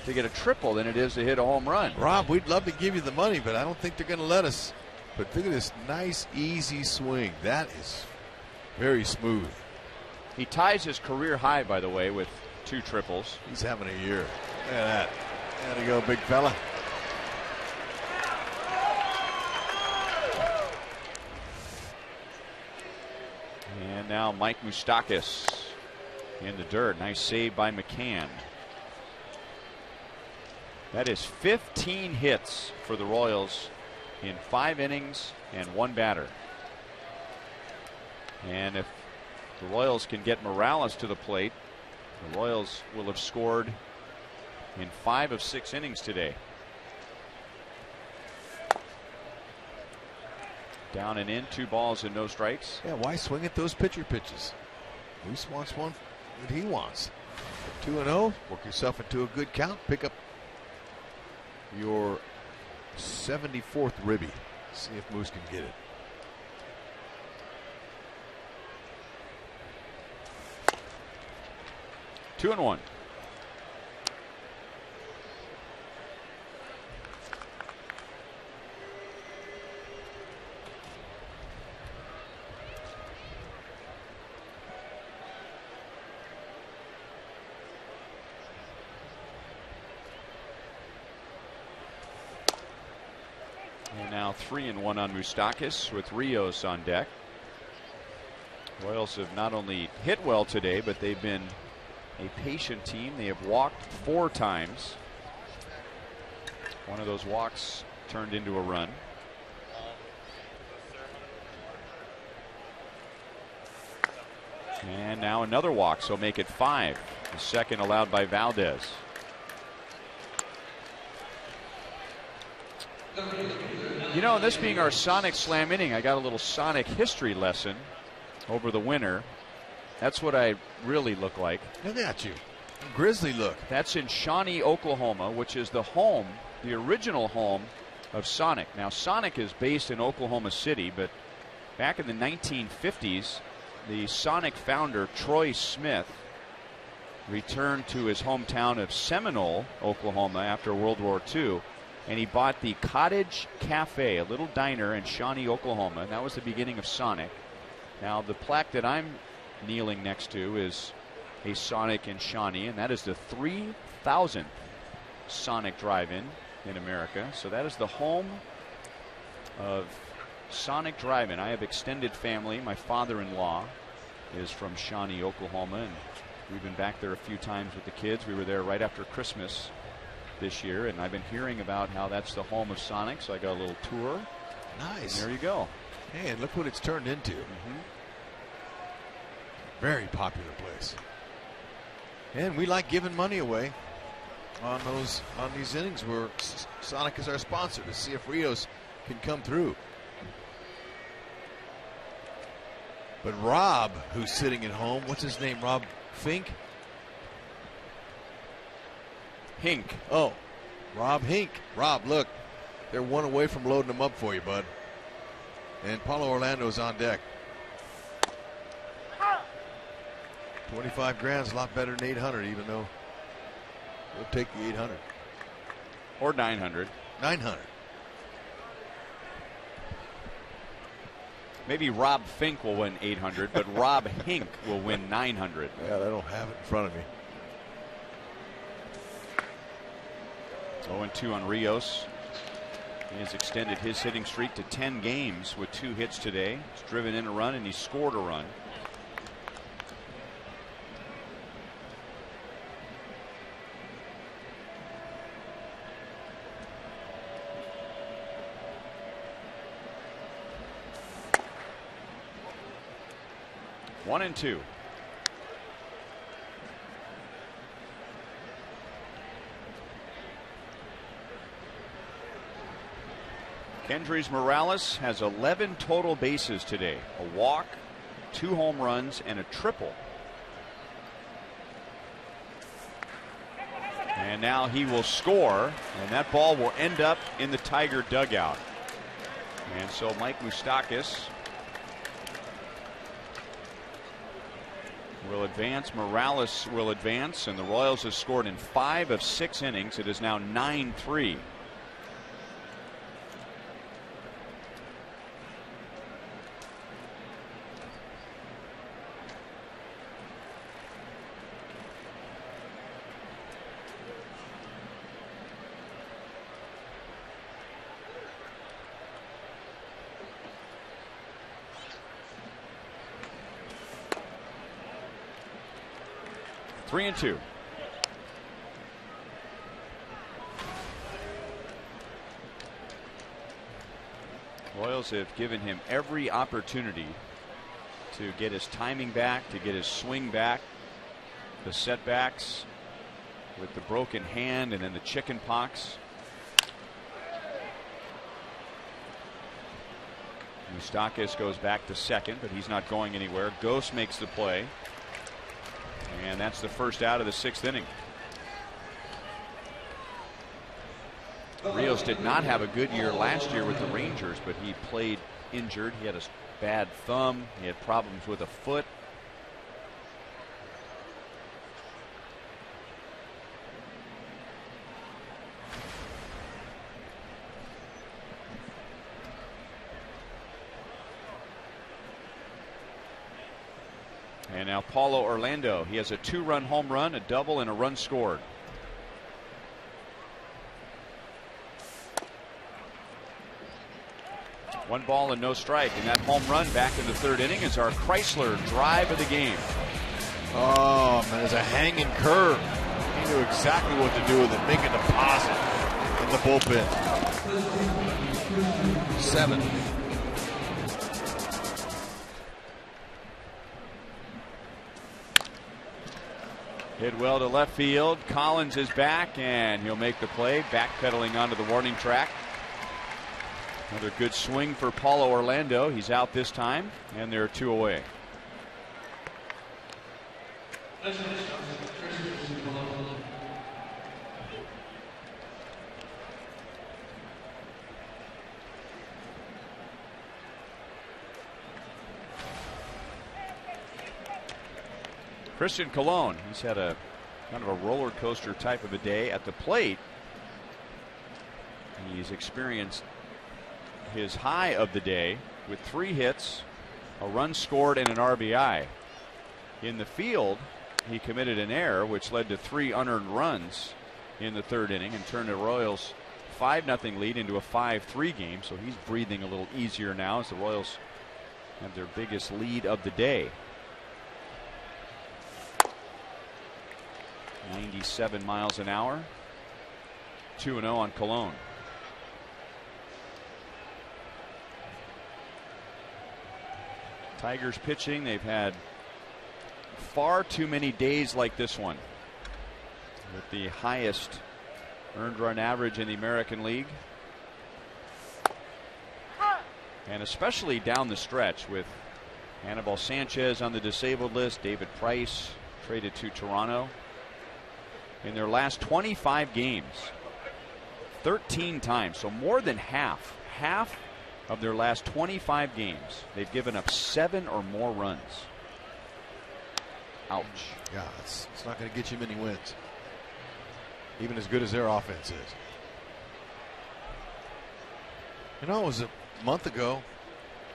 Speaker 6: to get a triple than it is to hit a home run.
Speaker 5: Rob, we'd love to give you the money, but I don't think they're going to let us. But look at this nice, easy swing. That is very smooth.
Speaker 6: He ties his career high, by the way, with 2 triples.
Speaker 5: He's having a year. Look at that. There you go, big fella.
Speaker 6: And now Mike Moustakas in the dirt. Nice save by McCann. That is 15 hits for the Royals in 5 innings and 1 batter. And if the Royals can get Morales to the plate, the Royals will have scored in 5 of 6 innings today. Down and in, 2 balls and no strikes.
Speaker 5: Yeah, why swing at those pitcher pitches? Moose wants one that he wants. 2-0, work yourself into a good count, pick up your 74th ribby. See if Moose can get it.
Speaker 6: Two and one. And now 3-1 on Moustakas with Rios on deck. Royals have not only hit well today, but they've been a patient team. They have walked 4 times. One of those walks turned into a run. And now another walk, so make it 5. The second allowed by Valdez. You know, this being our Sonic Slam inning, I got a little Sonic history lesson over the winter. That's what I really look like.
Speaker 5: Look at you. Grizzly look.
Speaker 6: That's in Shawnee, Oklahoma, which is the home, the original home of Sonic. Now, Sonic is based in Oklahoma City, but back in the 1950s, the Sonic founder, Troy Smith, returned to his hometown of Seminole, Oklahoma, after World War II, and he bought the Cottage Cafe, a little diner in Shawnee, Oklahoma, and that was the beginning of Sonic. Now, the plaque that I'm kneeling next to is a Sonic in Shawnee, and that is the 3,000th Sonic drive-in in America. So that is the home of Sonic Drive-In. I have extended family. My father-in-law is from Shawnee, Oklahoma, and we've been back there a few times with the kids. We were there right after Christmas this year, and I've been hearing about how that's the home of Sonic, so I got a little tour.
Speaker 5: Nice.
Speaker 6: And there you go.
Speaker 5: Hey, and look what it's turned into. Very popular place. And we like giving money away on these innings where Sonic is our sponsor, to see if Rios can come through. But Rob, who's sitting at home, what's his name? Rob Fink?
Speaker 6: Hink.
Speaker 5: Oh, Rob Hink. Rob, look, they're 1 away from loading them up for you, bud. And Paulo Orlando's on deck. 25 grand's a lot better than 800, even though we'll take the 800.
Speaker 6: Or 900.
Speaker 5: 900.
Speaker 6: Maybe Rob Fink will win 800, but Rob Hink will win 900.
Speaker 5: Yeah, I don't have it in front of me.
Speaker 6: 0-2 on Rios. He has extended his hitting streak to 10 games with 2 hits today. He's driven in a run and he scored a run. One and 2. Kendrys Morales has 11 total bases today. A walk, 2 home runs, and a triple. And now he will score, and that ball will end up in the Tiger dugout. And so Mike Moustakas will advance. Morales will advance, and the Royals have scored in 5 of 6 innings. It is now 9-3. 3-2. Royals have given him every opportunity to get his timing back, to get his swing back. The setbacks with the broken hand and then the chicken pox. Moustakas goes back to second, but he's not going anywhere. Ghost makes the play. And that's the first out of the 6th inning. Rios did not have a good year last year with the Rangers, but he played injured. He had a bad thumb. He had problems with a foot. And now Paulo Orlando. He has a 2-run home run, a double, and a run scored. One ball and no strike, and that home run back in the 3rd inning is our Chrysler drive of the game.
Speaker 5: Oh, man, there's a hanging curve. He knew exactly what to do with it. Make a deposit in the bullpen. 7.
Speaker 6: Hit well to left field. Collins is back, and he'll make the play, backpedaling onto the warning track. Another good swing for Paulo Orlando. He's out this time, and there are 2 away. Christian Colon, he's had a kind of a roller coaster type of a day at the plate. He's experienced his high of the day with 3 hits, a run scored, and an RBI. In the field, he committed an error which led to 3 unearned runs in the 3rd inning and turned the Royals' 5-0 lead into a 5-3 game. So he's breathing a little easier now as the Royals have their biggest lead of the day. 97 miles an hour. 2-0 on Colon. Tigers pitching, they've had far too many days like this one, with the highest earned run average in the American League, and especially down the stretch with Anibal Sanchez on the disabled list, David Price traded to Toronto. In their last 25 games, 13 times, so more than half of their last 25 games, they've given up 7 or more runs. Ouch.
Speaker 5: Yeah, it's not going to get you many wins, even as good as their offense is. You know, it was a month ago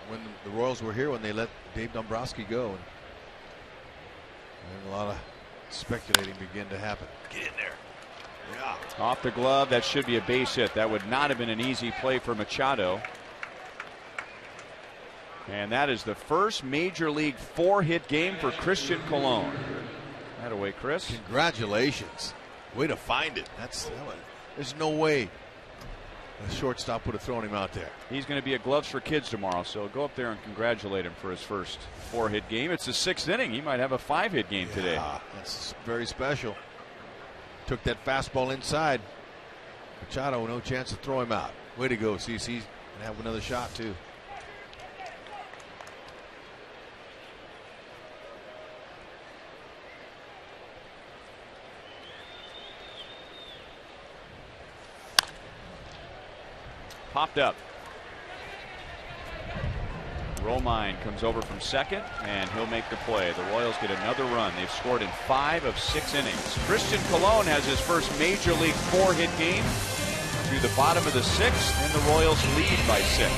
Speaker 5: when the Royals were here when they let Dave Dombrowski go, and a lot of speculating began to happen. Get in there. Yeah.
Speaker 6: Off the glove, that should be a base hit. That would not have been an easy play for Machado. And that is the first major league 4-hit game for Christian Colon. That away, Chris.
Speaker 5: Congratulations. Way to find it. There's no way a shortstop would have thrown him out there.
Speaker 6: He's going to be at Gloves for Kids tomorrow, so go up there and congratulate him for his first 4-hit game. It's the 6th inning. He might have a 5-hit game today.
Speaker 5: That's very special. Took that fastball inside. Machado, no chance to throw him out. Way to go, CC. And have another shot, too.
Speaker 6: Popped up. Romine comes over from second, and he'll make the play. The Royals get another run. They've scored in 5 of 6 innings. Christian Colon has his first major league 4-hit game to the bottom of the 6th, and the Royals lead by 6.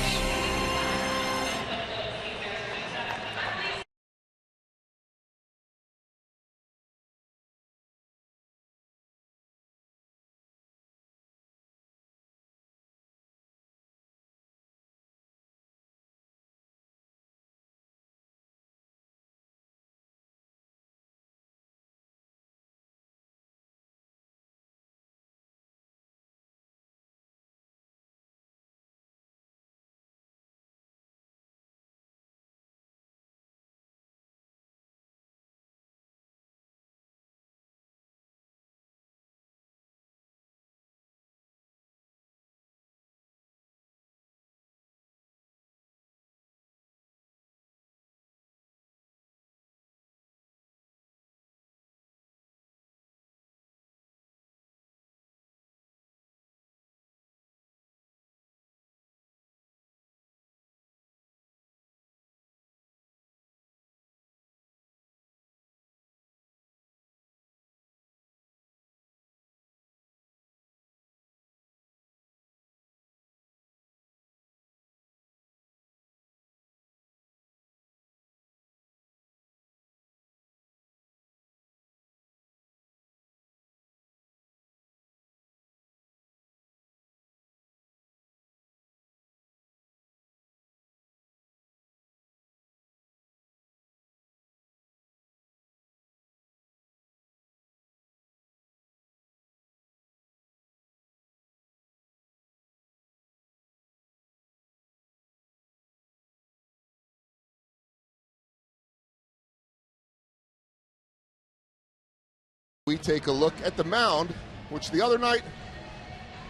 Speaker 3: We take a look at the mound, which the other night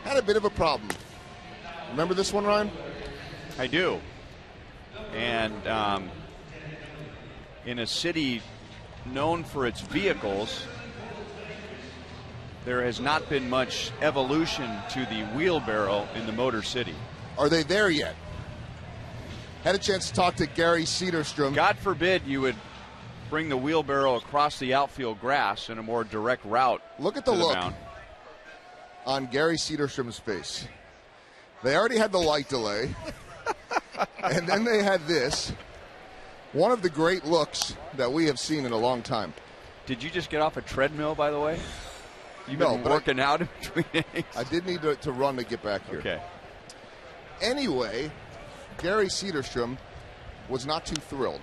Speaker 3: had a bit of a problem. Remember this one, Ryan?
Speaker 1: I do. And in a city known for its vehicles, there has not been much evolution to the wheelbarrow in the Motor City.
Speaker 3: Are they there yet? Had a chance to talk to Gary Cedarstrom.
Speaker 1: God forbid you would bring the wheelbarrow across the outfield grass in a more direct route.
Speaker 3: Look at the look on Gary Cedarstrom's face. They already had the light delay, and then they had this. One of the great looks that we have seen in a long time.
Speaker 1: Did you just get off a treadmill, by the way? You've been
Speaker 3: but
Speaker 1: working out in between innings?
Speaker 3: I did need to run to get back here.
Speaker 1: Okay.
Speaker 3: Anyway, Gary Cedarstrom was not too thrilled,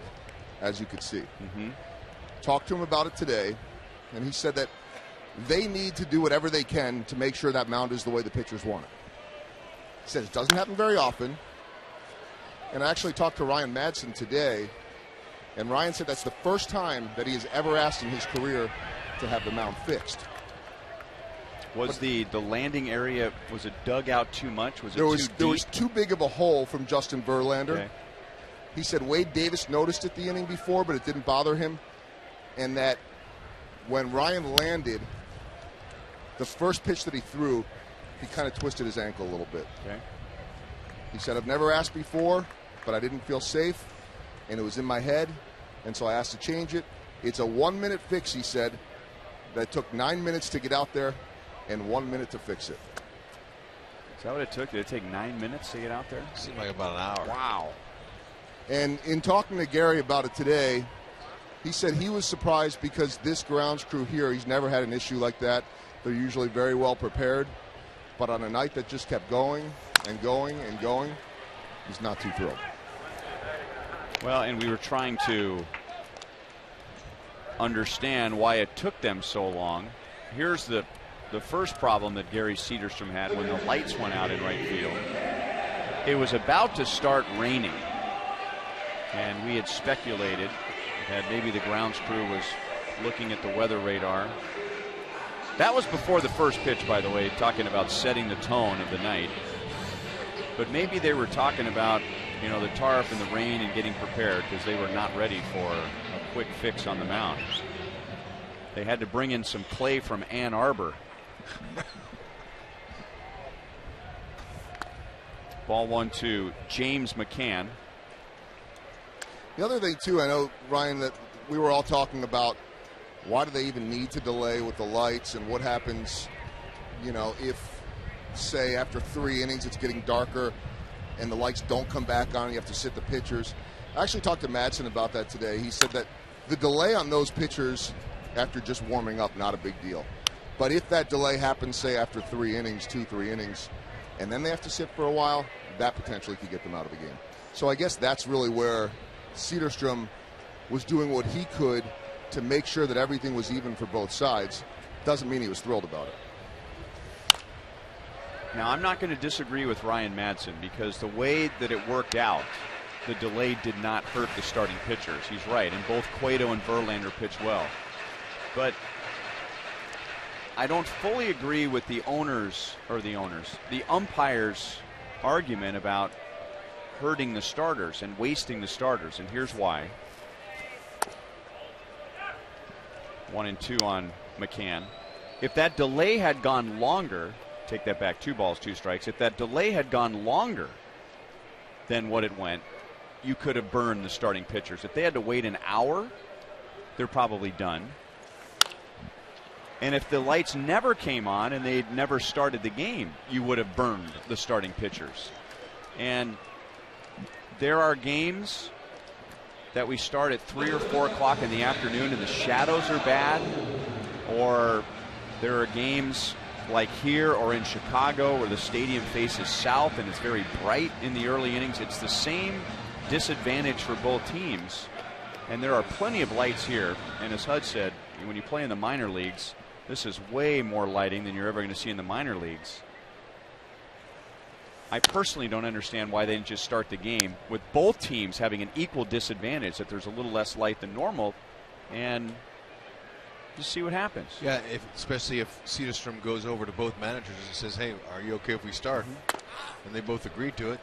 Speaker 3: as you could see.
Speaker 1: Mm-hmm.
Speaker 3: Talked to him about it today, and he said that they need to do whatever they can to make sure that mound is the way the pitchers want it. He said it doesn't happen very often. And I actually talked to Ryan Madsen today, and Ryan said that's the first time that he has ever asked in his career to have the mound fixed.
Speaker 1: Was the landing area, was it dug out too much? Was it too deep?
Speaker 3: There was too big of a hole from Justin Verlander.
Speaker 1: Okay.
Speaker 3: He said Wade Davis noticed it the inning before, but it didn't bother him. And that when Ryan landed, the first pitch that he threw, he kind of twisted his ankle a little bit.
Speaker 1: Okay.
Speaker 3: He said, I've never asked before, but I didn't feel safe, and it was in my head, and so I asked to change it. It's a 1-minute fix, he said, that took 9 minutes to get out there and 1 minute to fix it.
Speaker 1: Is that what it took? Did it take 9 minutes to get out there?
Speaker 5: Seemed like about an hour.
Speaker 1: Wow.
Speaker 3: And in talking to Gary about it today, he said he was surprised because this grounds crew here, he's never had an issue like that. They're usually very well prepared. But on a night that just kept going and going and going, he's not too thrilled.
Speaker 1: Well, and we were trying to understand why it took them so long. Here's the first problem that Gary Cedarstrom had when the lights went out in right field. It was about to start raining, and we had speculated that maybe the grounds crew was looking at the weather radar. That was before the first pitch, by the way, talking about setting the tone of the night. But maybe they were talking about, you know, the tarp and the rain and getting prepared because they were not ready for a quick fix on the mound. They had to bring in some clay from Ann Arbor. Ball 1-2, James McCann.
Speaker 3: The other thing, too, I know, Ryan, that we were all talking about why do they even need to delay with the lights and what happens, you know, if, say, after 3 innings it's getting darker and the lights don't come back on and you have to sit the pitchers. I actually talked to Madsen about that today. He said that the delay on those pitchers after just warming up, not a big deal. But if that delay happens, say, after 3 innings, 2-3 innings, and then they have to sit for a while, that potentially could get them out of the game. So I guess that's really where Cedarstrom was doing what he could to make sure that everything was even for both sides. Doesn't mean he was thrilled about it.
Speaker 1: Now, I'm not going to disagree with Ryan Madsen because the way that it worked out, the delay did not hurt the starting pitchers. He's right, and both Cueto and Verlander pitched well. But I don't fully agree with the umpires' argument about hurting the starters and wasting the starters, and here's why. 1-2 on McCann. If that delay had gone longer, take that back, 2 balls, 2 strikes. If that delay had gone longer than what it went, you could have burned the starting pitchers. If they had to wait an hour, they're probably done. And if the lights never came on and they'd never started the game, you would have burned the starting pitchers. And there are games that we start at 3 or 4 o'clock in the afternoon and the shadows are bad, or there are games like here or in Chicago where the stadium faces south and it's very bright in the early innings. It's the same disadvantage for both teams, and there are plenty of lights here. And as Hud said, when you play in the minor leagues, this is way more lighting than you're ever going to see in the minor leagues. I personally don't understand why they didn't just start the game with both teams having an equal disadvantage, that there's a little less light than normal, and
Speaker 6: Just see what happens.
Speaker 5: Yeah, especially if Cedarstrom goes over to both managers and says, "Hey, are you okay if we start?" And they both agreed to it.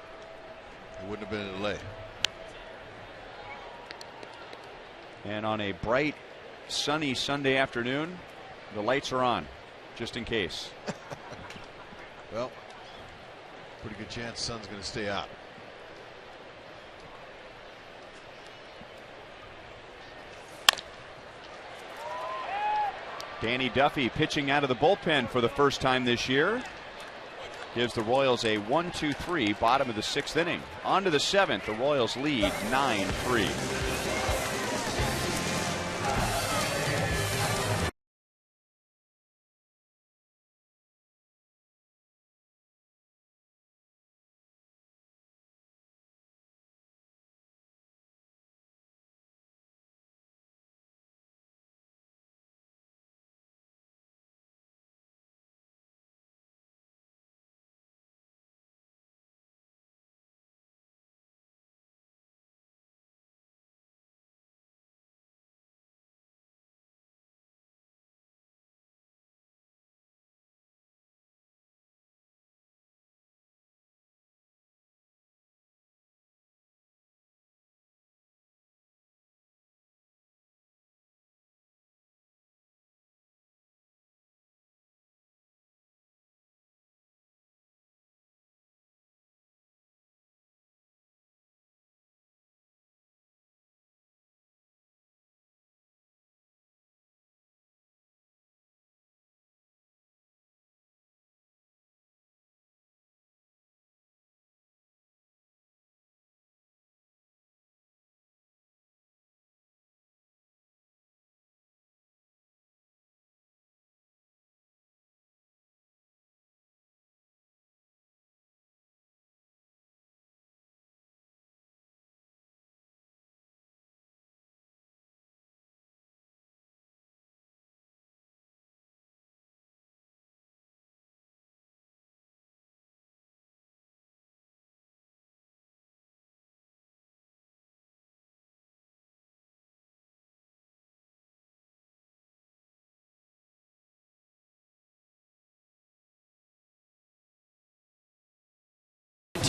Speaker 5: It wouldn't have been a delay.
Speaker 6: And on a bright, sunny Sunday afternoon, the lights are on, just in case.
Speaker 5: Well, pretty good chance the sun's going to stay out.
Speaker 6: Danny Duffy pitching out of the bullpen for the first time this year. Gives the Royals a 1-2-3 bottom of the 6th inning. On to the 7th. The Royals lead 9-3.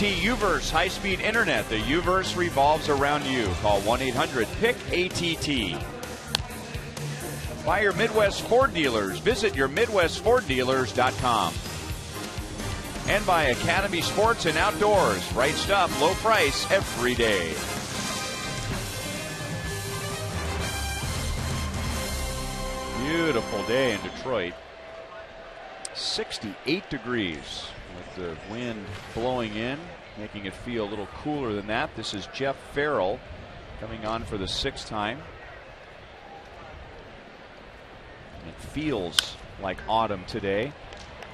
Speaker 6: Uverse high-speed internet. The Uverse revolves around you. Call 1-800-PIC-ATT. By your Midwest Ford dealers. Visit your MidwestFordDealers.com. And by Academy Sports and Outdoors. Right stuff, low price every day. Beautiful day in Detroit. 68 degrees. With the wind blowing in, making it feel a little cooler than that. This is Jeff Farrell coming on for the 6th time. And it feels like autumn today.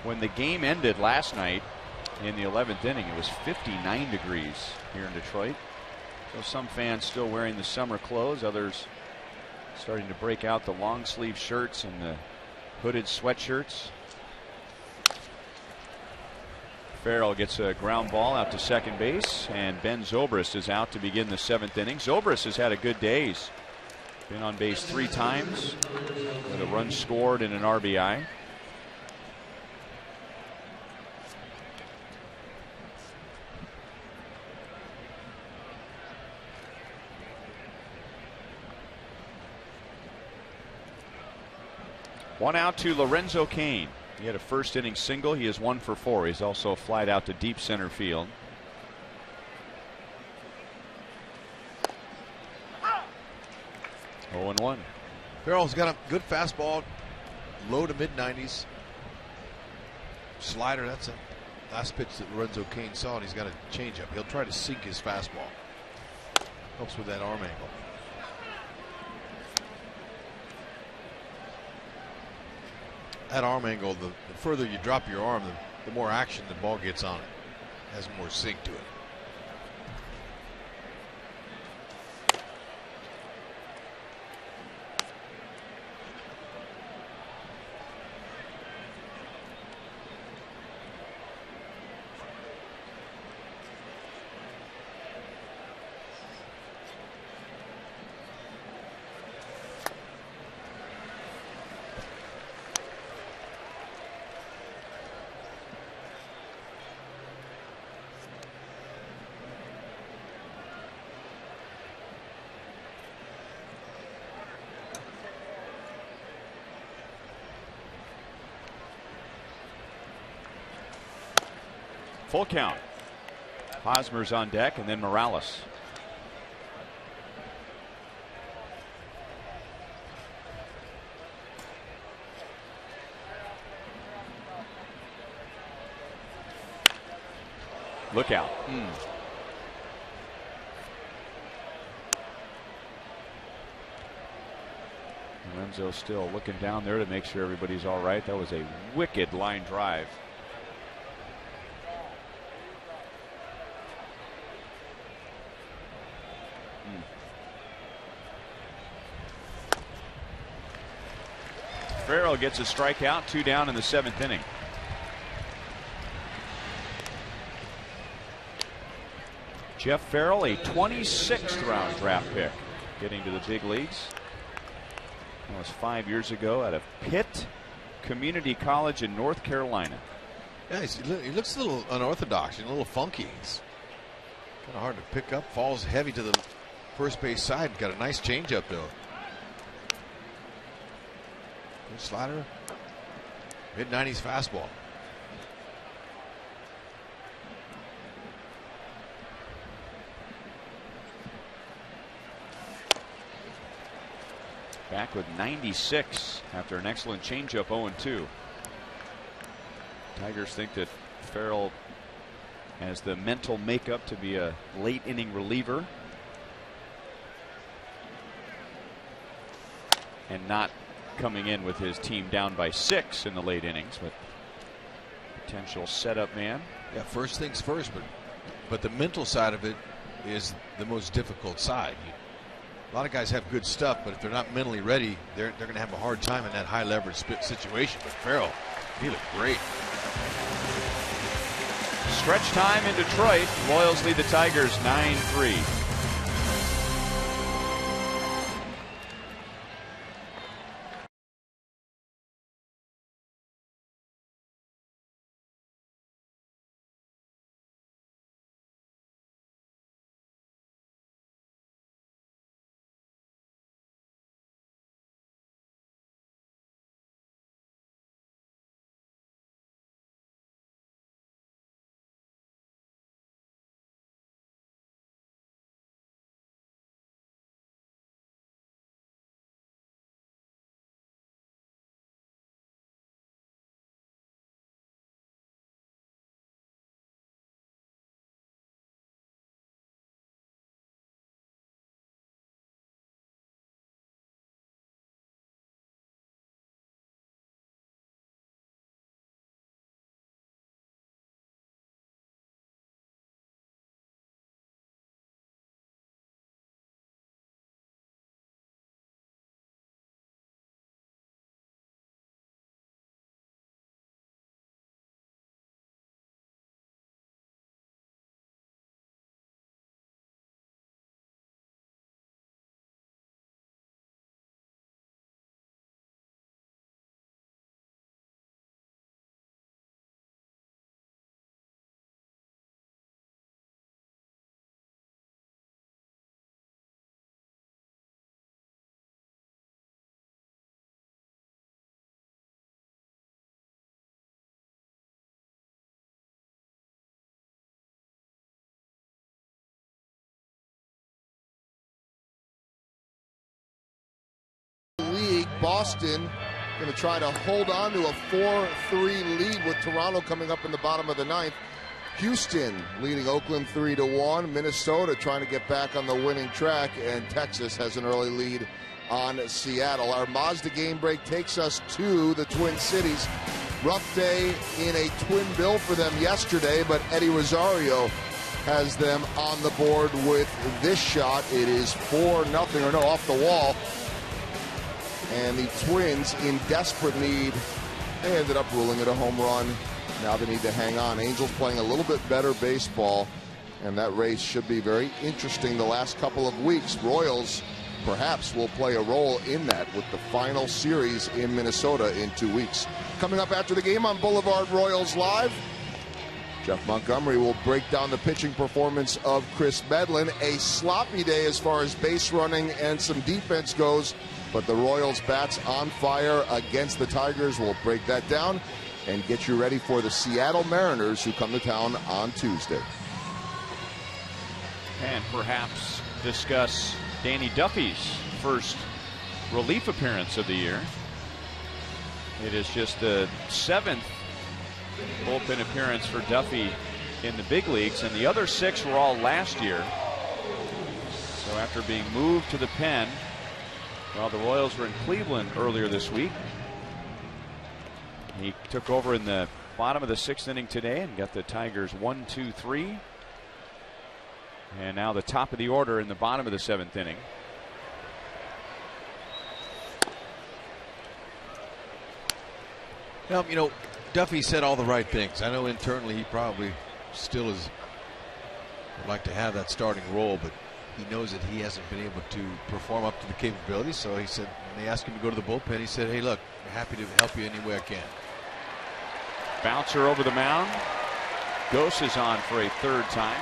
Speaker 6: When the game ended last night in the 11th inning, it was 59 degrees here in Detroit. So some fans still wearing the summer clothes, others starting to break out the long sleeve shirts and the hooded sweatshirts. Farrell gets a ground ball out to second base, and Ben Zobrist is out to begin the 7th inning. Zobrist has had a good day. He's been on base 3 times with a run scored and an RBI. One out to Lorenzo Cain. He had a first inning single. He is 1 for 4. He's also flied out to deep center field. Oh, 0-1.
Speaker 5: Farrell's got a good fastball, low to mid-90s. Slider, that's a last pitch that Lorenzo Cain saw, and he's got a changeup. He'll try to sink his fastball. Helps with that arm angle. That arm angle, the further you drop your arm, the more action the ball gets on it. Has more sink to it.
Speaker 6: Full count. Hosmer's on deck, and then Morales. Look out. Lorenzo still looking down there to make sure everybody's all right. That was a wicked line drive. Farrell gets a strikeout, 2 down in the 7th inning. Jeff Farrell, a 26th round draft pick, getting to the big leagues. That was 5 years ago out of Pitt Community College in North Carolina.
Speaker 5: Yeah, he looks a little unorthodox and a little funky. He's kind of hard to pick up. Falls heavy to the first base side. Got a nice changeup though. Good slider. Mid-90s fastball.
Speaker 6: Back with 96 after an excellent changeup, 0-2. Tigers think that Farrell has the mental makeup to be a late inning reliever and not coming in with his team down by 6 in the late innings, but potential setup man.
Speaker 5: Yeah, first things first, but the mental side of it is the most difficult side. A lot of guys have good stuff, but if they're not mentally ready, they're going to have a hard time in that high leverage situation. But Farrell, he looked great.
Speaker 6: Stretch time in Detroit. Royals lead the Tigers 9-3.
Speaker 3: Boston going to try to hold on to a 4-3 lead with Toronto coming up in the bottom of the 9th. Houston leading Oakland 3-1. Minnesota trying to get back on the winning track, and Texas has an early lead on Seattle. Our Mazda game break takes us to the Twin Cities. Rough day in a twin bill for them yesterday, but Eddie Rosario has them on the board with this shot. It is 4-0, or no, off the wall. And the Twins in desperate need. They ended up ruling it a home run. Now they need to hang on. Angels playing a little bit better baseball, and that race should be very interesting the last couple of weeks. Royals perhaps will play a role in that with the final series in Minnesota in 2 weeks. Coming up after the game on Boulevard Royals Live, Jeff Montgomery will break down the pitching performance of Chris Medlin. A sloppy day as far as base running and some defense goes, but the Royals bats on fire against the Tigers. We'll break that down. and get you ready for the Seattle Mariners, who come to town on Tuesday.
Speaker 6: And perhaps discuss Danny Duffy's first relief appearance of the year. It is just the 7th bullpen appearance for Duffy in the big leagues, and the other 6 were all last year. So after being moved to the pen, while the Royals were in Cleveland earlier this week, he took over in the bottom of the 6th inning today and got the Tigers 1-2-3. And now the top of the order in the bottom of the 7th inning.
Speaker 5: Well, you know, Duffy said all the right things. I know internally he probably still would like to have that starting role, but he knows that he hasn't been able to perform up to the capabilities. So he said, when they asked him to go to the bullpen, he said, hey, look, I'm happy to help you any way I can.
Speaker 6: Bouncer over the mound. Gose is on for a 3rd time.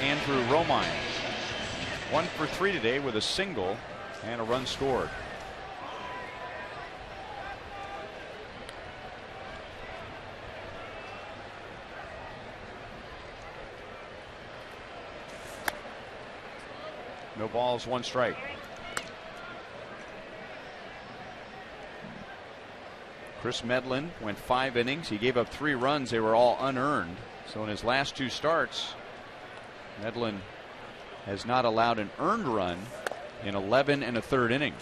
Speaker 6: Andrew Romine, 1 for 3 today with a single and a run scored. No balls, 1 strike. Chris Medlin went 5 innings. He gave up 3 runs. They were all unearned. So in his last 2 starts, Medlin has not allowed an earned run in 11 1/3 innings.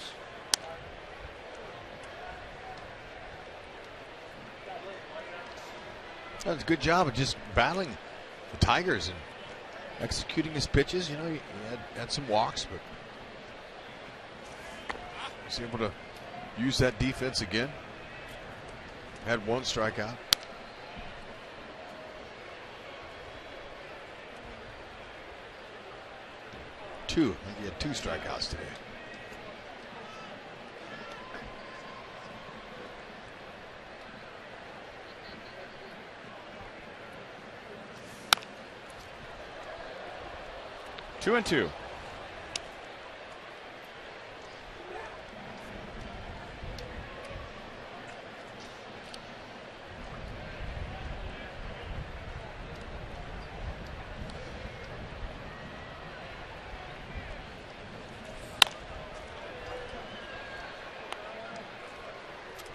Speaker 5: That's a good job of just battling the Tigers and executing his pitches. You know, he had some walks, but was able to use that defense again. Had 1 strikeout. 2. I think he had 2 strikeouts today.
Speaker 6: Two and two.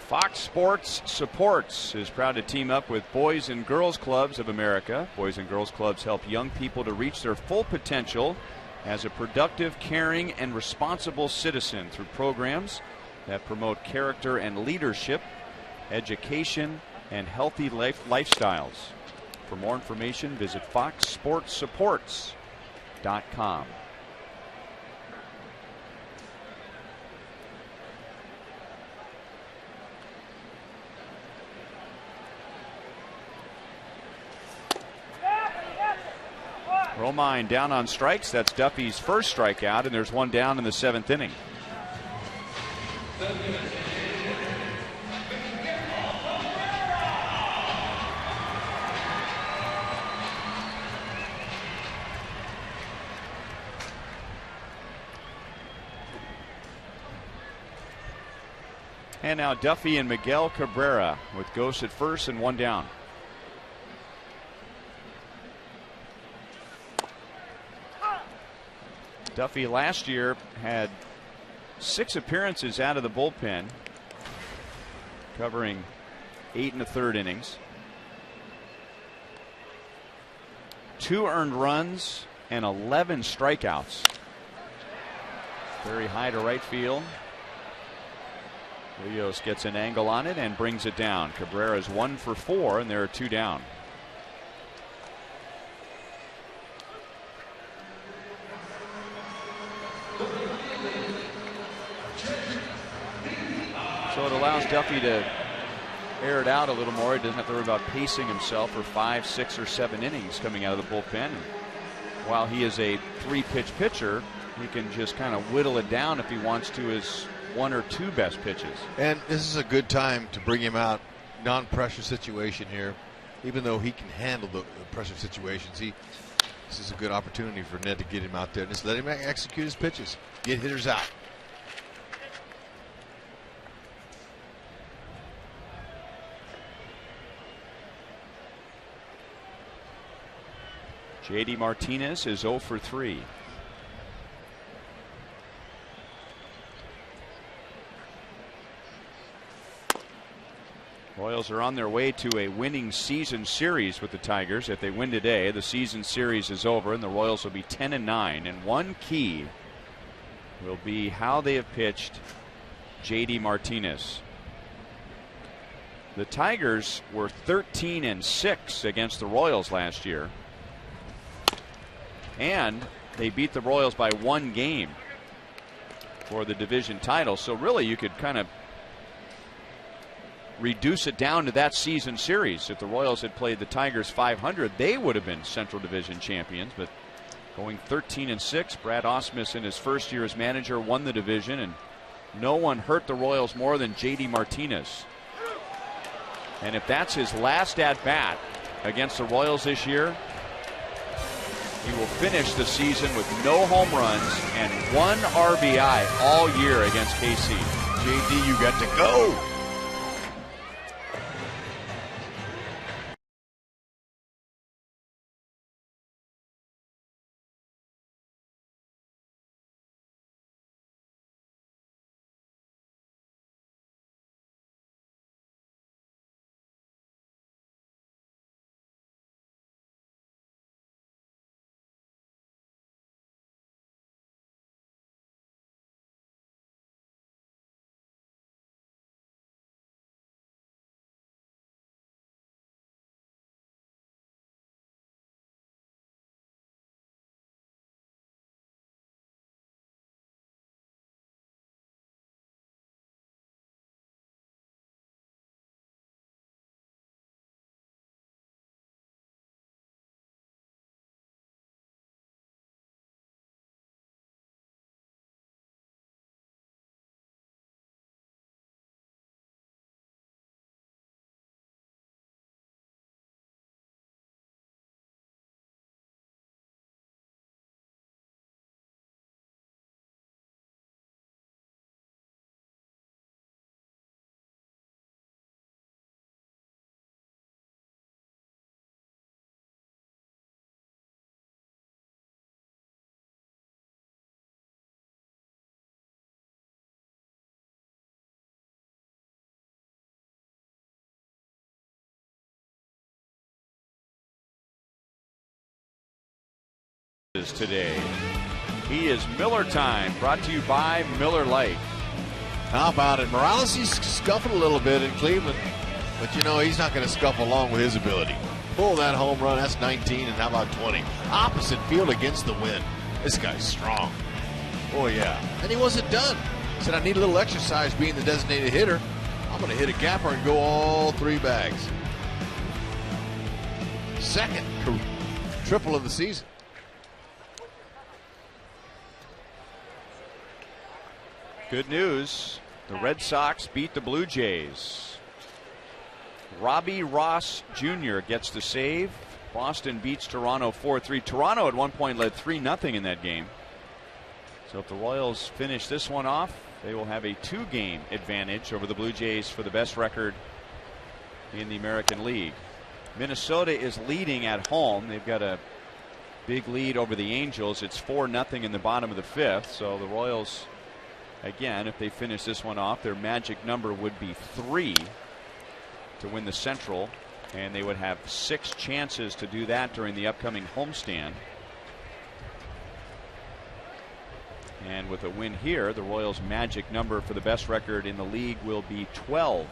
Speaker 6: Fox Sports Supports is proud to team up with Boys and Girls Clubs of America. Boys and Girls Clubs help young people to reach their full potential as a productive, caring, and responsible citizen through programs that promote character and leadership, education, and healthy lifestyles. For more information, visit foxsportsupports.com. Romine down on strikes. That's Duffy's first strikeout, and there's 1 down in the 7th inning. And now Duffy and Miguel Cabrera with Gose at first and 1 down. Duffy last year had 6 appearances out of the bullpen, covering 8 1/3 innings. 2 earned runs and 11 strikeouts. Very high to right field. Rios gets an angle on it and brings it down. Cabrera's 1 for 4, and there are 2 down. So it allows Duffy to air it out a little more. He doesn't have to worry about pacing himself for 5, 6, or 7 innings coming out of the bullpen. And while he is a 3-pitch pitcher, he can just kind of whittle it down if he wants to his 1 or 2 best pitches.
Speaker 5: And this is a good time to bring him out. Non-pressure situation here. Even though he can handle the pressure situations, this is a good opportunity for Ned to get him out there and just let him execute his pitches. Get hitters out.
Speaker 6: J.D. Martinez is 0 for 3. Royals are on their way to a winning season series with the Tigers. If they win today, the season series is over and the Royals will be 10-9. And one key will be how they have pitched J.D. Martinez. The Tigers were 13-6 against the Royals last year. And they beat the Royals by 1 game for the division title. So really you could kind of reduce it down to that season series. If the Royals had played the Tigers 500, they would have been Central Division champions. But going 13-6, Brad Ausmus in his first year as manager won the division, and no one hurt the Royals more than J.D. Martinez. And if that's his last at bat against the Royals this year, he will finish the season with no home runs and 1 RBI all year against KC.
Speaker 5: JD, you got to go.
Speaker 6: Today, he is Miller Time, brought to you by Miller Lite.
Speaker 5: How about it? Morales, he's scuffled a little bit in Cleveland, but you know he's not going to scuffle along with his ability. Pull that home run, that's 19, and how about 20? Opposite field against the wind. This guy's strong. Oh yeah. And he wasn't done. He said, I need a little exercise being the designated hitter. I'm going to hit a gapper and go all 3 bags. Second triple of the season.
Speaker 6: Good news, the Red Sox beat the Blue Jays. Robbie Ross Jr. gets the save. Boston beats Toronto 4-3. Toronto at one point led 3-0 in that game. So if the Royals finish this one off, they will have a 2-game advantage over the Blue Jays for the best record in the American League. Minnesota is leading at home. They've got a big lead over the Angels. It's 4-0 in the bottom of the 5th. So the Royals, again, if they finish this one off, their magic number would be 3 to win the Central, and they would have 6 chances to do that during the upcoming homestand. And with a win here, the Royals' magic number for the best record in the league will be 12.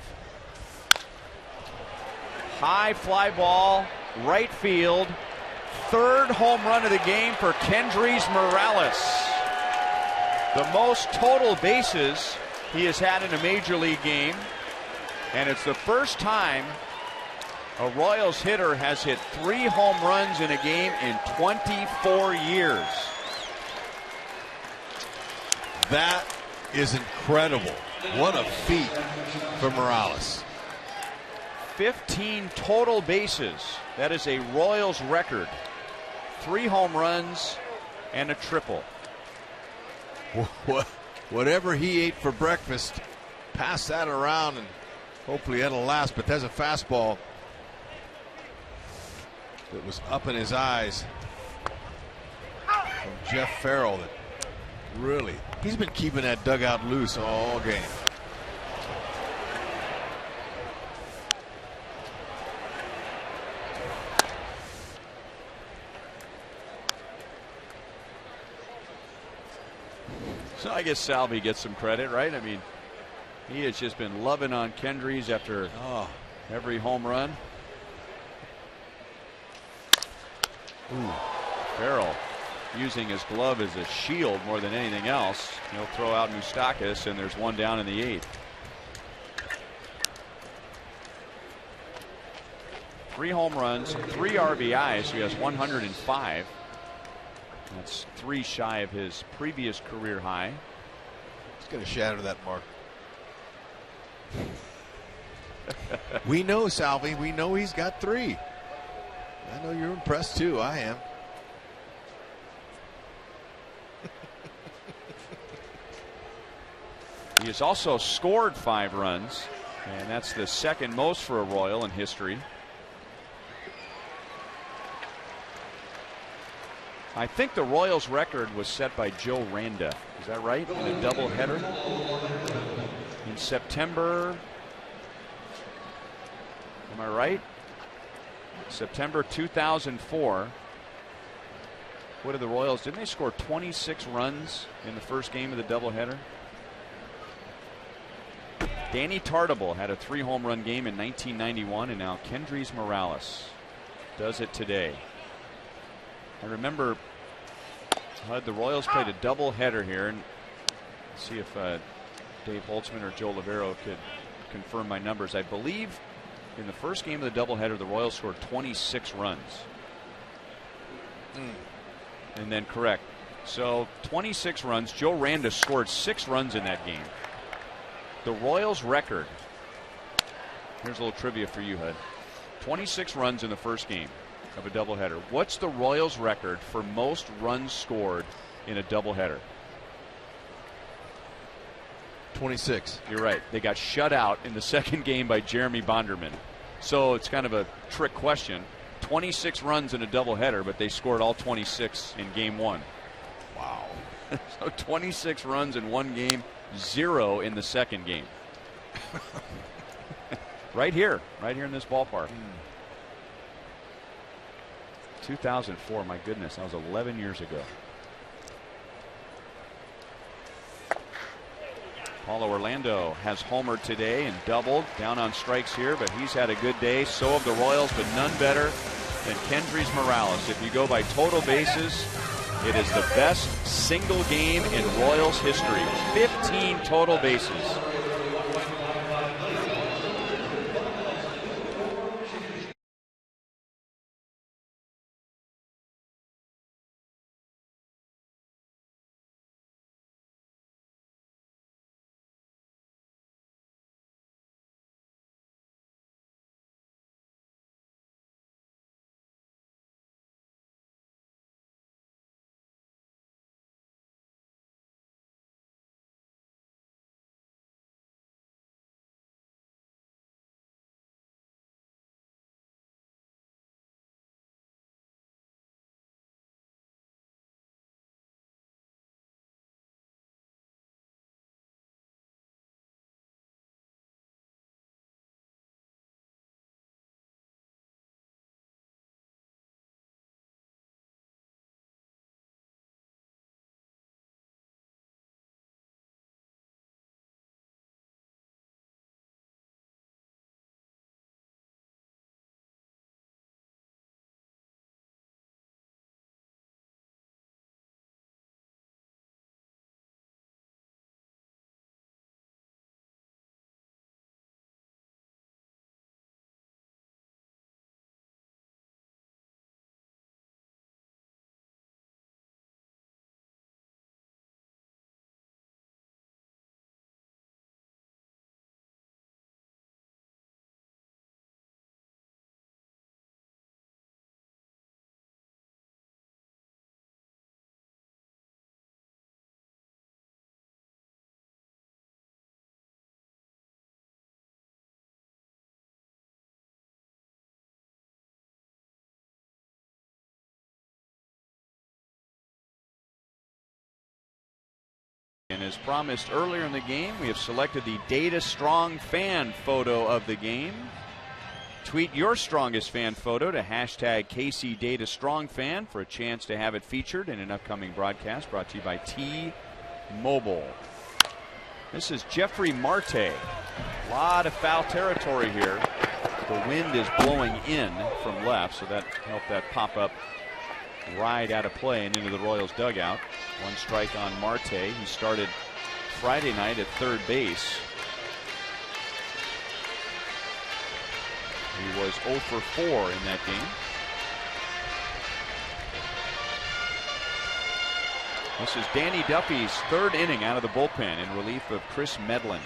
Speaker 6: High fly ball, right field, 3rd home run of the game for Kendrys Morales. The most total bases he has had in a major league game, and it's the first time a Royals hitter has hit 3 home runs in a game in 24 years.
Speaker 5: That is incredible. What a feat for Morales.
Speaker 6: 15 total bases. That is a Royals record. 3 home runs and a triple.
Speaker 5: Whatever he ate for breakfast, pass that around and hopefully that'll last. But there's a fastball that was up in his eyes from Jeff Farrell that really, he's been keeping that dugout loose all game.
Speaker 6: So I guess Salvi gets some credit, right? I mean, he has just been loving on Kendrys after every home run. Ooh, Farrell using his glove as a shield more than anything else. He'll throw out Moustakas, and there's one down in the 8th. 3 home runs, 3 RBIs, so he has 105. That's 3 shy of his previous career high.
Speaker 5: He's going to shatter that mark. We know, Salvi. We know he's got 3. I know you're impressed too. I am.
Speaker 6: He has also scored 5 runs, and that's the second most for a Royal in history. I think the Royals record was set by Joe Randa. Is that right? In a doubleheader in September. Am I right? September 2004. What did the Royals? Didn't they score 26 runs in the first game of the doubleheader? Danny Tartabull had a 3 home run game in 1991, and now Kendrys Morales does it today. I remember the Royals played a doubleheader here, and see if Dave Holtzman or Joe Lavero could confirm my numbers. I believe in the first game of the doubleheader, the Royals scored 26 runs. And then correct. So 26 runs. Joe Randa scored 6 runs in that game. The Royals record. Here's a little trivia for you, Hud. 26 runs in the first game of a doubleheader. What's the Royals record for most runs scored in a doubleheader?
Speaker 5: 26.
Speaker 6: You're right. They got shut out in the second game by Jeremy Bonderman. So it's kind of a trick question. 26 runs in a doubleheader, but they scored all 26 in game 1.
Speaker 5: Wow.
Speaker 6: So 26 runs in one game, 0 in the second game. right here in this ballpark. 2004, my goodness, that was 11 years ago. Paulo Orlando has homered today and doubled, down on strikes here, but he's had a good day. So have the Royals, but none better than Kendrys Morales. If you go by total bases, it is the best single game in Royals history. 15 total bases. as promised earlier in the game, we have selected the Data Strong fan photo of the game. Tweet your strongest fan photo to hashtag KC Data Strong Fan for a chance to have it featured in an upcoming broadcast brought to you by T-Mobile. This is Jeffrey Marte. A lot of foul territory here. The wind is blowing in from left, so that helped that pop up right out of play and into the Royals dugout. One strike on Marte. He started Friday night at third base. He was 0 for 4 in that game. This is Danny Duffy's third inning out of the bullpen in relief of Chris Medlin.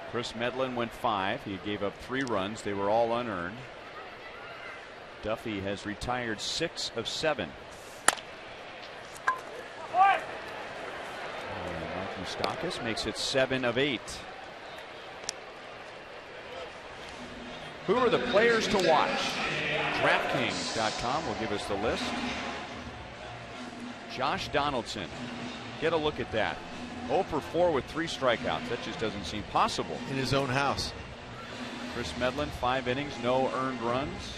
Speaker 6: Chris Medlin went 5. He gave up 3 runs. They were all unearned. Duffy has retired 6 of 7. Marky Stakas makes it 7 of 8. Who are the players to watch? DraftKings.com will give us the list. Josh Donaldson. Get a look at that. 0 for 4 with 3 strikeouts. That just doesn't seem possible.
Speaker 5: In his own house.
Speaker 6: Chris Medlin, 5 innings, no earned runs.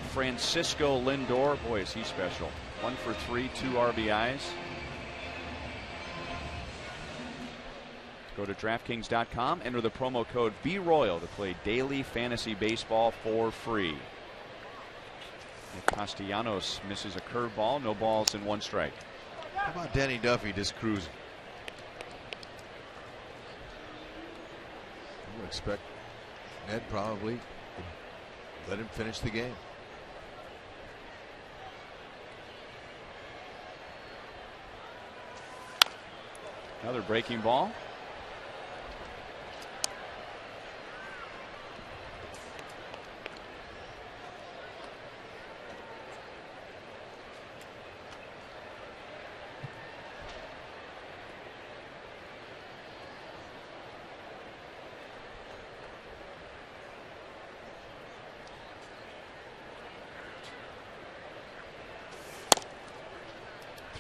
Speaker 6: Francisco Lindor, boy, is he special. 1 for 3, 2 RBIs. Go to DraftKings.com, enter the promo code BRoyal to play daily fantasy baseball for free. Castellanos misses a curveball, no balls and 1 strike.
Speaker 5: How about Danny Duffy just cruising? I would expect Ned probably let him finish the game.
Speaker 6: Another breaking ball.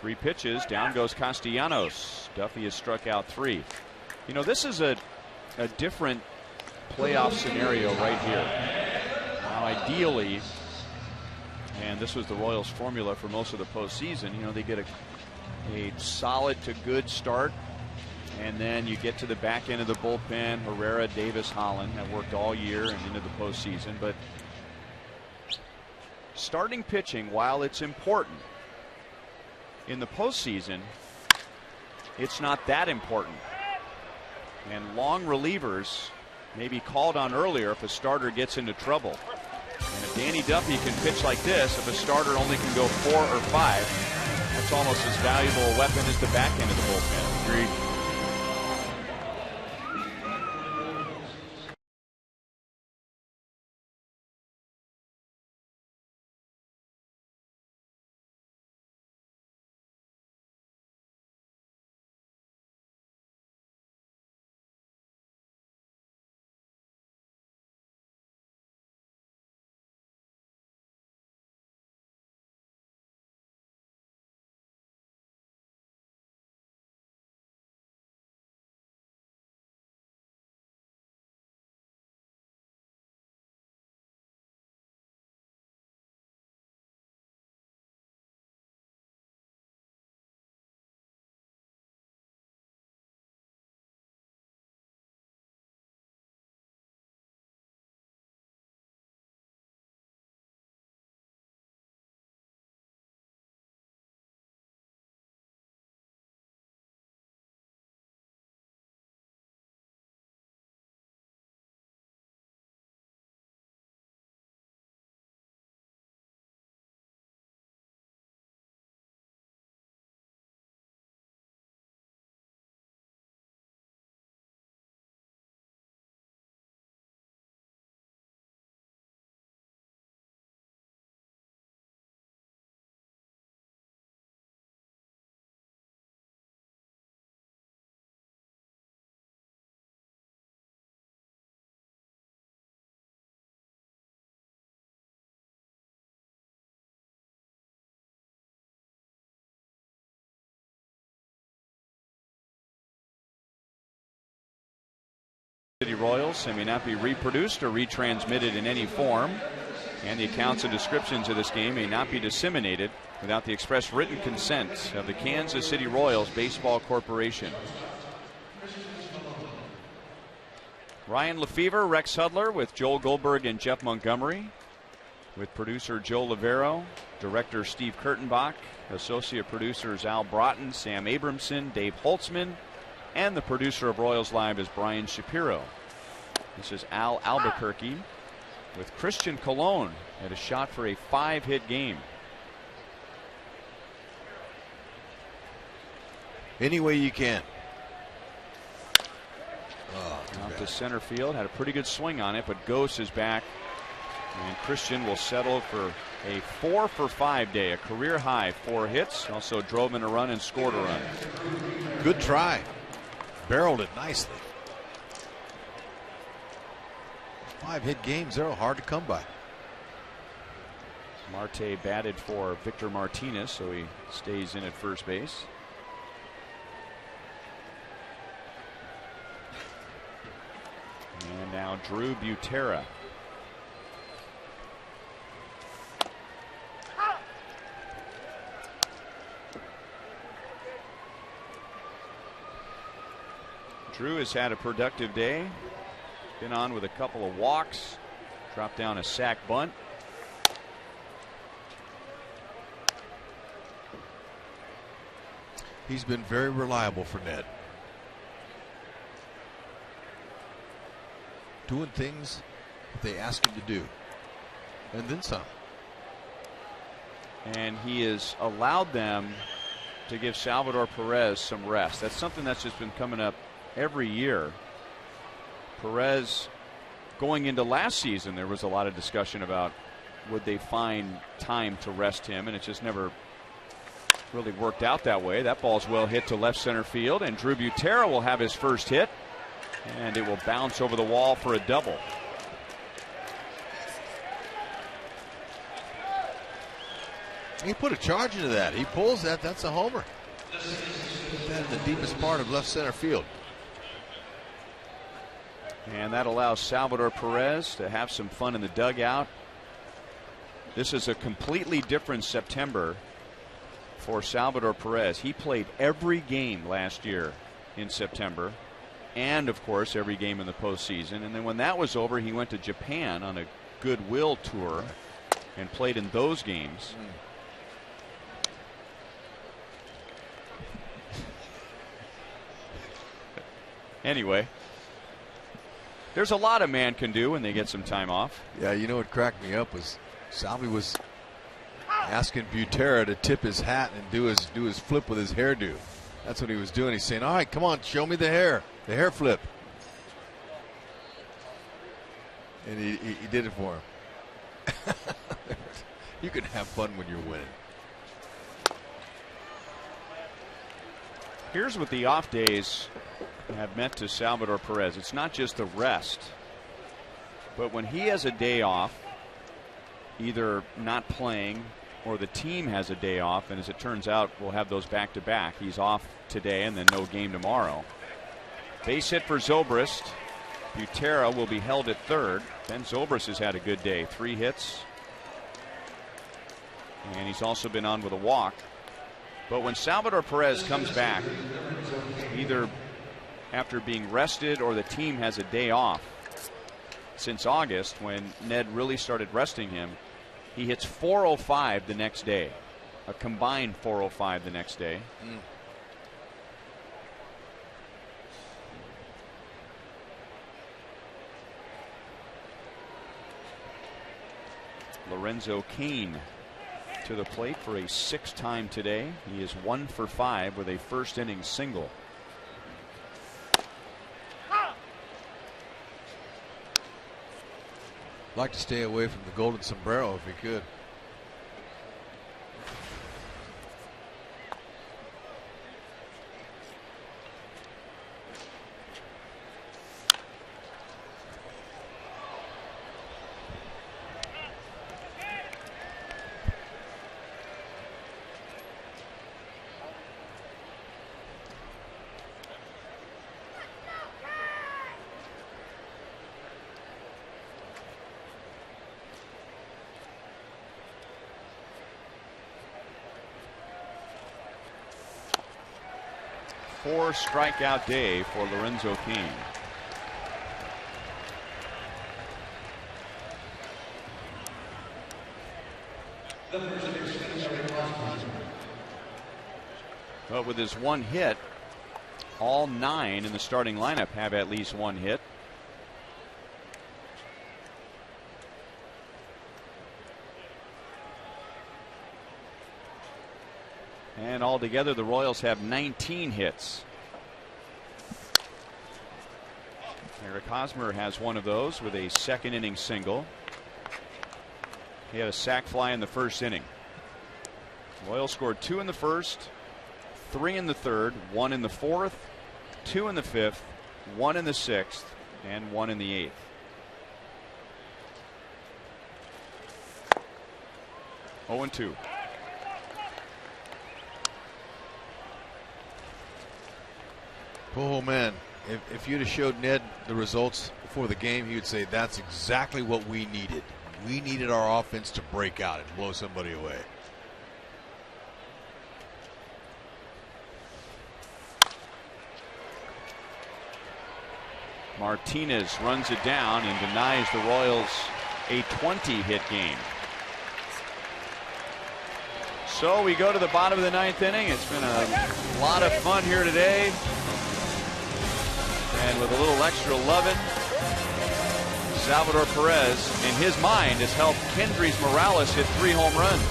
Speaker 6: Three pitches, down goes Castellanos. Duffy has struck out 3. You know, this is a different playoff scenario right here. Now, ideally, and this was the Royals' formula for most of the postseason, you know, they get a solid to good start, and then you get to the back end of the bullpen. Herrera, Davis, Holland have worked all year and into the postseason. But starting pitching, while it's important, in the postseason, it's not that important. And long relievers may be called on earlier if a starter gets into trouble. And if Danny Duffy can pitch like this, if a starter only can go 4 or 5, that's almost as valuable a weapon as the back end of the bullpen.
Speaker 2: Agreed.
Speaker 6: City Royals and may not be reproduced or retransmitted in any form. And the accounts and descriptions of this game may not be disseminated without the express written consent of the Kansas City Royals Baseball Corporation. Ryan Lefevre, Rex Hudler with Joel Goldberg and Jeff Montgomery, with producer Joe Lavero, director Steve Kurtenbach, associate producers Al Broughton, Sam Abramson, Dave Holtzman, and the producer of Royals Live is Brian Shapiro. This is Al Albuquerque with Christian Colon at a shot for a 5-hit game.
Speaker 5: Any way you can.
Speaker 6: Out to center field, had a pretty good swing on it, but Gose is back, and Christian will settle for a 4-for-5 day, a career high 4 hits, also drove in a run and scored a run.
Speaker 5: Good try, barreled it nicely. 5-hit games, they're hard to come by.
Speaker 6: Marte batted for Victor Martinez, so he stays in at first base. And now Drew Butera. Drew has had a productive day. Been on with a couple of walks. Dropped down a sac bunt.
Speaker 5: He's been very reliable for Ned. Doing things they ask him to do, and then some.
Speaker 6: And he has allowed them to give Salvador Perez some rest. That's something that's just been coming up every year. Perez, going into last season, there was a lot of discussion about would they find time to rest him, and it just never really worked out that way. That ball's well hit to left center field, and Drew Butera will have his first hit, and it will bounce over the wall for a double.
Speaker 5: He put a charge into that. He pulls that. That's a homer. Put that in the deepest part of left center field.
Speaker 6: And that allows Salvador Perez to have some fun in the dugout. This is a completely different September for Salvador Perez. He played every game last year in September, and of course every game in the postseason. And then when that was over, he went to Japan on a goodwill tour and played in those games. Anyway, there's a lot a man can do when they get some time off.
Speaker 5: Yeah, you know what cracked me up was Salvi was asking Butera to tip his hat and do his flip with his hairdo. That's what he was doing. He's saying, "All right, come on, show me the hair flip." And he did it for him. You can have fun when you're winning.
Speaker 6: Here's what the off days have meant to Salvador Perez. It's not just the rest, but when he has a day off, either not playing or the team has a day off, and as it turns out, we'll have those back-to-back. He's off today and then no game tomorrow. Base hit for Zobrist. Butera will be held at third. Ben Zobrist has had a good day. 3 hits. And he's also been on with a walk. But when Salvador Perez comes back, either after being rested or the team has a day off, since August when Ned really started resting him, he hits .405 the next day, a combined .405 the next day. Lorenzo Cain to the plate for a 6th time today. He is 1 for 5 with a first inning single.
Speaker 5: Like to stay away from the golden sombrero if he could.
Speaker 6: 4-strikeout day for Lorenzo Cain. But with his one hit, all 9 in the starting lineup have at least one hit. And altogether, the Royals have 19 hits. Eric Hosmer has one of those with a second inning single. He had a sac fly in the first inning. The Royals scored 2 in the first, 3 in the third, 1 in the fourth, 2 in the fifth, 1 in the sixth, and 1 in the eighth. Oh, and 2.
Speaker 5: Oh man, if you'd have showed Ned the results before the game, he would say that's exactly what we needed. We needed our offense to break out and blow somebody away.
Speaker 6: Martinez runs it down and denies the Royals a 20-hit game. So we go to the bottom of the 9th inning. It's been a lot of fun here today. And with a little extra loving, Salvador Perez, in his mind, has helped Kendrys Morales hit 3 home runs.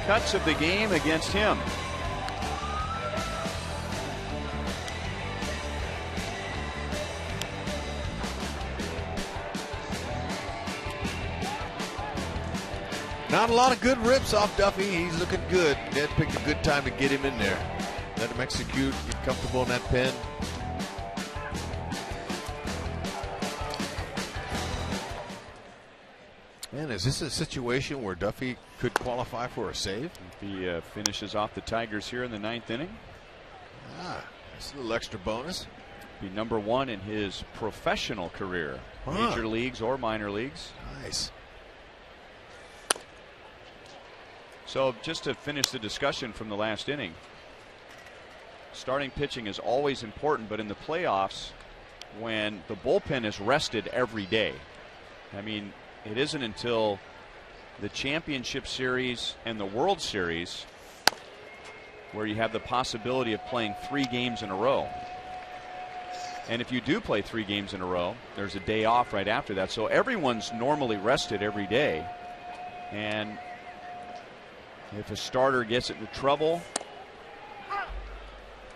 Speaker 6: Cuts of the game against him.
Speaker 5: Not a lot of good rips off Duffy. He's looking good. Ned picked a good time to get him in there. Let him execute, get comfortable in that pen. Man, is this a situation where Duffy could qualify for a save?
Speaker 6: If he finishes off the Tigers here in the 9th inning.
Speaker 5: That's a little extra bonus.
Speaker 6: Be number 1 in his professional career. Major leagues or minor leagues.
Speaker 5: Nice.
Speaker 6: So just to finish the discussion from the last inning, starting pitching is always important, but in the playoffs, when the bullpen is rested every day, I mean, it isn't until the Championship Series and the World Series where you have the possibility of playing 3 games in a row. And if you do play 3 games in a row, there's a day off right after that. So everyone's normally rested every day. And if a starter gets into trouble,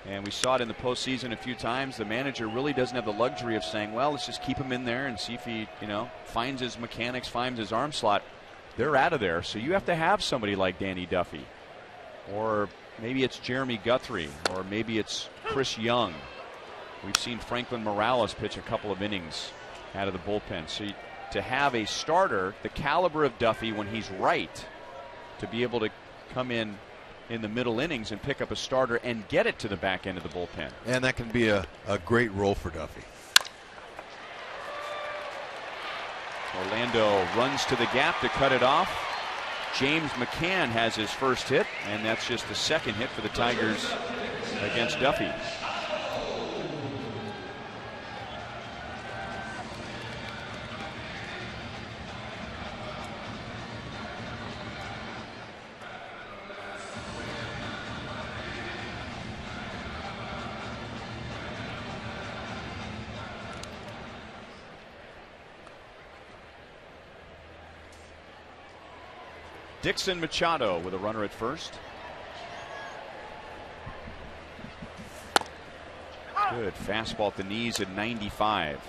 Speaker 6: and we saw it in the postseason a few times, the manager really doesn't have the luxury of saying, well, let's just keep him in there and see if he, finds his mechanics, finds his arm slot. They're out of there. So you have to have somebody like Danny Duffy or maybe it's Jeremy Guthrie, or maybe it's Chris Young. We've seen Franklin Morales pitch a couple of innings out of the bullpen. So to have a starter the caliber of Duffy when he's right, to be able to come in the middle innings and pick up a starter and get it to the back end of the bullpen.
Speaker 5: And that can be a great role for Duffy.
Speaker 6: Orlando runs to the gap to cut it off. James McCann has his first hit, and that's just the second hit for the Tigers against Duffy. Dixon Machado with a runner at first. Good fastball at the knees at 95.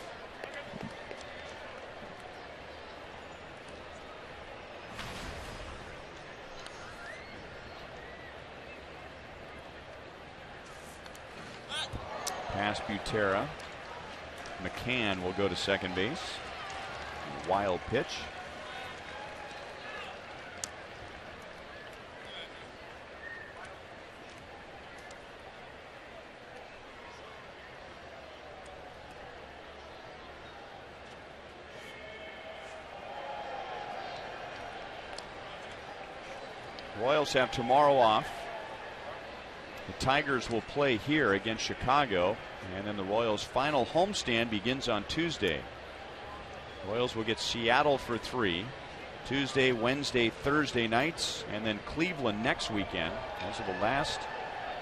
Speaker 6: Pass Butera. McCann will go to second base. Wild pitch. Royals have tomorrow off. The Tigers will play here against Chicago, and then the Royals' final homestand begins on Tuesday. Royals will get Seattle for 3 Tuesday, Wednesday, Thursday nights, and then Cleveland next weekend. Those are the last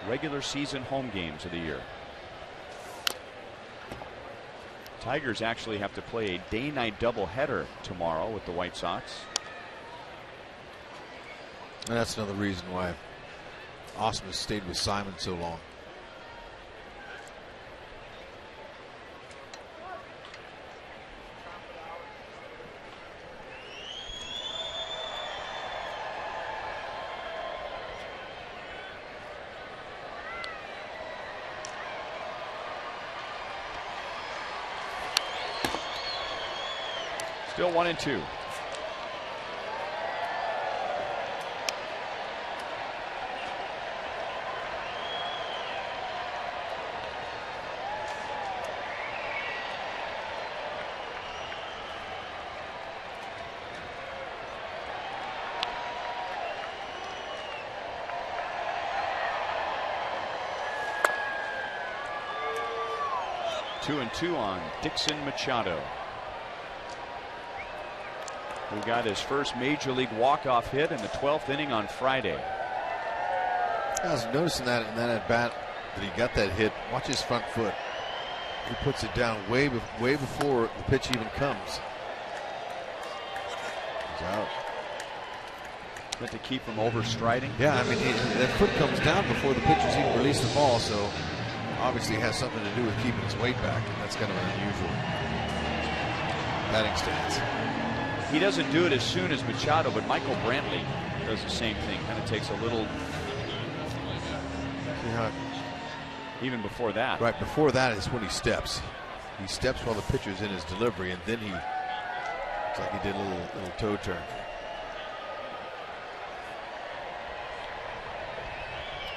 Speaker 6: regular season home games of the year. Tigers actually have to play a day-night doubleheader tomorrow with the White Sox.
Speaker 5: And that's another reason why Ausmus stayed with Simon so long.
Speaker 6: Still 1-2. Two and two on Dixon Machado, who got his first major league walk-off hit in the 12th inning on Friday.
Speaker 5: I was noticing that in that at bat that he got that hit. Watch his front foot. He puts it down way before the pitch even comes. He's out.
Speaker 6: Meant to keep him overstriding.
Speaker 5: Yeah, I mean that foot comes down before the pitcher's even released the ball, so obviously has something to do with keeping his weight back. That's kind of an unusual batting stance.
Speaker 6: He doesn't do it as soon as Machado, but Michael Brantley does the same thing. Kind of takes a little.
Speaker 5: Yeah.
Speaker 6: Even before that.
Speaker 5: Right before that is when he steps. He steps while the pitcher's in his delivery, and then it's like he did a little toe turn.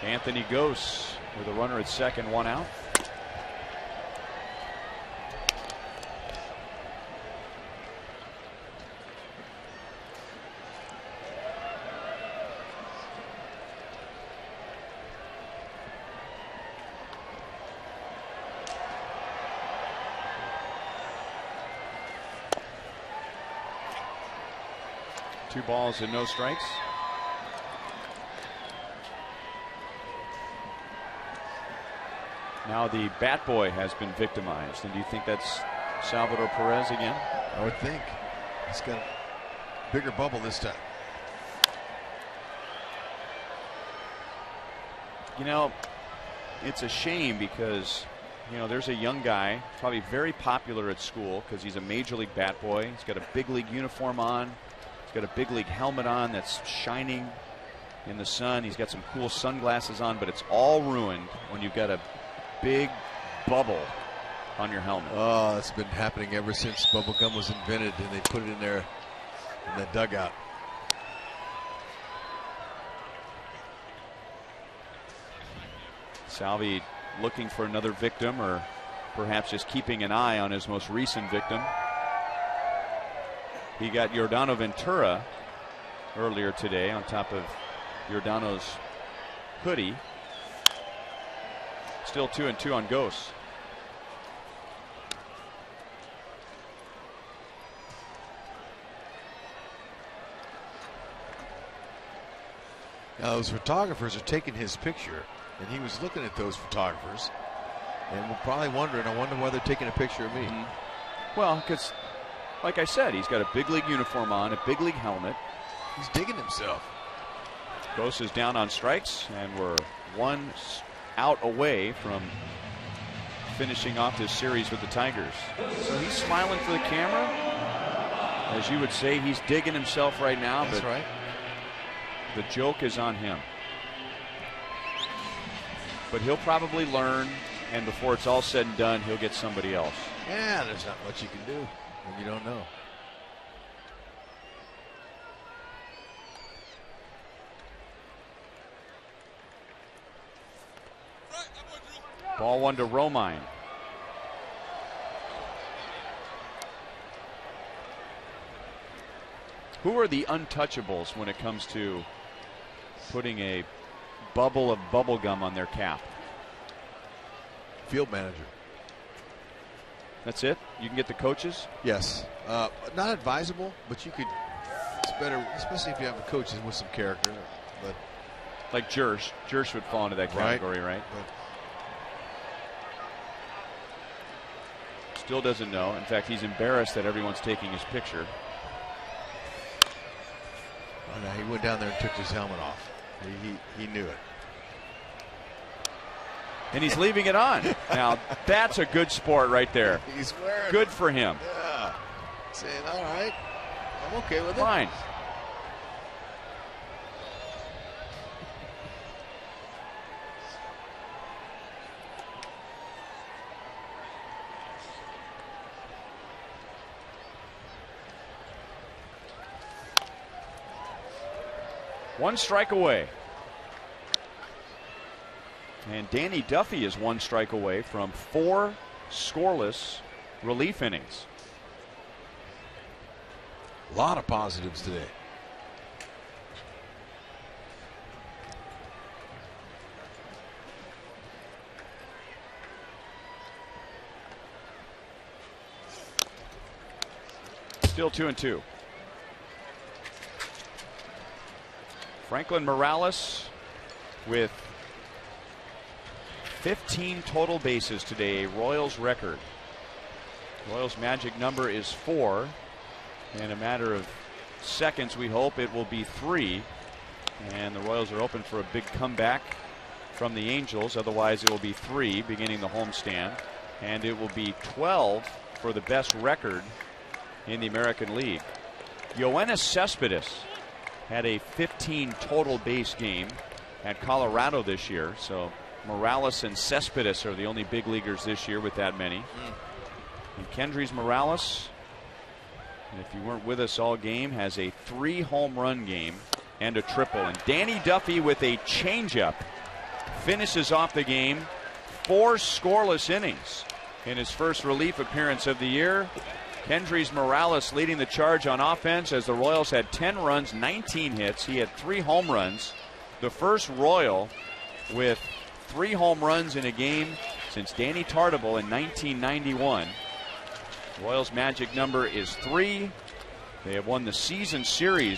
Speaker 6: Anthony Gose with a runner at second, 1 out. Two balls and no strikes. Now the bat boy has been victimized. And do you think that's Salvador Perez again?
Speaker 5: I would think. He's got a bigger bubble this time.
Speaker 6: You know, it's a shame because, you know, there's a young guy, probably very popular at school because he's a major league bat boy. He's got a big league uniform on. He's got a big league helmet on that's shining. in the sun. He's got some cool sunglasses on, but it's all ruined when you've got a big bubble on your helmet.
Speaker 5: Oh, it's been happening ever since bubble gum was invented, and they put it in there in the dugout.
Speaker 6: Salvi looking for another victim, or perhaps just keeping an eye on his most recent victim. He got Yordano Ventura earlier today on top of Yordano's hoodie. Still 2-2 on Ghosts.
Speaker 5: Now those photographers are taking his picture, and he was looking at those photographers and we're probably wondering, I wonder why they're taking a picture of me.
Speaker 6: Well, because like I said, he's got a big league uniform on, a big league helmet.
Speaker 5: He's digging himself.
Speaker 6: Ghost is down on strikes, and we're 1 out away from finishing off this series with the Tigers. So he's smiling for the camera. As you would say, he's digging himself right now.
Speaker 5: That's
Speaker 6: but
Speaker 5: right.
Speaker 6: The joke is on him. But he'll probably learn, and before it's all said and done, he'll get somebody else.
Speaker 5: Yeah, there's not much you can do when you don't know.
Speaker 6: Ball 1 to Romine. Who are the untouchables when it comes to putting a bubble of bubble gum on their cap?
Speaker 5: Field manager.
Speaker 6: That's it? You can get the coaches?
Speaker 5: Yes. Not advisable, but you could. It's better, especially if you have a coach with some character. But
Speaker 6: like Jersh. Jersh would fall into that category, right? Still doesn't know. In fact, he's embarrassed that everyone's taking his picture.
Speaker 5: Oh, no, he went down there and took his helmet off. He knew it.
Speaker 6: And he's leaving it on. Now, that's a good sport right there.
Speaker 5: He's wearing
Speaker 6: good for him.
Speaker 5: Yeah. Saying, all right, I'm okay with it.
Speaker 6: Fine. One strike away. And Danny Duffy is 1 strike away from 4 scoreless relief innings.
Speaker 5: A lot of positives today.
Speaker 6: Still 2-2. Franklin Morales with 15 total bases today, a Royals record. Royals magic number is 4. In a matter of seconds, we hope it will be 3. And the Royals are open for a big comeback from the Angels. Otherwise, it will be 3 beginning the homestand. And it will be 12 for the best record in the American League. Yoenis Cespedes had a 15 total base game at Colorado this year. So Morales and Cespedes are the only big leaguers this year with that many. And Kendrys Morales, if you weren't with us all game, has a 3 home run game and a triple. And Danny Duffy with a changeup finishes off the game. 4 scoreless innings in his first relief appearance of the year. Kendrys Morales leading the charge on offense as the Royals had 10 runs, 19 hits. He had 3 home runs. The first Royal with 3 home runs in a game since Danny Tartabull in 1991. Royals magic number is 3. They have won the season series